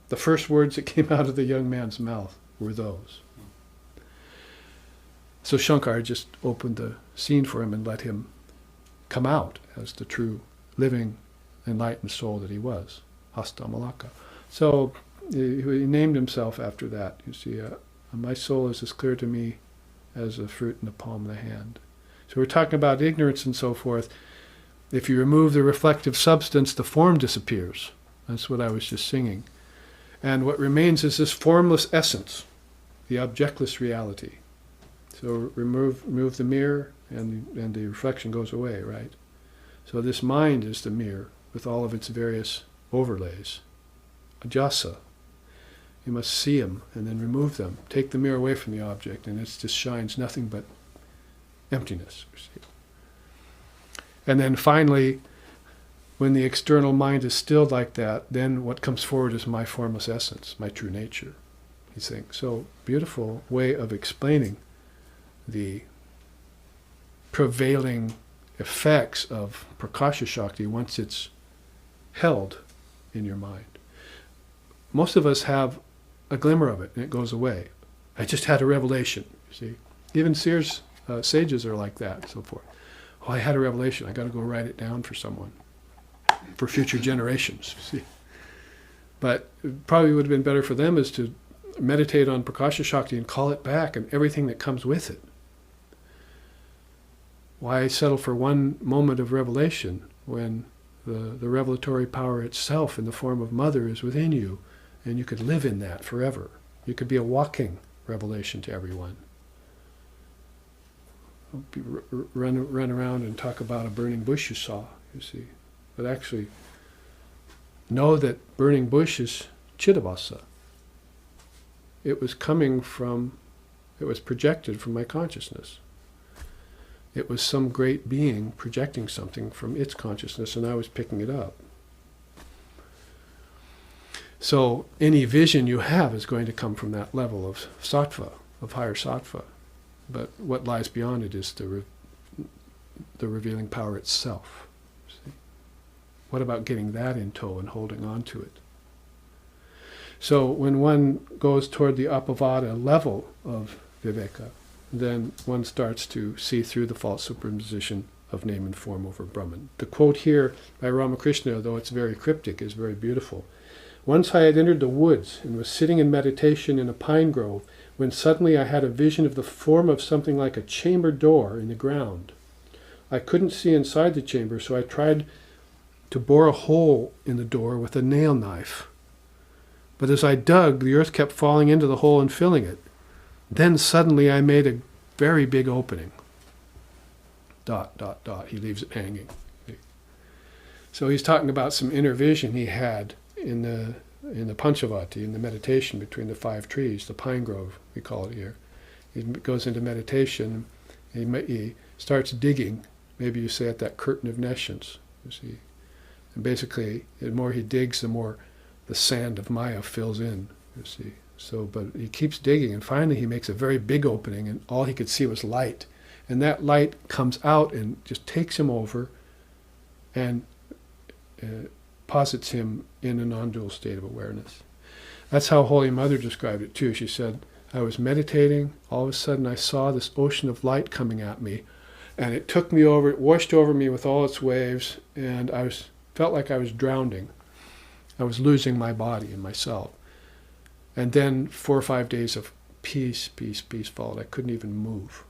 The first words that came out of the young man's mouth were those. So Shankara just opened the scene for him and let him come out as the true, living, enlightened soul that he was, Hastamalaka. So he named himself after that. You see, my soul is as clear to me as a fruit in the palm of the hand. So we're talking about ignorance and so forth. If you remove the reflective substance, the form disappears. That's what I was just singing. And what remains is this formless essence, the objectless reality. So remove the mirror and the reflection goes away, right? So this mind is the mirror with all of its various overlays. Ajasa. You must see them and then remove them. Take the mirror away from the object and it just shines nothing but emptiness. And then finally, when the external mind is stilled like that, then what comes forward is my formless essence, my true nature, you think. So, beautiful way of explaining the prevailing effects of Prakasha Shakti once it's held in your mind. Most of us have a glimmer of it and it goes away. I just had a revelation, you see. Even seers, sages are like that and so forth. Oh, I had a revelation. I got to go write it down for someone, for future generations. See, but it probably would have been better for them is to meditate on Prakasha Shakti and call it back and everything that comes with it. Why settle for one moment of revelation when the revelatory power itself in the form of Mother is within you, and you could live in that forever. You could be a walking revelation to everyone. Run around and talk about a burning bush you saw, you see. But actually, know that burning bush is Chidavasa. It was projected from my consciousness. It was some great being projecting something from its consciousness, and I was picking it up. So any vision you have is going to come from that level of sattva, of higher sattva. But what lies beyond it is the revealing power itself. See? What about getting that in tow and holding on to it? So when one goes toward the apavada level of viveka, then one starts to see through the false superimposition of name and form over Brahman. The quote here by Ramakrishna, though it's very cryptic, is very beautiful. "Once I had entered the woods and was sitting in meditation in a pine grove, when suddenly I had a vision of the form of something like a chamber door in the ground. I couldn't see inside the chamber, so I tried to bore a hole in the door with a nail knife. But as I dug, the earth kept falling into the hole and filling it. Then suddenly I made a very big opening." ... He leaves it hanging. So he's talking about some inner vision he had in the Panchavati, in the meditation between the 5 trees, the pine grove, we call it here. He goes into meditation, he starts digging, maybe you say at that curtain of nescience, you see. And basically, the more he digs, the more the sand of Maya fills in, you see. So, but he keeps digging, and finally he makes a very big opening, and all he could see was light. And that light comes out and just takes him over, and posits him in a non-dual state of awareness. That's how Holy Mother described it too. She said, I was meditating, all of a sudden I saw this ocean of light coming at me, and it took me over, it washed over me with all its waves, and felt like I was drowning. I was losing my body and myself. And then 4 or 5 days of peace followed. I couldn't even move.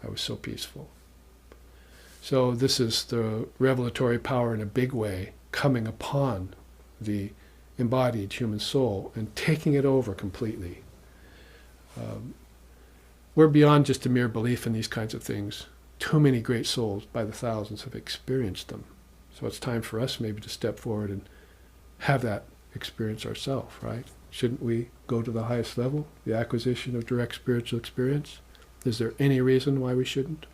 I was so peaceful. So this is the revelatory power in a big way coming upon the embodied human soul and taking it over completely. We're beyond just a mere belief in these kinds of things. Too many great souls by the thousands have experienced them. So it's time for us maybe to step forward and have that experience ourselves, right? Shouldn't we go to the highest level, the acquisition of direct spiritual experience? Is there any reason why we shouldn't?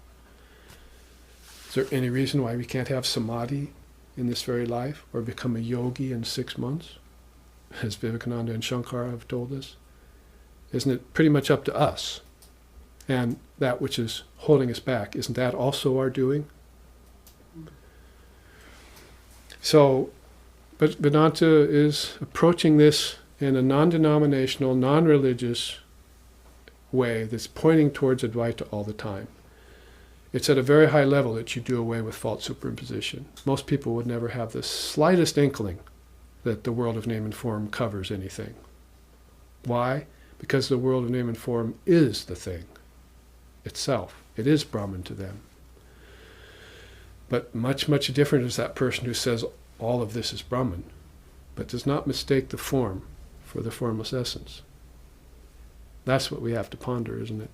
Is there any reason why we can't have samadhi in this very life or become a yogi in 6 months, as Vivekananda and Shankara have told us? Isn't it pretty much up to us? And that which is holding us back, isn't that also our doing? So, but Vedanta is approaching this in a non-denominational, non-religious way that's pointing towards Advaita all the time. It's at a very high level that you do away with false superimposition. Most people would never have the slightest inkling that the world of name and form covers anything. Why? Because the world of name and form is the thing itself. It is Brahman to them. But much, much different is that person who says all of this is Brahman, but does not mistake the form for the formless essence. That's what we have to ponder, isn't it?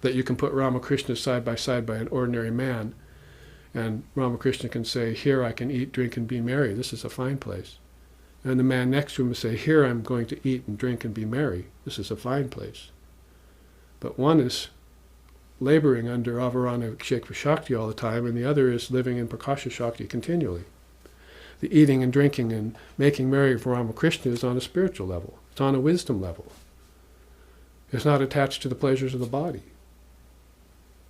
That you can put Ramakrishna side by an ordinary man, and Ramakrishna can say, here I can eat, drink, and be merry. This is a fine place. And the man next to him will say, here I'm going to eat and drink and be merry. This is a fine place. But one is laboring under Avarana Kshetra Shakti all the time, and the other is living in Prakasha Shakti continually. The eating and drinking and making merry for Ramakrishna is on a spiritual level. It's on a wisdom level. It's not attached to the pleasures of the body.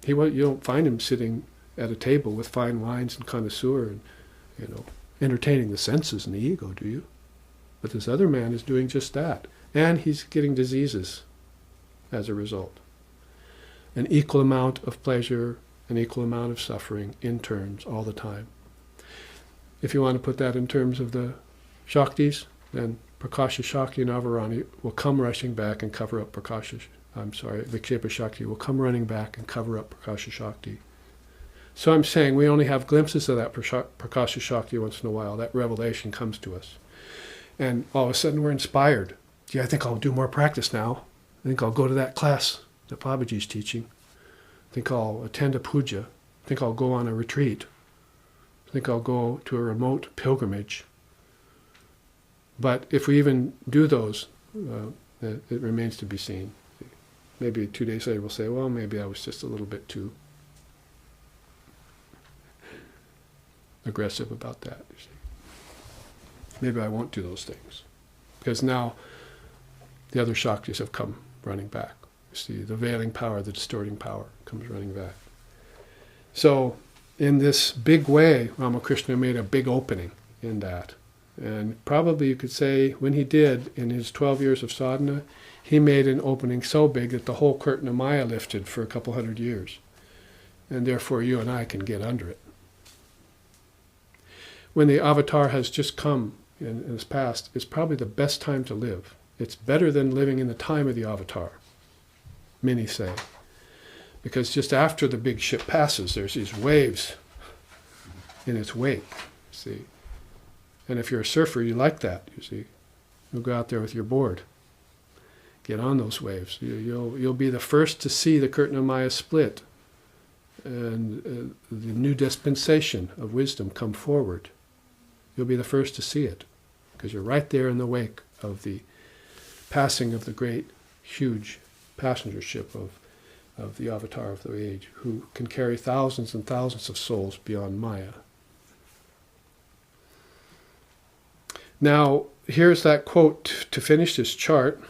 You don't find him sitting at a table with fine wines and connoisseur and, entertaining the senses and the ego, do you? But this other man is doing just that. And he's getting diseases as a result. An equal amount of pleasure, an equal amount of suffering in turns all the time. If you want to put that in terms of the Shaktis, then Prakasha Shakti and Avarani will come rushing back and cover up Vikshepa Shakti will come running back and cover up Prakasha Shakti. So I'm saying we only have glimpses of that Prakasha Shakti once in a while. That revelation comes to us. And all of a sudden we're inspired. Gee, I think I'll do more practice now. I think I'll go to that class that Babaji's teaching. I think I'll attend a puja. I think I'll go on a retreat. I think I'll go to a remote pilgrimage. But if we even do those, it remains to be seen. Maybe 2 days later we'll say, well, maybe I was just a little bit too aggressive about that. You see. Maybe I won't do those things. Because now the other Shaktis have come running back. You see, the veiling power, the distorting power comes running back. So in this big way, Ramakrishna made a big opening in that. And probably you could say when he did, in his 12 years of sadhana, he made an opening so big that the whole curtain of Maya lifted for a couple hundred years. And therefore you and I can get under it. When the avatar has just come in his past, it's probably the best time to live. It's better than living in the time of the avatar, many say. Because just after the big ship passes, there's these waves in its wake, see. And if you're a surfer, you like that, you see. You'll go out there with your board. Get on those waves. You'll be the first to see the curtain of Maya split and the new dispensation of wisdom come forward. You'll be the first to see it because you're right there in the wake of the passing of the great, huge passenger ship of the avatar of the age who can carry thousands and thousands of souls beyond Maya. Now, here's that quote to finish this chart.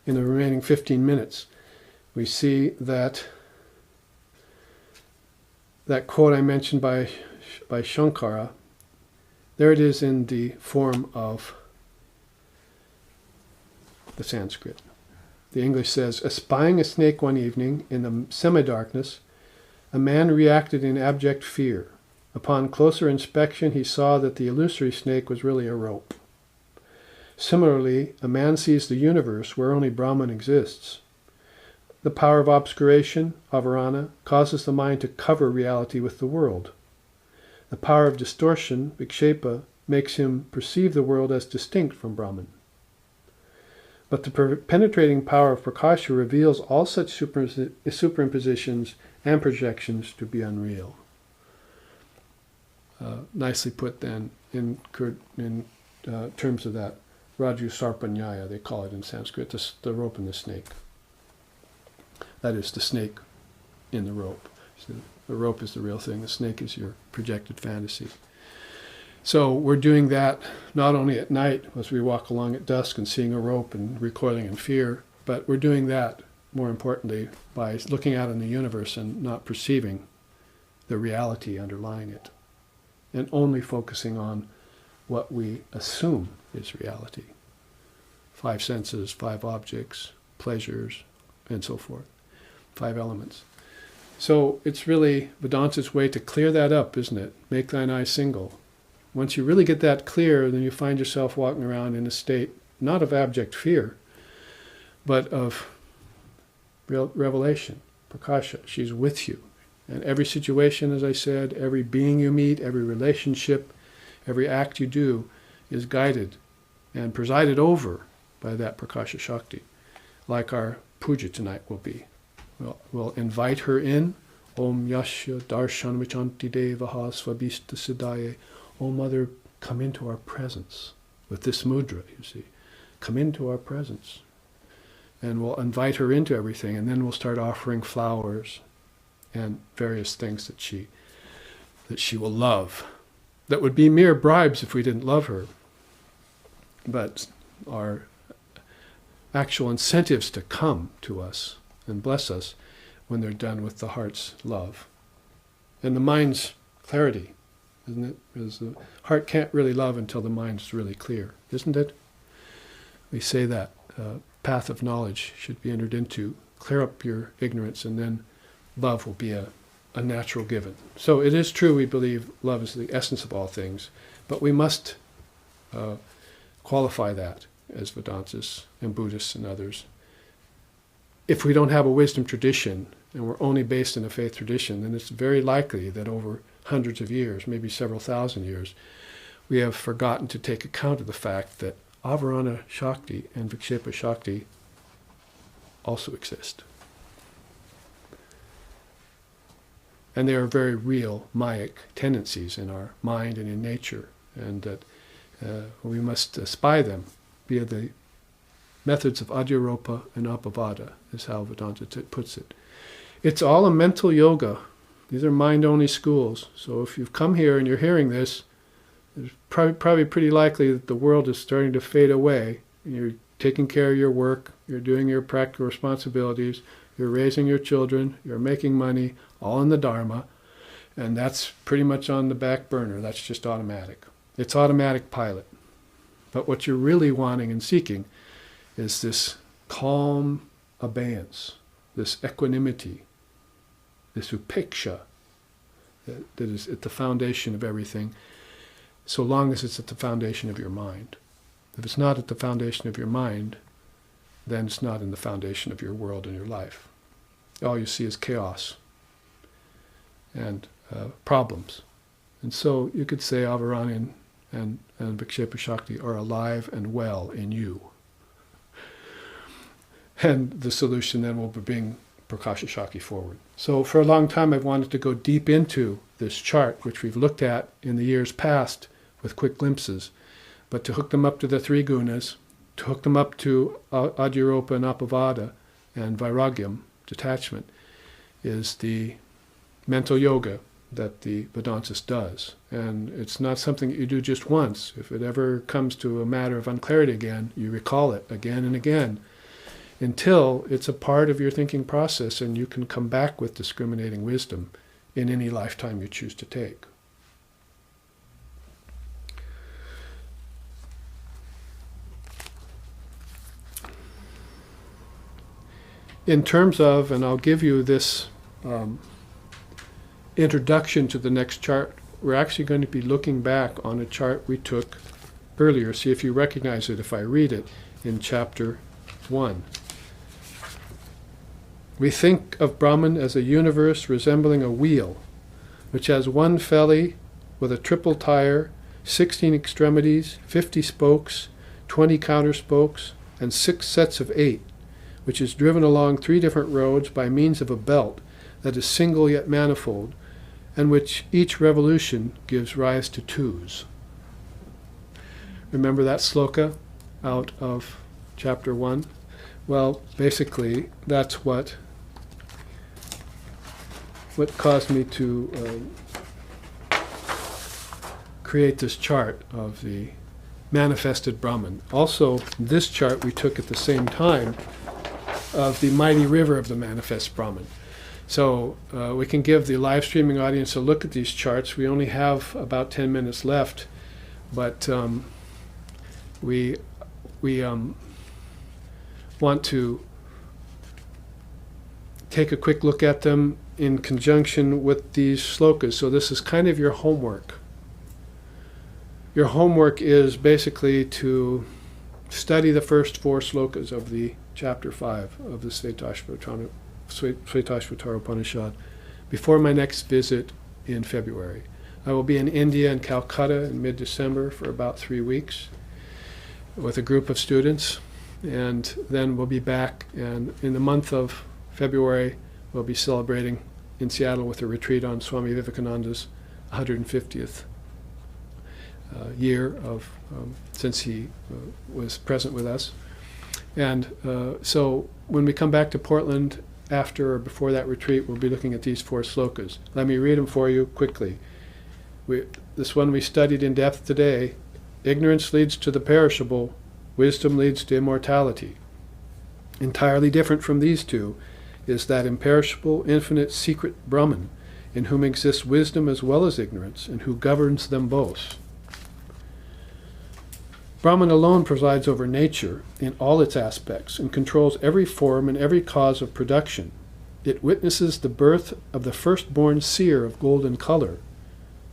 In the remaining 15 minutes, we see that quote I mentioned by Shankara, There it is in the form of the Sanskrit. The English says, espying a snake one evening in the semi-darkness, a man reacted in abject fear. Upon closer inspection, he saw that the illusory snake was really a rope. Similarly, a man sees the universe where only Brahman exists. The power of obscuration, avarana, causes the mind to cover reality with the world. The power of distortion, vikshepa, makes him perceive the world as distinct from Brahman. But the penetrating power of prakasha reveals all such superimpositions and projections to be unreal. Nicely put then in terms of that Raju Sarpanyaya, they call it in Sanskrit, the rope and the snake. That is, the snake in the rope. So the rope is the real thing, the snake is your projected fantasy. So we're doing that not only at night as we walk along at dusk and seeing a rope and recoiling in fear, but we're doing that, more importantly, by looking out in the universe and not perceiving the reality underlying it, and only focusing on what we assume is reality. 5 senses, 5 objects, pleasures, and so forth. 5 elements. So it's really Vedanta's way to clear that up, isn't it? Make thine eye single. Once you really get that clear, then you find yourself walking around in a state, not of abject fear, but of real revelation, prakasha. She's with you. And every situation, as I said, every being you meet, every relationship, every act you do is guided and presided over by that prakasha shakti, like our puja tonight will be. We'll invite her in. Om Yasya Darshan Vichanti Devaha Svabhista Siddhaye. Oh, Mother, come into our presence with this mudra, you see. Come into our presence. And we'll invite her into everything, and then we'll start offering flowers and various things that she will love. That would be mere bribes if we didn't love her, but are actual incentives to come to us and bless us when they're done with the heart's love. And the mind's clarity, isn't it? Because the heart can't really love until the mind's really clear, isn't it? We say that path of knowledge should be entered into, clear up your ignorance, and then love will be a natural given. So it is true we believe love is the essence of all things, but we must qualify that as Vedantists and Buddhists and others. If we don't have a wisdom tradition and we're only based in a faith tradition, then it's very likely that over hundreds of years, maybe several thousand years, we have forgotten to take account of the fact that Avarana Shakti and Vikshepa Shakti also exist. And they are very real Mayic tendencies in our mind and in nature, and that we must spy them via the methods of Adhyaropa and Apavada, is how Vedanta puts it. It's all a mental yoga. These are mind-only schools. So if you've come here and you're hearing this, it's probably pretty likely that the world is starting to fade away. You're taking care of your work, you're doing your practical responsibilities, you're raising your children, you're making money, all in the Dharma, and that's pretty much on the back burner. That's just automatic. It's automatic pilot. But what you're really wanting and seeking is this calm abeyance, this equanimity, this upeksha that is at the foundation of everything, so long as it's at the foundation of your mind. If it's not at the foundation of your mind, then it's not in the foundation of your world and your life. All you see is chaos and problems. And so you could say Avarana and Vikshepa Shakti are alive and well in you. And the solution then will be bring Prakasha Shakti forward. So for a long time I've wanted to go deep into this chart, which we've looked at in the years past with quick glimpses, but to hook them up to the 3 gunas, to hook them up to Adhyaropa and Apavada and Vairagyam, detachment, is the mental yoga that the Vedantist does. And it's not something that you do just once. If it ever comes to a matter of unclarity again, you recall it again and again, until it's a part of your thinking process and you can come back with discriminating wisdom in any lifetime you choose to take. in terms of, and I'll give you this introduction to the next chart, we're actually going to be looking back on a chart we took earlier. See if you recognize it if I read it in chapter 1. We think of Brahman as a universe resembling a wheel, which has one felly with a triple tire, 16 extremities, 50 spokes, 20 counter spokes, and 6 sets of 8, which is driven along 3 different roads by means of a belt that is single yet manifold, and which each revolution gives rise to 2s. Remember that sloka out of chapter 1? Well, basically, that's what caused me to create this chart of the manifested Brahman. Also, this chart we took at the same time of the mighty river of the manifest Brahman. So we can give the live streaming audience a look at these charts. We only have about 10 minutes left, but we want to take a quick look at them in conjunction with these slokas. So this is kind of your homework. Your homework is basically to study the first 4 slokas of the chapter 5 of the Shvetashvatara Upanishad before my next visit in February. I will be in India and Calcutta in mid-December for about 3 weeks with a group of students, and then we'll be back, and in the month of February we'll be celebrating in Seattle with a retreat on Swami Vivekananda's 150th year of since he was present with us. And so when we come back to Portland after or before that retreat, we'll be looking at these 4 slokas. Let me read them for you quickly. This one we studied in depth today. Ignorance leads to the perishable, wisdom leads to immortality. Entirely different from these 2 is that imperishable, infinite, secret Brahman, in whom exists wisdom as well as ignorance, and who governs them both. Brahman alone presides over nature in all its aspects and controls every form and every cause of production. It witnesses the birth of the firstborn seer of golden color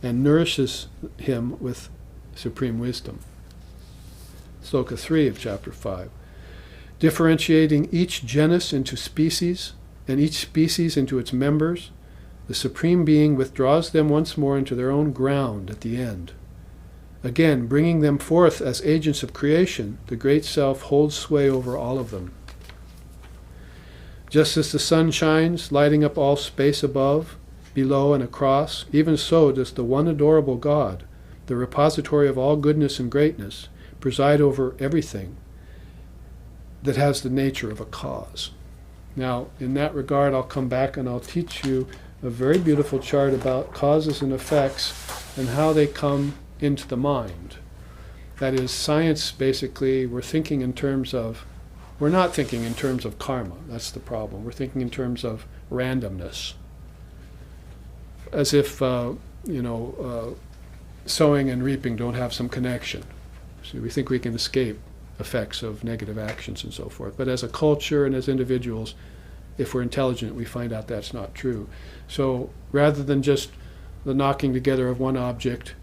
and nourishes him with supreme wisdom. Sloka 3 of chapter 5. Differentiating each genus into species and each species into its members, the Supreme Being withdraws them once more into their own ground at the end. Again, bringing them forth as agents of creation, the Great Self holds sway over all of them. Just as the sun shines, lighting up all space above, below, and across, even so does the one adorable God, the repository of all goodness and greatness, preside over everything that has the nature of a cause. Now, in that regard, I'll come back and I'll teach you a very beautiful chart about causes and effects and how they come into the mind. That is, science basically, we're not thinking in terms of karma. That's the problem. We're thinking in terms of randomness. As if, sowing and reaping don't have some connection. So we think we can escape effects of negative actions and so forth. But as a culture and as individuals, if we're intelligent, we find out that's not true. So rather than just the knocking together of one object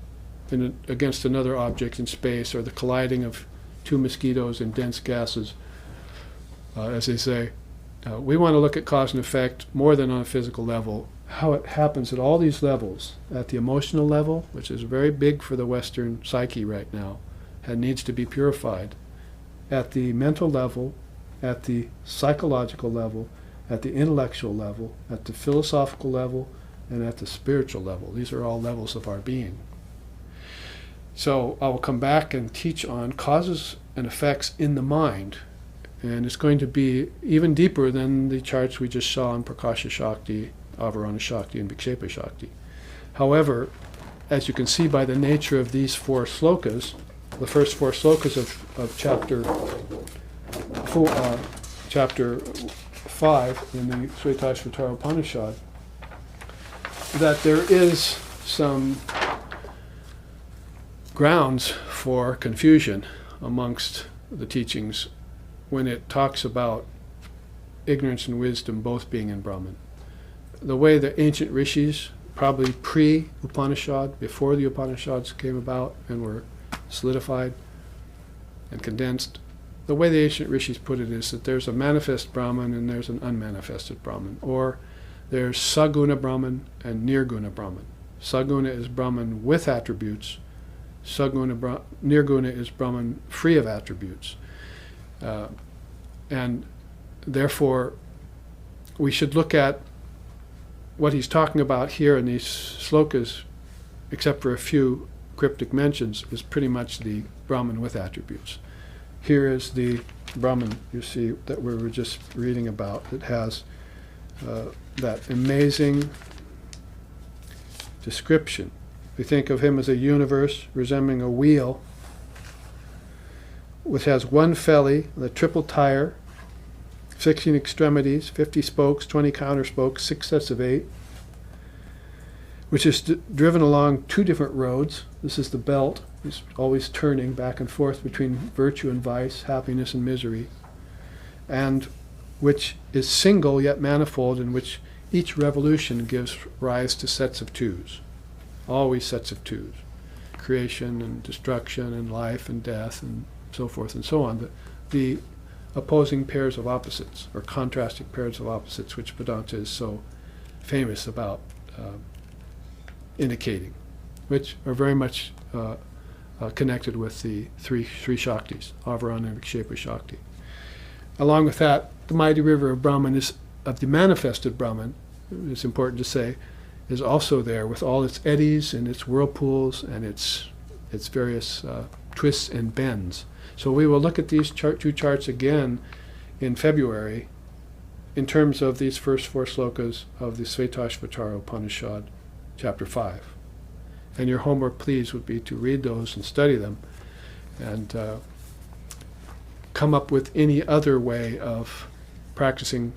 against another object in space, or the colliding of 2 mosquitoes in dense gases, as they say, we want to look at cause and effect more than on a physical level, how it happens at all these levels, at the emotional level, which is very big for the Western psyche right now, and needs to be purified, at the mental level, at the psychological level, at the intellectual level, at the philosophical level, and at the spiritual level. These are all levels of our being. So I will come back and teach on causes and effects in the mind, and it's going to be even deeper than the charts we just saw on Prakasha Shakti, Avarana Shakti, and Vikshepa Shakti. However, as you can see by the nature of these 4 slokas, the first 4 slokas of chapter 5 in the Shvetashvatara Upanishad, that there is some grounds for confusion amongst the teachings when it talks about ignorance and wisdom both being in Brahman. The way the ancient rishis, probably pre-Upanishad, before the Upanishads came about and were solidified and condensed, the way the ancient rishis put it is that there's a manifest Brahman and there's an unmanifested Brahman, or there's Saguna Brahman and Nirguna Brahman. Saguna is Brahman with attributes. Nirguna is Brahman free of attributes. And therefore, we should look at what he's talking about here in these slokas, except for a few cryptic mentions, is pretty much the Brahman with attributes. Here is the Brahman, you see, that we were just reading about. It has that amazing description. We think of him as a universe resembling a wheel, which has one felly, the triple tire, 16 extremities, 50 spokes, 20 counter spokes, 6 sets of 8, which is driven along 2 different roads. This is the belt. It's always turning back and forth between virtue and vice, happiness and misery, and which is single yet manifold, in which each revolution gives rise to sets of 2s. Always sets of 2s. Creation and destruction and life and death and so forth and so on. The opposing pairs of opposites, or contrasting pairs of opposites, which Vedanta is so famous about indicating, which are very much connected with the three Shaktis, Avarana and Vikshepa Shakti. Along with that, the mighty river of Brahman is, of the manifested Brahman, it's important to say, is also there with all its eddies and its whirlpools and its various twists and bends. So we will look at these 2 charts again in February in terms of these first 4 slokas of the Shvetashvatara Upanishad, chapter 5. And your homework, please, would be to read those and study them and come up with any other way of practicing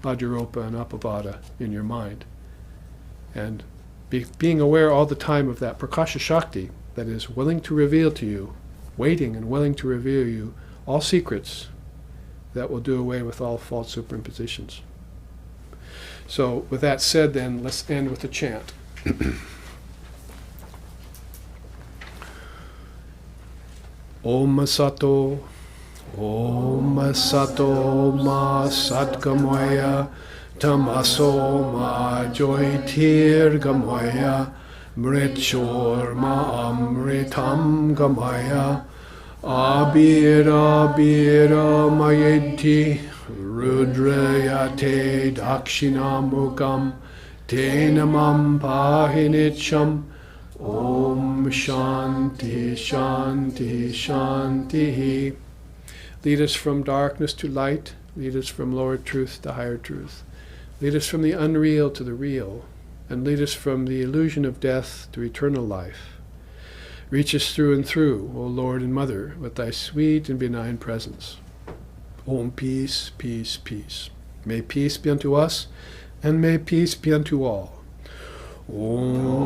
Adhyaropa and Apavada in your mind. And being aware all the time of that Prakasha Shakti that is willing to reveal to you, waiting and willing to reveal you all secrets that will do away with all false superimpositions. So with that said, then, let's end with a chant. Om Sato, Om Sato Ma Satgamaya, Tamaso Ma Joytir Gamaya, Mritshor Ma Amritam Gamaya, Abira Bira Mayeti, Rudrayate Dakshinamukam, Tenamam Pahinitsham, Om Shanti Shanti Shanti. Lead us from darkness to light. Lead us from lower truth to higher truth. Lead us from the unreal to the real. And lead us from the illusion of death to eternal life. Reach us through and through, O Lord and Mother, with thy sweet and benign presence. Om peace, peace, peace. May peace be unto us, and may peace be unto all. Om